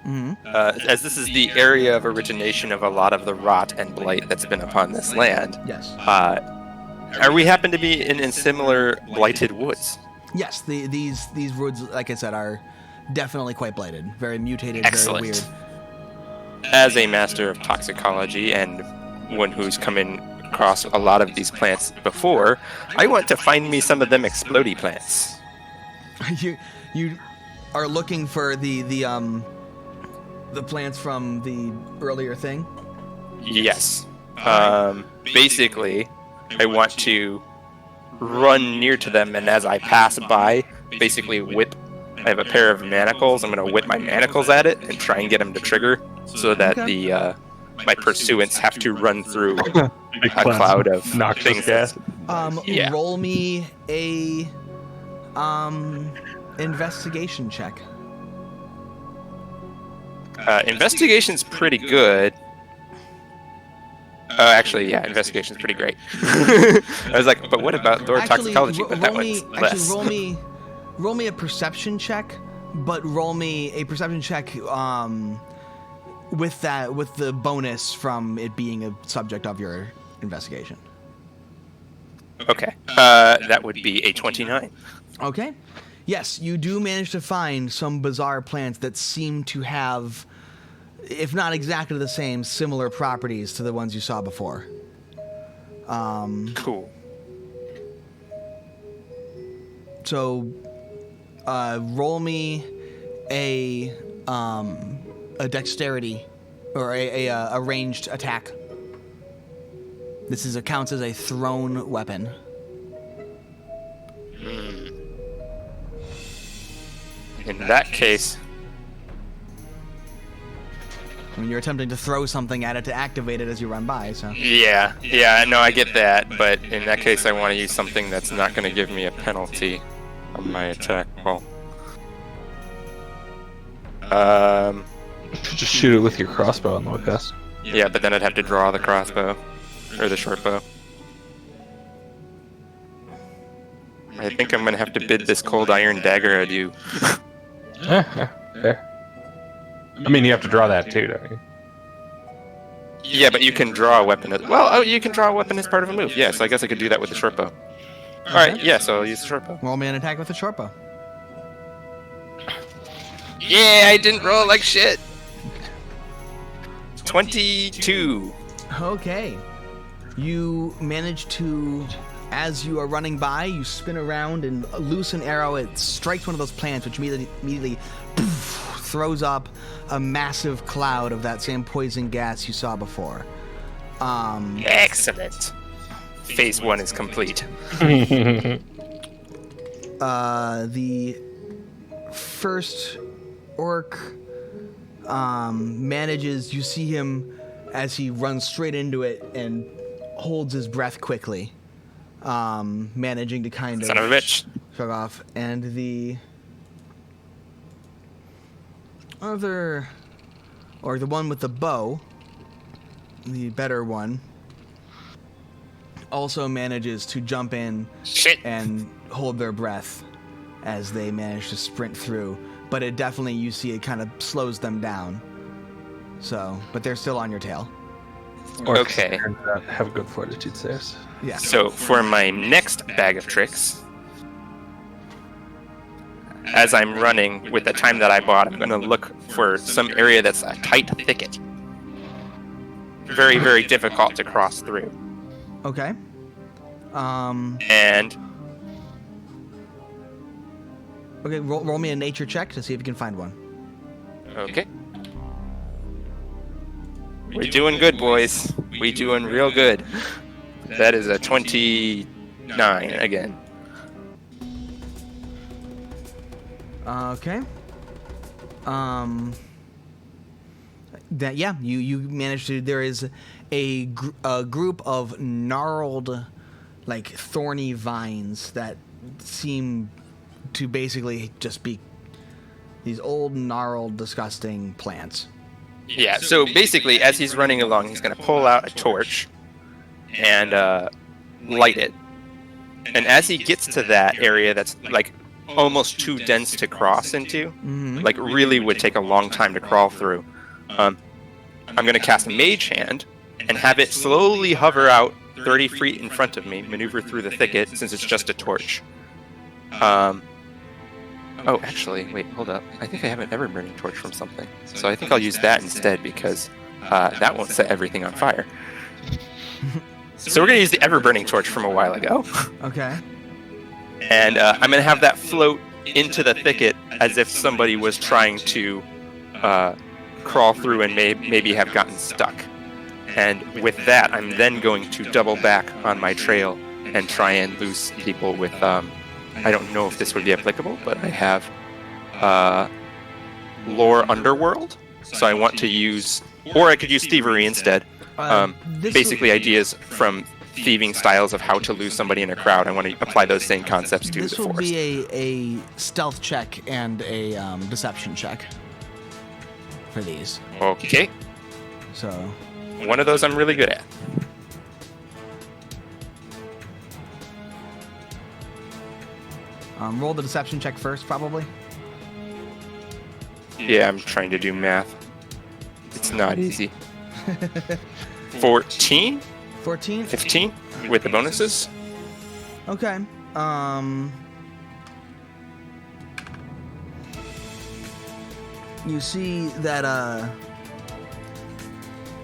Mm-hmm. As this is the area of origination of a lot of the rot and blight that's been upon this land. Yes. Are we happen to be in similar blighted woods? Yes, these woods, like I said, are definitely quite blighted. Very mutated, Excellent. Very weird. As a master of toxicology and one who's come in across a lot of these plants before, I want to find me some of them explodey plants. You are looking for the plants from the earlier thing? Yes. Basically, I want to run near to them, and as I pass by, basically whip. I have a pair of manacles. I'm going to whip my manacles at it and try and get them to trigger, so that my pursuants have to run through a cloud of noxious things. gas. Yeah. Roll me a investigation check. Investigation's pretty good. Actually, yeah, investigation's pretty great. I was like, but what about Lord Toxicology? But that one's less. Roll me a perception check, but roll me a perception check with the bonus from it being a subject of your investigation. Okay. That would be a 29. Okay. Yes, you do manage to find some bizarre plants that seem to have, if not exactly the same, similar properties to the ones you saw before. Cool. So, roll me a dexterity or a ranged attack. This counts as a thrown weapon. In that case, I mean, you're attempting to throw something at it to activate it as you run by, so... yeah, no, I get that, but in that case I want to use something that's not going to give me a penalty on my attack roll. Just shoot it with your crossbow on the west. Yeah, but then I'd have to draw the crossbow, or the short bow. I think I'm going to have to bid this cold iron dagger adieu. Fair. I mean, you have to draw that too, don't you? Yeah, but you can draw a weapon. You can draw a weapon as part of a move. Yeah, so I guess I could do that with the short bow. Alright, yeah, so I'll use the short bow. Roll me an attack with a short bow. Yeah, I didn't roll like shit. 22. Okay. You manage to, as you are running by, you spin around and loose an arrow. It strikes one of those plants, which immediately throws up a massive cloud of that same poison gas you saw before. Excellent. Phase 1 is complete. The first orc manages, you see him as he runs straight into it and holds his breath quickly, managing to kind of... Son of a bitch. Shrug off. And the other, or the one with the bow, the better one, also manages to jump in and hold their breath as they manage to sprint through. But it definitely, you see, it kind of slows them down. So, but they're still on your tail. Okay. Have good fortitude saves. Yeah. So for my next bag of tricks, as I'm running with the time that I bought, I'm going to look for some area that's a tight thicket. Very, very difficult to cross through. Okay. And... Okay, roll me a nature check to see if you can find one. Okay. We're doing good, boys. We doing real good. That is a 29 again. Okay. That you managed to. There is a group of gnarled, like thorny vines that seem to basically just be these old, gnarled, disgusting plants. Yeah, so basically, as he's running along, he's going to pull out a torch and light it. And as he gets to that area that's, like, almost too dense to cross into, like, really would take a long time to crawl through, I'm going to cast Mage Hand and have it slowly hover out 30 feet in front of me, maneuver through the thicket, since it's just a torch. Oh, actually, wait, hold up. I think I have an ever-burning torch from something. So I think I'll use that instead, because that won't set everything on fire. So we're going to use the ever-burning torch from a while ago. Okay. And I'm going to have that float into the thicket as if somebody was trying to crawl through and maybe have gotten stuck. And with that, I'm then going to double back on my trail and try and lose people with, I don't know if this would be applicable, but I have Lore Underworld. So I want to use, or I could use Thievery instead. Basically ideas from thieving styles of how to lose somebody in a crowd. I want to apply those same concepts to the forest. This will be a stealth check and a deception check for these. Okay. So one of those I'm really good at. Roll the deception check first, probably. Yeah, I'm trying to do math. It's not easy. 14? 14? 15 with the bonuses. Okay. You see that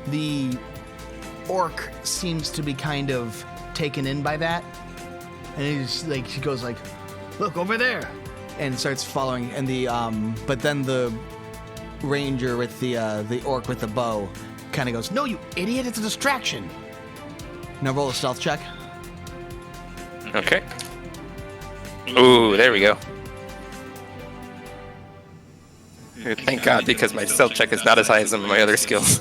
the orc seems to be kind of taken in by that, and he's like, she goes like, "Look over there," and starts following. And the but then the ranger with the orc with the bow kind of goes, "No, you idiot! It's a distraction." Now roll a stealth check. Okay. Ooh, there we go. Thank God, because my stealth check is not as high as some of my other skills.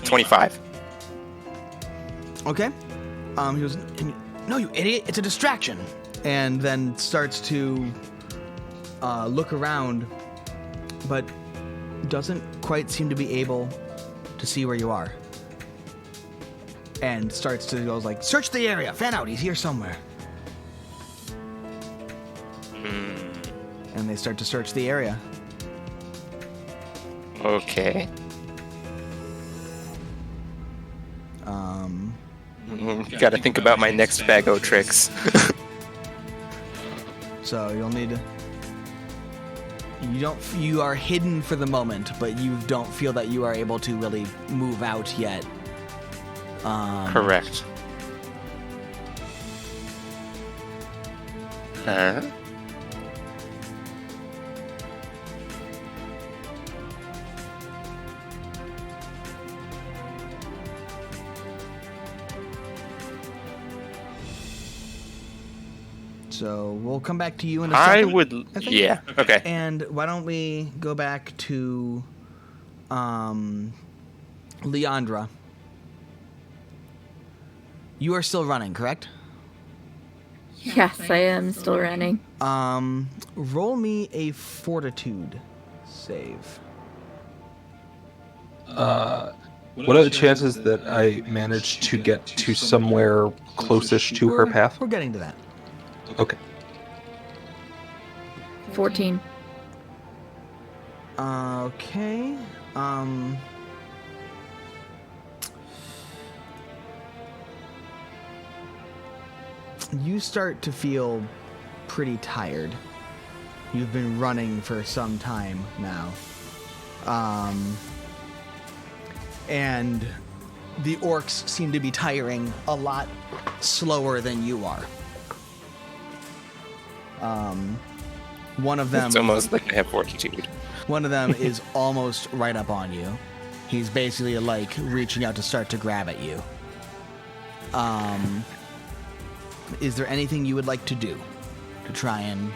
25. Okay. He goes, "No, you idiot! It's a distraction," and then starts to look around, but doesn't quite seem to be able to see where you are. And starts to go like, "Search the area. Fan out. He's here somewhere." And they start to search the area. Okay. Got to think about my next Fago tricks. So you'll need to. You are hidden for the moment, but you don't feel that you are able to really move out yet. Correct. So we'll come back to you in a second. I think. Yeah, okay. And why don't we go back to Leandra? You are still running, correct? Yes, I am still running. Roll me a fortitude save. What are the chances that I manage to get to somewhere closest to her path? We're getting to that. Okay. 14. Okay. You start to feel pretty tired. You've been running for some time now. And the orcs seem to be tiring a lot slower than you are. One of them... It's almost like I have fortitude. One of them is almost right up on you. He's basically like reaching out to start to grab at you. Is there anything you would like to do to try and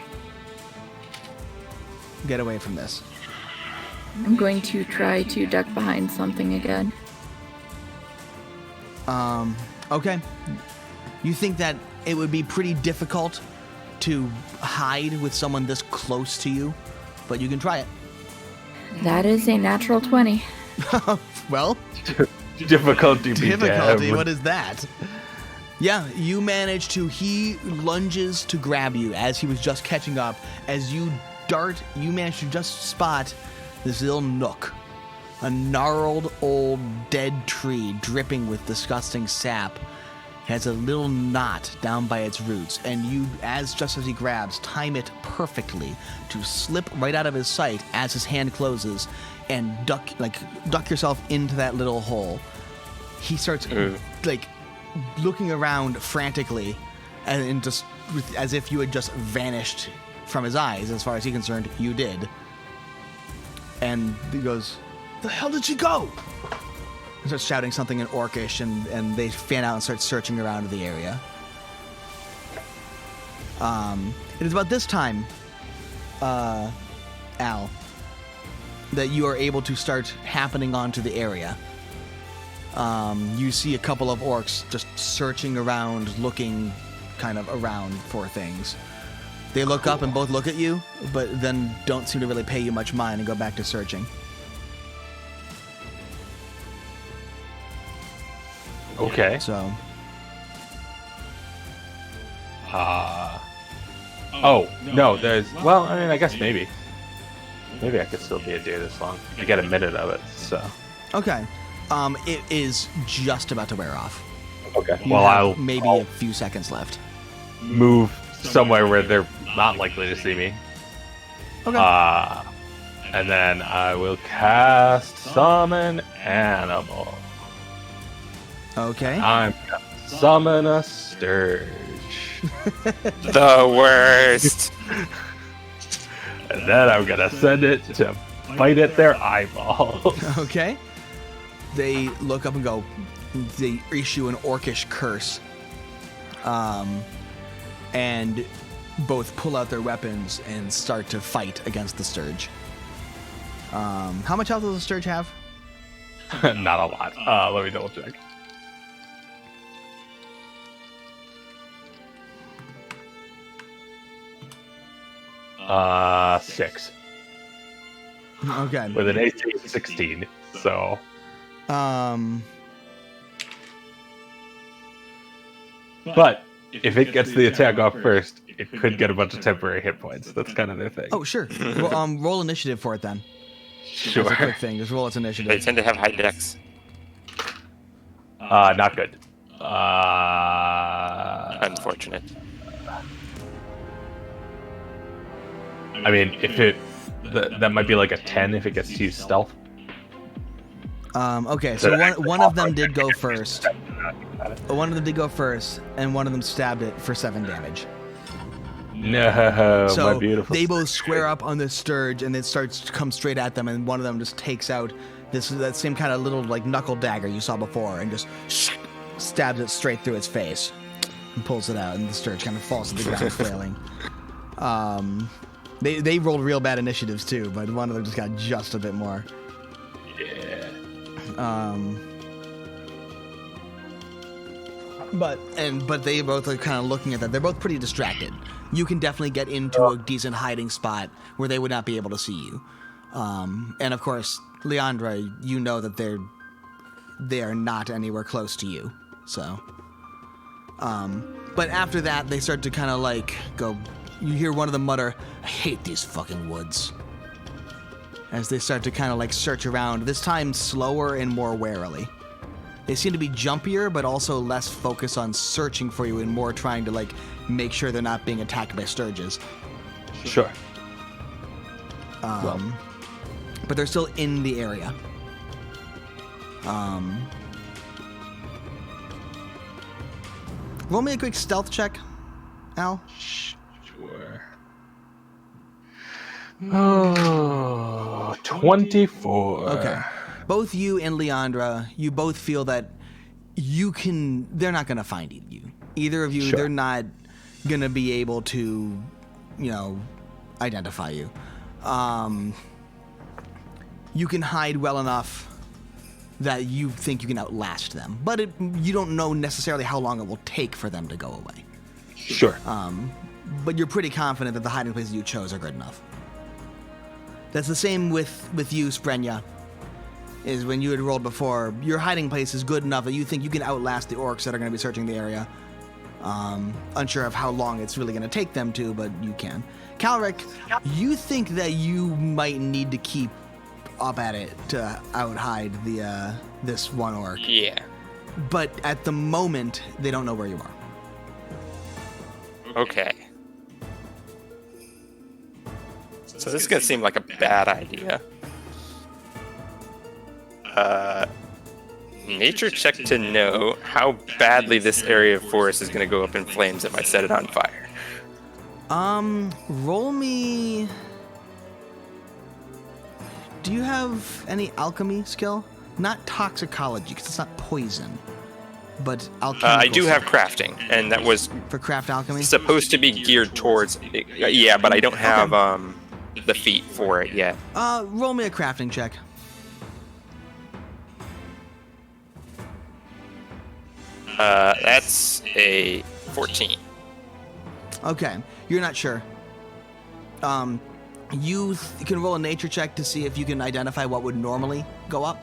get away from this? I'm going to try to duck behind something again. Okay. You think that it would be pretty difficult to hide with someone this close to you, but you can try it. That is a natural 20. Well, Difficulty. what is that? Yeah, you manage to, he lunges to grab you as he was just catching up. As you dart, you manage to just spot this little nook. A gnarled old dead tree dripping with disgusting sap. Has a little knot down by its roots, and you, just as he grabs, time it perfectly to slip right out of his sight as his hand closes, and duck yourself into that little hole. He starts looking around frantically, and just as if you had just vanished from his eyes. As far as he's concerned, you did. And he goes, "The hell did she go?" starts shouting something in Orcish, and they fan out and start searching around the area. It is about this time, Al, that you are able to start happening onto the area. You see a couple of orcs just searching around, looking kind of around for things. They look up and both look at you, but then don't seem to really pay you much mind and go back to searching. Okay. So. Oh, no, there's... Well, I mean, I guess maybe. Maybe I could still be a day this long. I get a minute of it, so... Okay. It is just about to wear off. Okay. You Well, have I'll maybe a few seconds left. move somewhere where they're not likely to see me. Okay. And then I will cast Summon Animal. Okay. I'm gonna summon a Sturge. The worst. And then I'm gonna send it to bite at their eyeballs. Okay. They look up and go. They issue an Orcish curse. And both pull out their weapons and start to fight against the Sturge. How much health does the Sturge have? Not a lot. Let me double check. Six. Okay. With an AC of 16. So. But if it gets the attack off first, it could get a bunch of temporary hit points. That's kind of their thing. Oh, sure. Well, roll initiative for it then. Sure. That's a quick thing. Just roll its They initiative. tend to have high dex. Not good. Unfortunate. I mean, if it that might be like a 10 if it gets to use stealth. Okay, so one of them did go first. One of them did go first, and one of them stabbed it for 7 damage. No, So my beautiful. they both square up on the Sturge, and it starts to come straight at them, and one of them just takes out that same kind of little like knuckle dagger you saw before, and just stabs it straight through its face, and pulls it out, and the Sturge kind of falls to the ground, flailing. They rolled real bad initiatives too, but one of them just got just a bit more. Yeah. But they both are kind of looking at that. They're both pretty distracted. You can definitely get into a decent hiding spot where they would not be able to see you. And of course, Leandra, you know that they are not anywhere close to you. So, but after that, they start to kind of like go. You hear one of them mutter, "I hate these fucking woods." As they start to kind of like search around, this time slower and more warily. They seem to be jumpier, but also less focused on searching for you and more trying to like make sure they're not being attacked by Sturges. Sure. But they're still in the area. Roll me a quick stealth check, Al. Sure. Oh, 24. Okay. Both you and Leandra, you both feel that they're not going to find you. Either of you, Sure. they're not going to be able to, identify you. You can hide well enough that you think you can outlast them. But you don't know necessarily how long it will take for them to go away. Sure. But you're pretty confident that the hiding places you chose are good enough. That's the same with you, Sprenya. Is when you had rolled before, your hiding place is good enough that you think you can outlast the orcs that are going to be searching the area. Unsure of how long it's really going to take them to, but you can. Calric, you think that you might need to keep up at it to outhide this one orc. Yeah. But at the moment, they don't know where you are. Okay. So this is gonna seem like a bad idea. Nature check to know how badly this area of forest is gonna go up in flames if I set it on fire. Roll me. Do you have any alchemy skill? not toxicology, because it's not poison, but alchemy. I do have crafting, and that was for craft alchemy. supposed to be geared towards. Yeah, but I don't have the feat for it yet. Roll me a crafting check. That's a 14. Okay, you're not sure. You can roll a nature check to see if you can identify what would normally go up.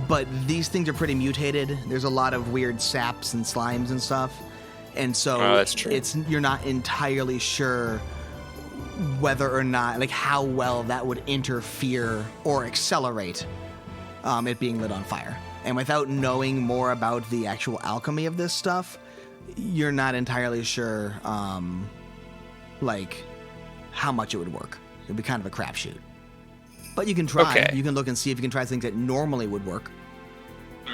But these things are pretty mutated. There's a lot of weird saps and slimes and stuff. And so that's true. You're not entirely sure whether or not, like, how well that would interfere or accelerate it being lit on fire. And without knowing more about the actual alchemy of this stuff, you're not entirely sure, like, how much it would work. It'd be kind of a crapshoot. But you can try. Okay. You can look and see if you can try things that normally would work.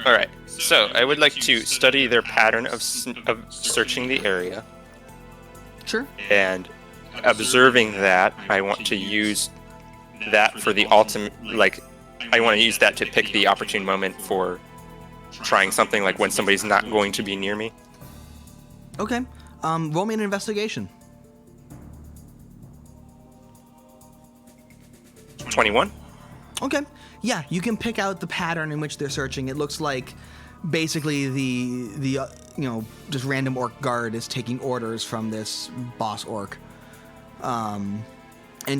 All right. So I would like to study their pattern of searching the area. Sure. And observing that, I want to use that for the ultimate. Like, I want to use that to pick the opportune moment for trying something. Like when somebody's not going to be near me. Okay. Roll me an investigation. 21. Okay. Yeah, you can pick out the pattern in which they're searching. It looks like basically the just random orc guard is taking orders from this boss orc. And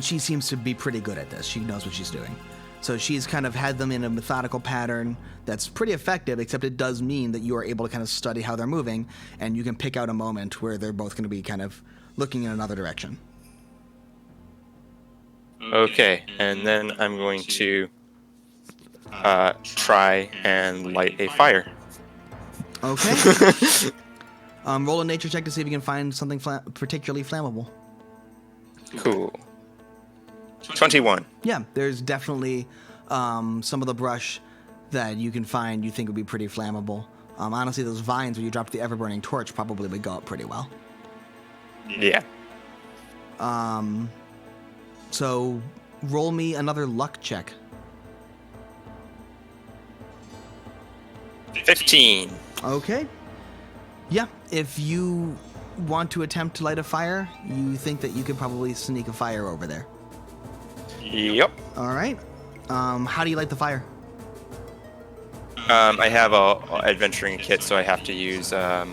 she seems to be pretty good at this. She knows what she's doing. So she's kind of had them in a methodical pattern that's pretty effective, except it does mean that you are able to kind of study how they're moving, and you can pick out a moment where they're both going to be kind of looking in another direction. Okay, and then I'm going to try and light a fire. Okay. Roll a nature check to see if you can find something particularly flammable. Cool. 21. Yeah, there's definitely some of the brush that you can find you think would be pretty flammable. Honestly, those vines where you dropped the ever-burning torch probably would go up pretty well. Yeah. So roll me another luck check. 15. Okay. Yeah, if you want to attempt to light a fire, you think that you could probably sneak a fire over there. Yep. All right. How do you light the fire? I have a adventuring kit, so I have to use the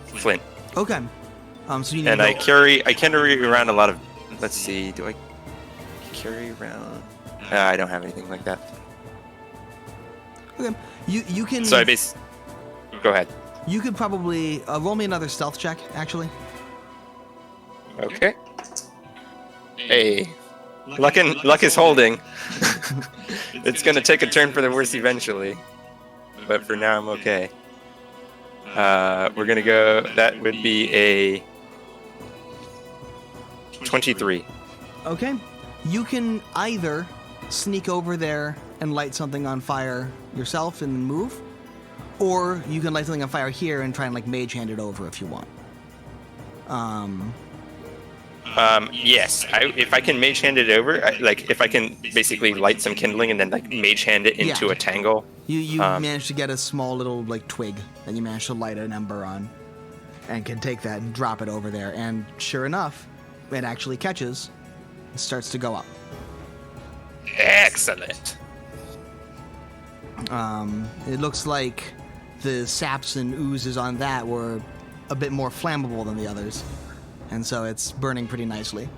flint. Okay. So you need And to I carry around a lot of. Let's see. Do I carry around? I don't have anything like that. Okay. You can. So Go ahead. You could probably roll me another stealth check, actually. Okay. Hey, luck is holding. It's gonna take a turn for the worse eventually, but for now I'm okay. We're gonna go. That would be a 23. Okay. You can either sneak over there and light something on fire yourself and move, or you can light something on fire here and try and like mage hand it over if you want. Yes. If I can mage hand it over, if I can basically light some kindling and then like mage hand it into a tangle. You managed to get a small little like twig that you managed to light an ember on, and can take that and drop it over there, and sure enough, it actually catches and starts to go up. Excellent. It looks like the saps and oozes on that were a bit more flammable than the others, and so it's burning pretty nicely.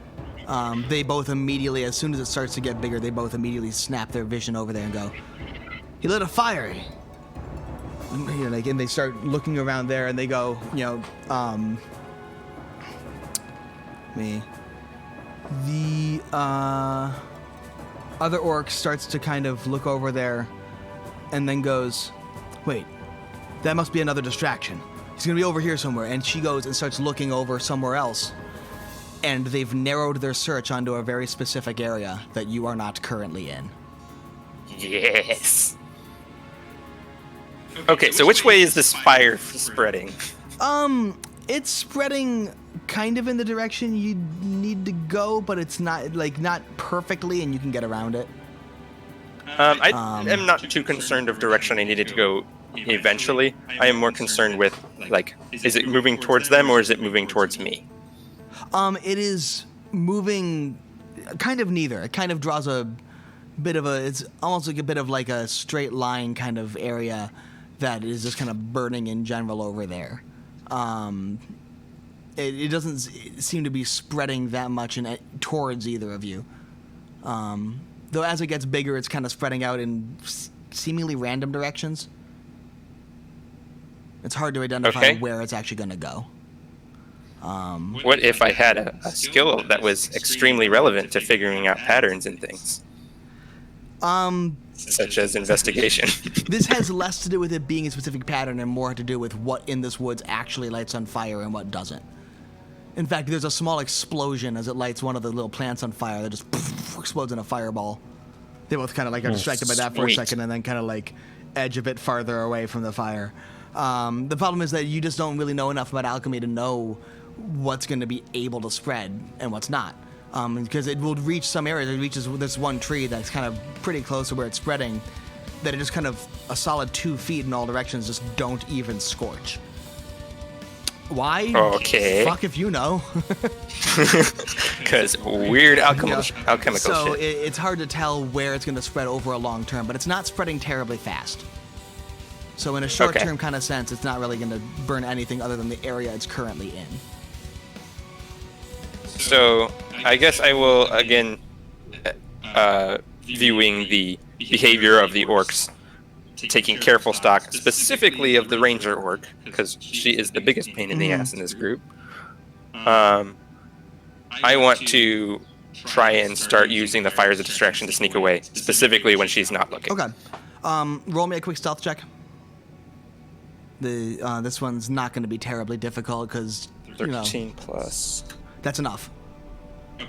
They both immediately, as soon as it starts to get bigger, they both immediately snap their vision over there and go, "He lit a fire!" And they start looking around there, and they go, The other orc starts to kind of look over there, and then goes, "Wait, that must be another distraction. He's gonna be over here somewhere." And she goes and starts looking over somewhere else, and they've narrowed their search onto a very specific area that you are not currently in. Yes. Okay, so which way is this fire spreading? It's spreading kind of in the direction you need to go, but it's not perfectly, and you can get around it. I am not too concerned of direction I needed to go eventually. I am more concerned with, like, is it moving towards them or is it moving towards me? It is moving kind of neither. It kind of draws a bit of it's almost like a bit of like a straight line kind of area that is just kind of burning in general over there. It doesn't seem to be spreading that much towards either of you. Though as it gets bigger, it's kind of spreading out in seemingly random directions. It's hard to identify where it's actually going to go. What if I had a skill that was extremely relevant to figuring out patterns and things? Such as investigation. This has less to do with it being a specific pattern and more to do with what in this woods actually lights on fire and what doesn't. In fact, there's a small explosion as it lights one of the little plants on fire that just explodes in a fireball. They both kind of like are distracted by that for a second and then kind of like edge a bit farther away from the fire. The problem is that you just don't really know enough about alchemy to know what's going to be able to spread and what's not. Because it will reach some areas. It reaches this one tree that's kind of pretty close to where it's spreading, that it just kind of a solid 2 feet in all directions just don't even scorch. Why? Okay. Fuck if you know. Because weird alchemical so shit. It's hard to tell where it's going to spread over a long term, but it's not spreading terribly fast. So in a short-term kind of sense, it's not really going to burn anything other than the area it's currently in. So I guess I will, again, viewing the behavior of the orcs, taking careful stock, specifically of the ranger orc, because she is the biggest pain in the ass in this group. I want to try and start using the fire as a distraction to sneak away, specifically when she's not looking. Okay. Roll me a quick stealth check. This one's not going to be terribly difficult because 13 plus. That's enough.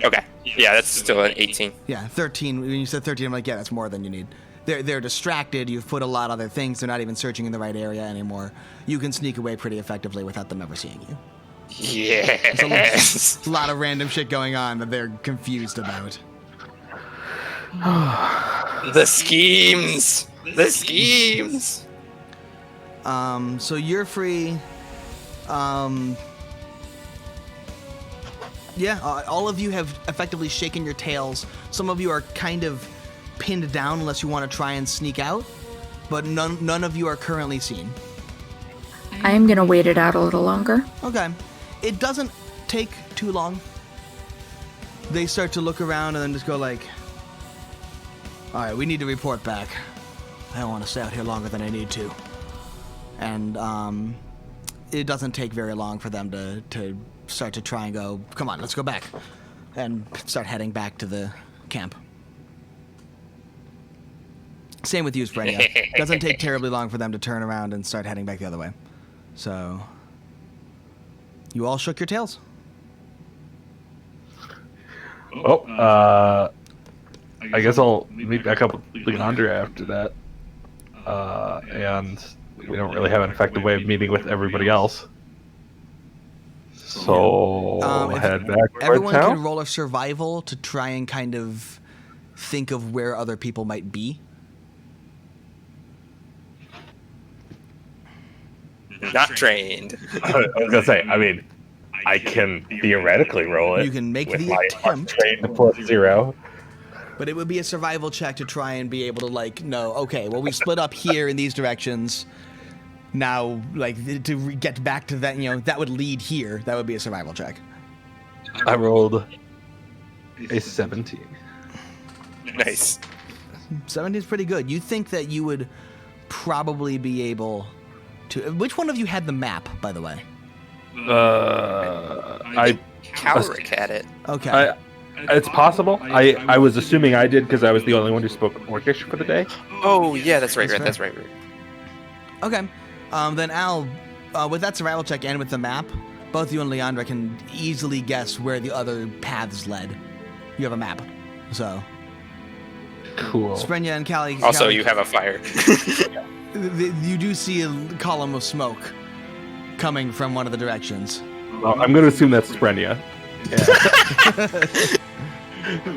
Okay. Yeah, that's still an 18. Yeah, 13. When you said 13, I'm like, yeah, that's more than you need. They're distracted. You've put a lot of other things. They're not even searching in the right area anymore. You can sneak away pretty effectively without them ever seeing you. Yes. There's a lot of random shit going on that they're confused about. The schemes. The schemes. So you're free. All of you have effectively shaken your tails. Some of you are kind of pinned down unless you want to try and sneak out, but none of you are currently seen. I am going to wait it out a little longer. Okay. It doesn't take too long. They start to look around and then just go like, all right, we need to report back. I don't want to stay out here longer than I need to. And it doesn't take very long for them to start to try and go, come on, let's go back. And start heading back to the camp. Same with you, Sprenya. Doesn't take terribly long for them to turn around and start heading back the other way. So, you all shook your tails. I guess I'll meet back up with Leandra after that. And we don't really have an effective way of meeting with everybody else. So, head back towards everyone town. can roll a survival to try and kind of think of where other people might be. Not trained. I was gonna say, I mean, I can theoretically roll it. You can make with the my attempt. trained +0. But it would be a survival check to try and be able to, no, okay, well, we split up here in these directions. Now, to get back to that, that would lead here. That would be a survival check. I rolled a 17. Nice. 17 is pretty good. You think that you would probably be able to... Which one of you had the map, by the way? Calric had it. Okay. It's possible. I was assuming I did because I was the only one who spoke Orcish for the day. Oh, yeah, that's right. That's That's right. Okay. Then Al, with that survival check and with the map, both you and Leandra can easily guess where the other paths led. You have a map, so... Cool. Sprenya and Callie... Also, you have a fire. You do see a column of smoke coming from one of the directions. Well, I'm going to assume that's Sprenia.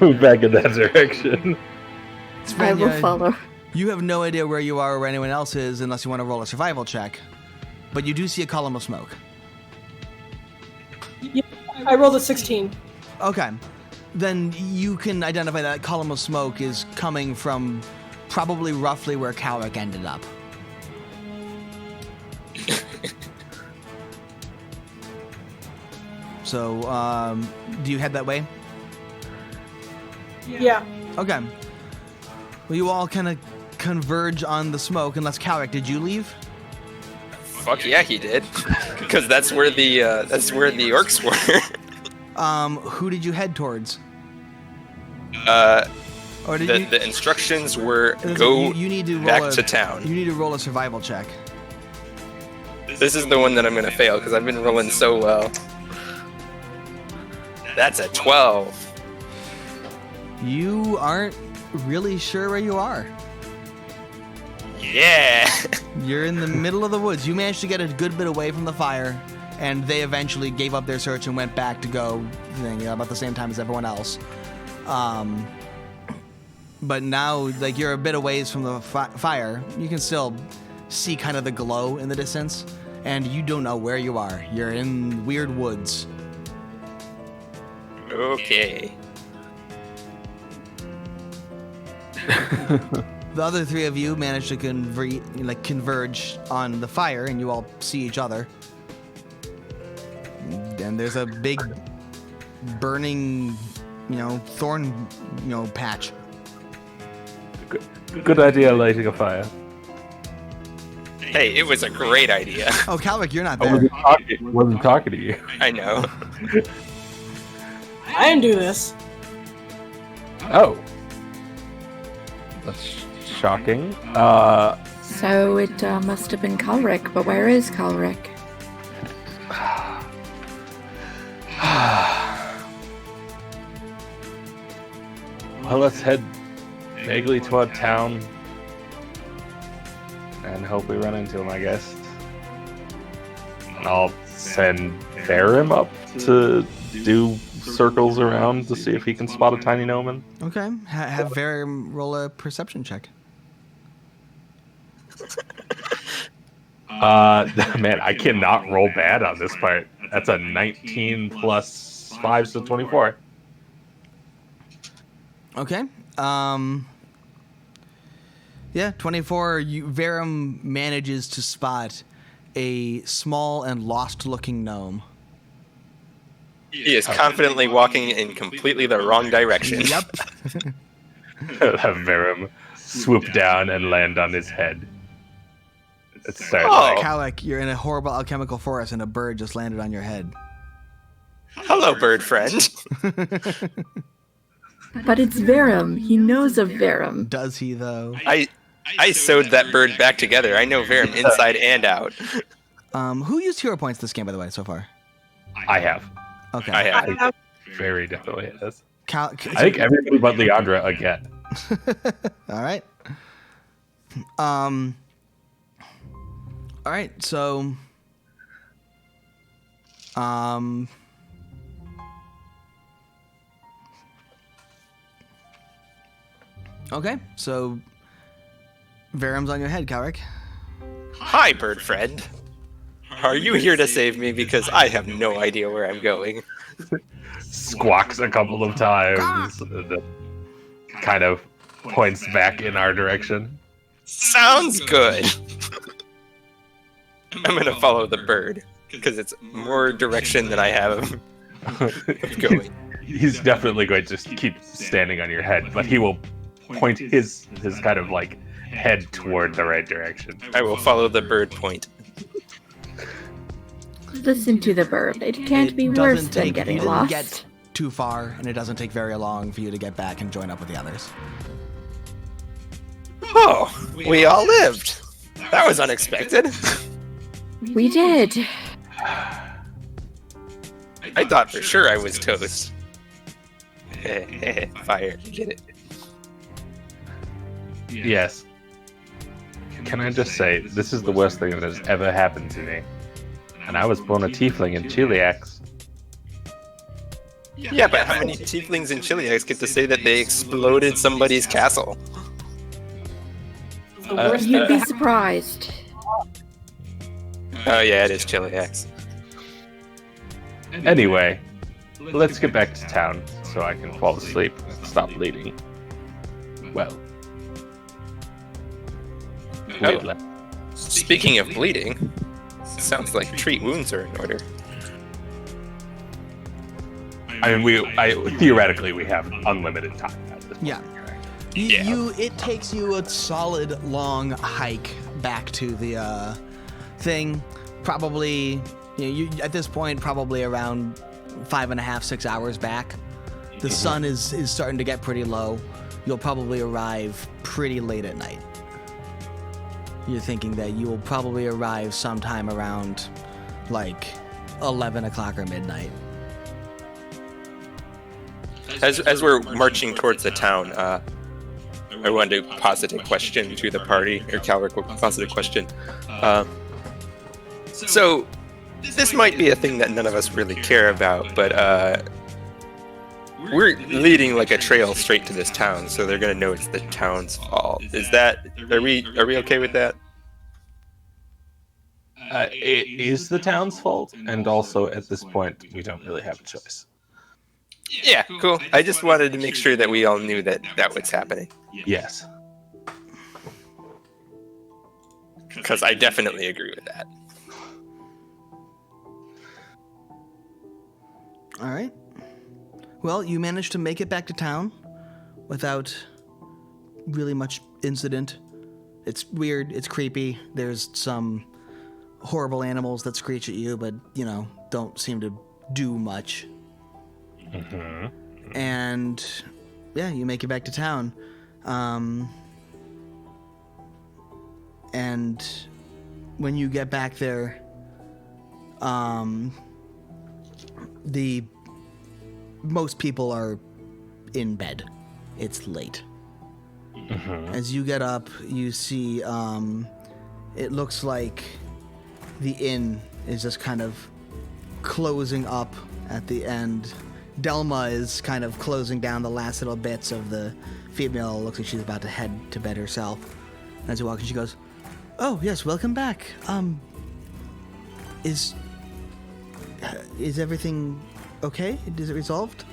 Move back in that direction. I will Svenja, follow. You have no idea where you are or where anyone else is unless you want to roll a survival check. But you do see a column of smoke. Yeah, I rolled a 16. Okay. Then you can identify that column of smoke is coming from probably roughly where Cowrick ended up. So, do you head that way? Yeah. Okay. Well, you all kind of converge on the smoke, unless Cowrick, did you leave? Fuck yeah, he did. Because that's where the orcs were. Who did you head towards? Or did you... The instructions were you need to roll back to town. You need to roll a survival check. This is the one that I'm gonna fail because I've been rolling so well. That's a 12. You aren't really sure where you are. Yeah. You're in the middle of the woods. You managed to get a good bit away from the fire, and they eventually gave up their search and went back to go about the same time as everyone else. But now, like, you're a bit away from the fire. You can still see kind of the glow in the distance, and you don't know where you are. You're in weird woods. Okay. The other three of you managed to converge on the fire, and you all see each other. And there's a big burning, thorn, patch. Good idea, lighting a fire. Hey, it was a great idea. Oh, Calvic, you're not I there. wasn't talking to you. I know. I didn't do this. Oh. That's shocking. So it must have been Calric, but where is Calric? Well, let's head vaguely toward town and hope we run into him, I guess. And I'll send Farim up to do circles around to see if he can spot a tiny gnomon. Okay. Have Varum roll a perception check. Man, I cannot roll bad on this part. That's a 19 plus 5, so 24. Okay. Yeah, 24. Varum manages to spot a small and lost-looking gnome. He is confidently walking in completely the wrong direction. Yep. Have Varum swoop down and land on his head. It's Oh. Kalek, you're in a horrible alchemical forest and a bird just landed on your head. Hello, bird friend. But it's Varum. He knows of Varum. Does he, though? I sewed that bird back together. I know Varum inside and out. Who used hero points this game, by the way, so far? I have. Okay. I have. Very definitely has. I I think everybody but Leandra again. All right. All right. So. Okay. So. Varum's on your head, Kalric. Hi, bird friend. Are you here to save me? Because I have no idea where I'm going. Squawks a couple of times. And kind of points back in our direction. Sounds good. I'm gonna follow the bird because it's more direction than I have of going. He's definitely going to just keep standing on your head, but he will point his kind of like head toward the right direction. I will follow the bird point. Listen to the bird. It can't be worse than you getting didn't lost. get too far, and it doesn't take very long for you to get back and join up with the others. Oh, we all lived. That was unexpected. We did. I thought for sure I was toast. Fire, get it? Yes. Can I just say, this is the worst thing that has ever happened to me. And I was born a tiefling in Chiliax. Yeah, but how many tieflings in Chiliax get to say that they exploded somebody's castle? The worst You'd thing be surprised. Oh yeah, it is Chiliax. Anyway, let's get back to town so I can fall asleep and stop bleeding. Well. Oh. Speaking of bleeding, sounds like treat wounds are in order. I mean, theoretically we have unlimited time at this point. Yeah. Yeah. It takes you a solid long hike back to the thing. Probably, you at this point probably around 5.5, 6 hours back. The sun is starting to get pretty low. You'll probably arrive pretty late at night. You're thinking that you will probably arrive sometime around like 11 o'clock or midnight. As we're marching towards the town, I wanted to posit a question to the party, or Calric will posit a question. So, this might be a thing that none of us really care about, but we're leading like a trail straight to this town, so they're gonna know it's the town's fault. Are we okay with that? It is the town's fault, and also at this point we don't really have a choice. Yeah, cool. I just wanted to make sure that we all knew that was happening. Yes. Because I definitely agree with that. All right. Well, you managed to make it back to town without really much incident. It's weird. It's creepy. There's some horrible animals that screech at you, but, don't seem to do much. Mm-hmm. And, yeah, you make it back to town. And when you get back there, most people are in bed. It's late. Mm-hmm. As you get up, you see, it looks like the inn is just kind of closing up at the end. Delma is kind of closing down the last little bits of the female. Looks like she's about to head to bed herself. And as you walk in, she goes, "Oh, yes, welcome back. Is everything okay? Is it resolved?"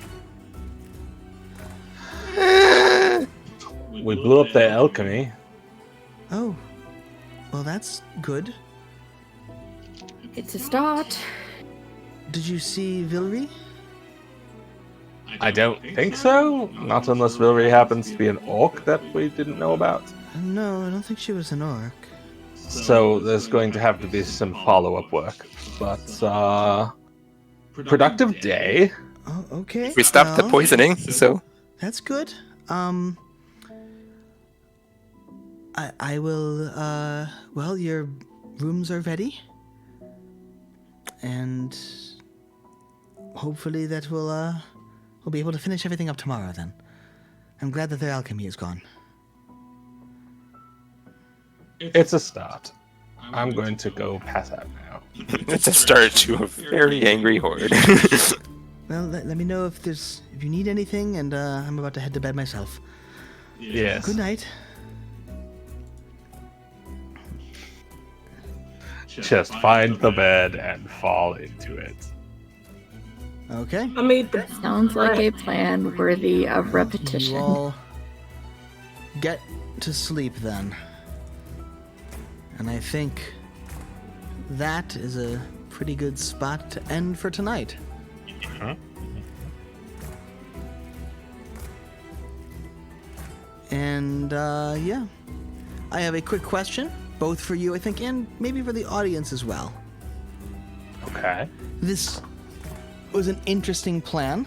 We blew up the Alchemy. Oh, well, that's good. It's a start. Did you see Vilry? I don't think so. Not unless Vilry happens to be an orc that we didn't know about. No, I don't think she was an orc. So there's going to have to be some follow-up work. But, productive day. Oh, okay. We stopped the well, poisoning, so... That's good. I will, well, your rooms are ready. And hopefully that we'll be able to finish everything up tomorrow then. I'm glad that their alchemy is gone. It's a start. I'm going to go pass out now. It's a start to a very angry horde. Well, let me know if you need anything, and I'm about to head to bed myself. Yes. Good night. Just find the bed and fall into it. Okay. I made the Sounds like a plan worthy of repetition. You all get to sleep then. And I think that is a pretty good spot to end for tonight. Uh-huh. And, yeah. I have a quick question, both for you, I think, and maybe for the audience as well. Okay. This was an interesting plan,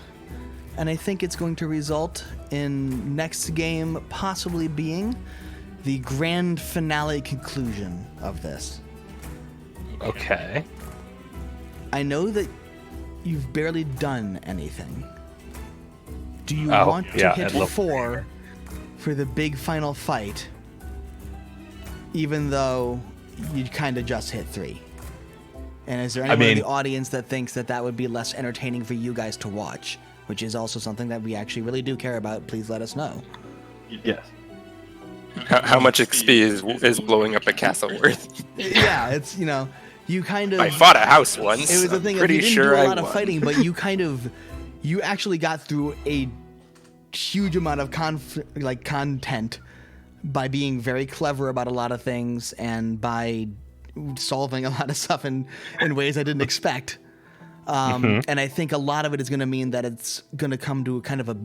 and I think it's going to result in next game possibly being the grand finale conclusion of this. Okay. I know that you've barely done anything. Do you Oh, want to yeah, hit it looked- 4 for the big final fight, even though you kind of just hit 3? And is there anyone in the audience that thinks that would be less entertaining for you guys to watch, which is also something that we actually really do care about? Please let us know. Yes. How much XP is blowing up a castle worth? Yeah, it's, you kind of... I fought a house once. It was the thing, pretty you didn't sure do a I lot of won. fighting, but you actually got through a huge amount of content by being very clever about a lot of things and by solving a lot of stuff in ways I didn't expect. And I think a lot of it is going to mean that it's going to come to kind of a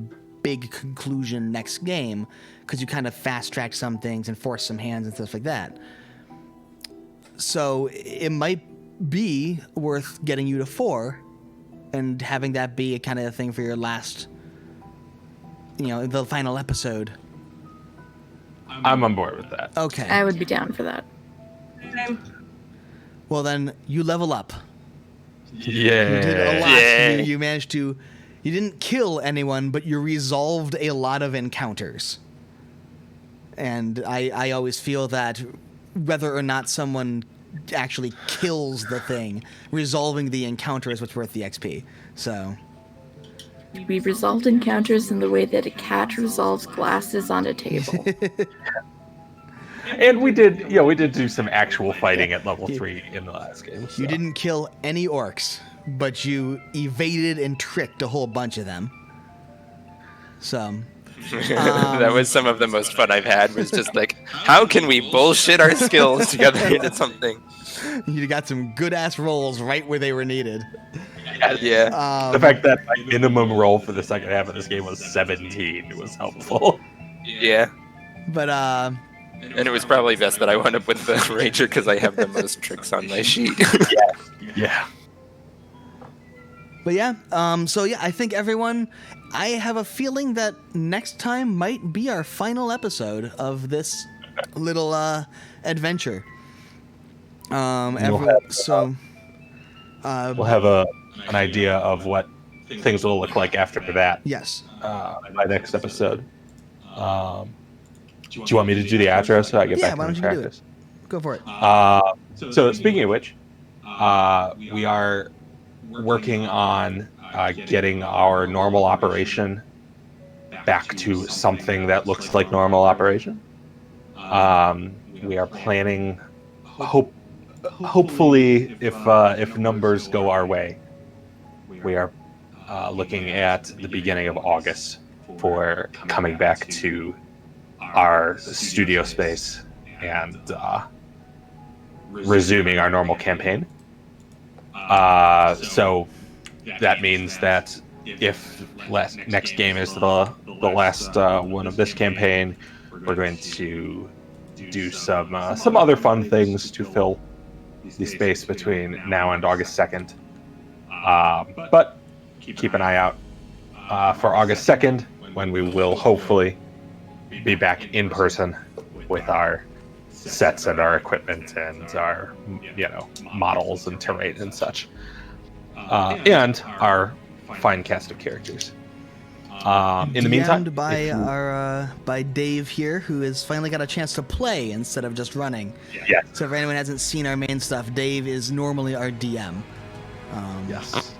big conclusion next game, because you kind of fast-track some things and force some hands and stuff like that. So it might be worth getting you to 4 and having that be a kind of a thing for your last, the final episode. I'm on board with that. Okay. I would be down for that. Well, then you level up. Yeah. You did a lot. Yay. You managed to... You didn't kill anyone, but you resolved a lot of encounters. And I always feel that whether or not someone actually kills the thing, resolving the encounter is what's worth the XP. So... We resolved encounters in the way that a cat resolves glasses on a table. And we did do some actual fighting at level 3 in the last game. So. You didn't kill any orcs, but you evaded and tricked a whole bunch of them. So... that was some of the most fun I've had, was just like, how can we bullshit our skills together into something? You got some good-ass rolls right where they were needed. Yeah. The fact that my minimum roll for the second half of this game was 17 was helpful. Yeah. But, And it was probably best that I wound up with the Ranger, because I have the most tricks on my sheet. Yeah. But yeah, I think everyone, I have a feeling that next time might be our final episode of this little adventure. We'll have an idea of what things will look like after that. Yes. By next episode. Do you want me to do the outro so I get back to practice? Go for it. So speaking of which, we are working on getting our normal operation back to something that looks like normal operation. We are planning, hopefully, if numbers go our way, we are looking at the beginning of August for coming back to our studio space and resuming our normal campaign. So that means that if next game is the last one of this campaign, we're going to do some other fun things to fill the space between now and August 2nd. But keep an eye out for August 2nd, when we will hopefully be back in person with our sets and our equipment and our models and terrain and such, and our fine cast of characters. In the meantime, by Dave here, who has finally got a chance to play instead of just running. Yeah. So if anyone hasn't seen our main stuff, Dave is normally our DM. Yes.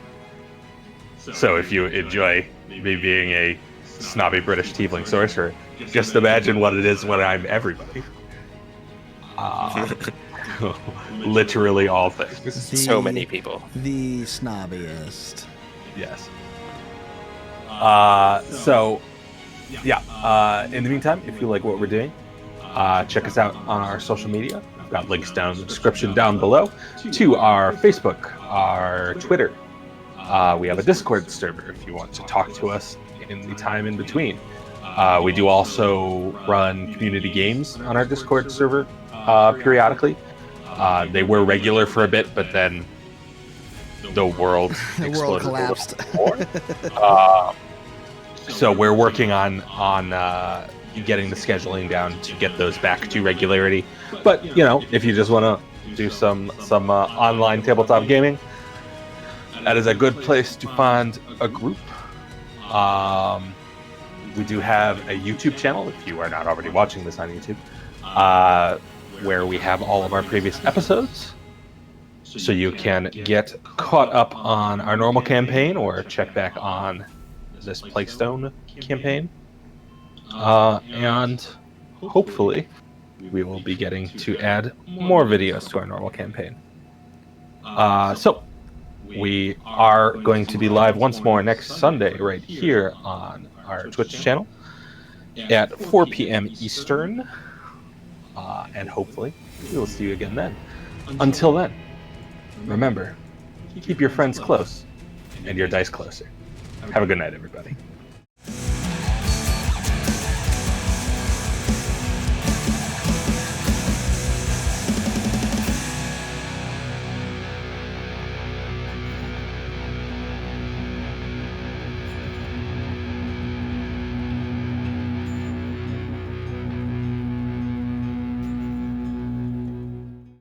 So if you enjoy me being a snobby British tiefling sorcerer, just imagine what it is when I'm everybody. Literally all things. So many people. The snobbiest. Yes. In the meantime, if you like what we're doing, check us out on our social media. We've got links down in the description down below to our Facebook, our Twitter. We have a Discord server if you want to talk to us in the time in between. We do also run community games on our Discord server periodically. They were regular for a bit, but then the world exploded collapsed. a little more. So we're working on getting the scheduling down to get those back to regularity. But if you just want to do some online tabletop gaming, that is a good place to find a group. We do have a YouTube channel, if you are not already watching this on YouTube, where we have all of our previous episodes. so you can get caught up on our normal campaign or check back on this Plaguestone campaign. And hopefully we will be getting to add more videos to our normal campaign. So we are going to be live once more next Sunday right here on our Twitch channel at 4 p.m. Eastern. And hopefully we will see you again then. Until then, remember, keep your friends close and your dice closer. Have a good night, everybody.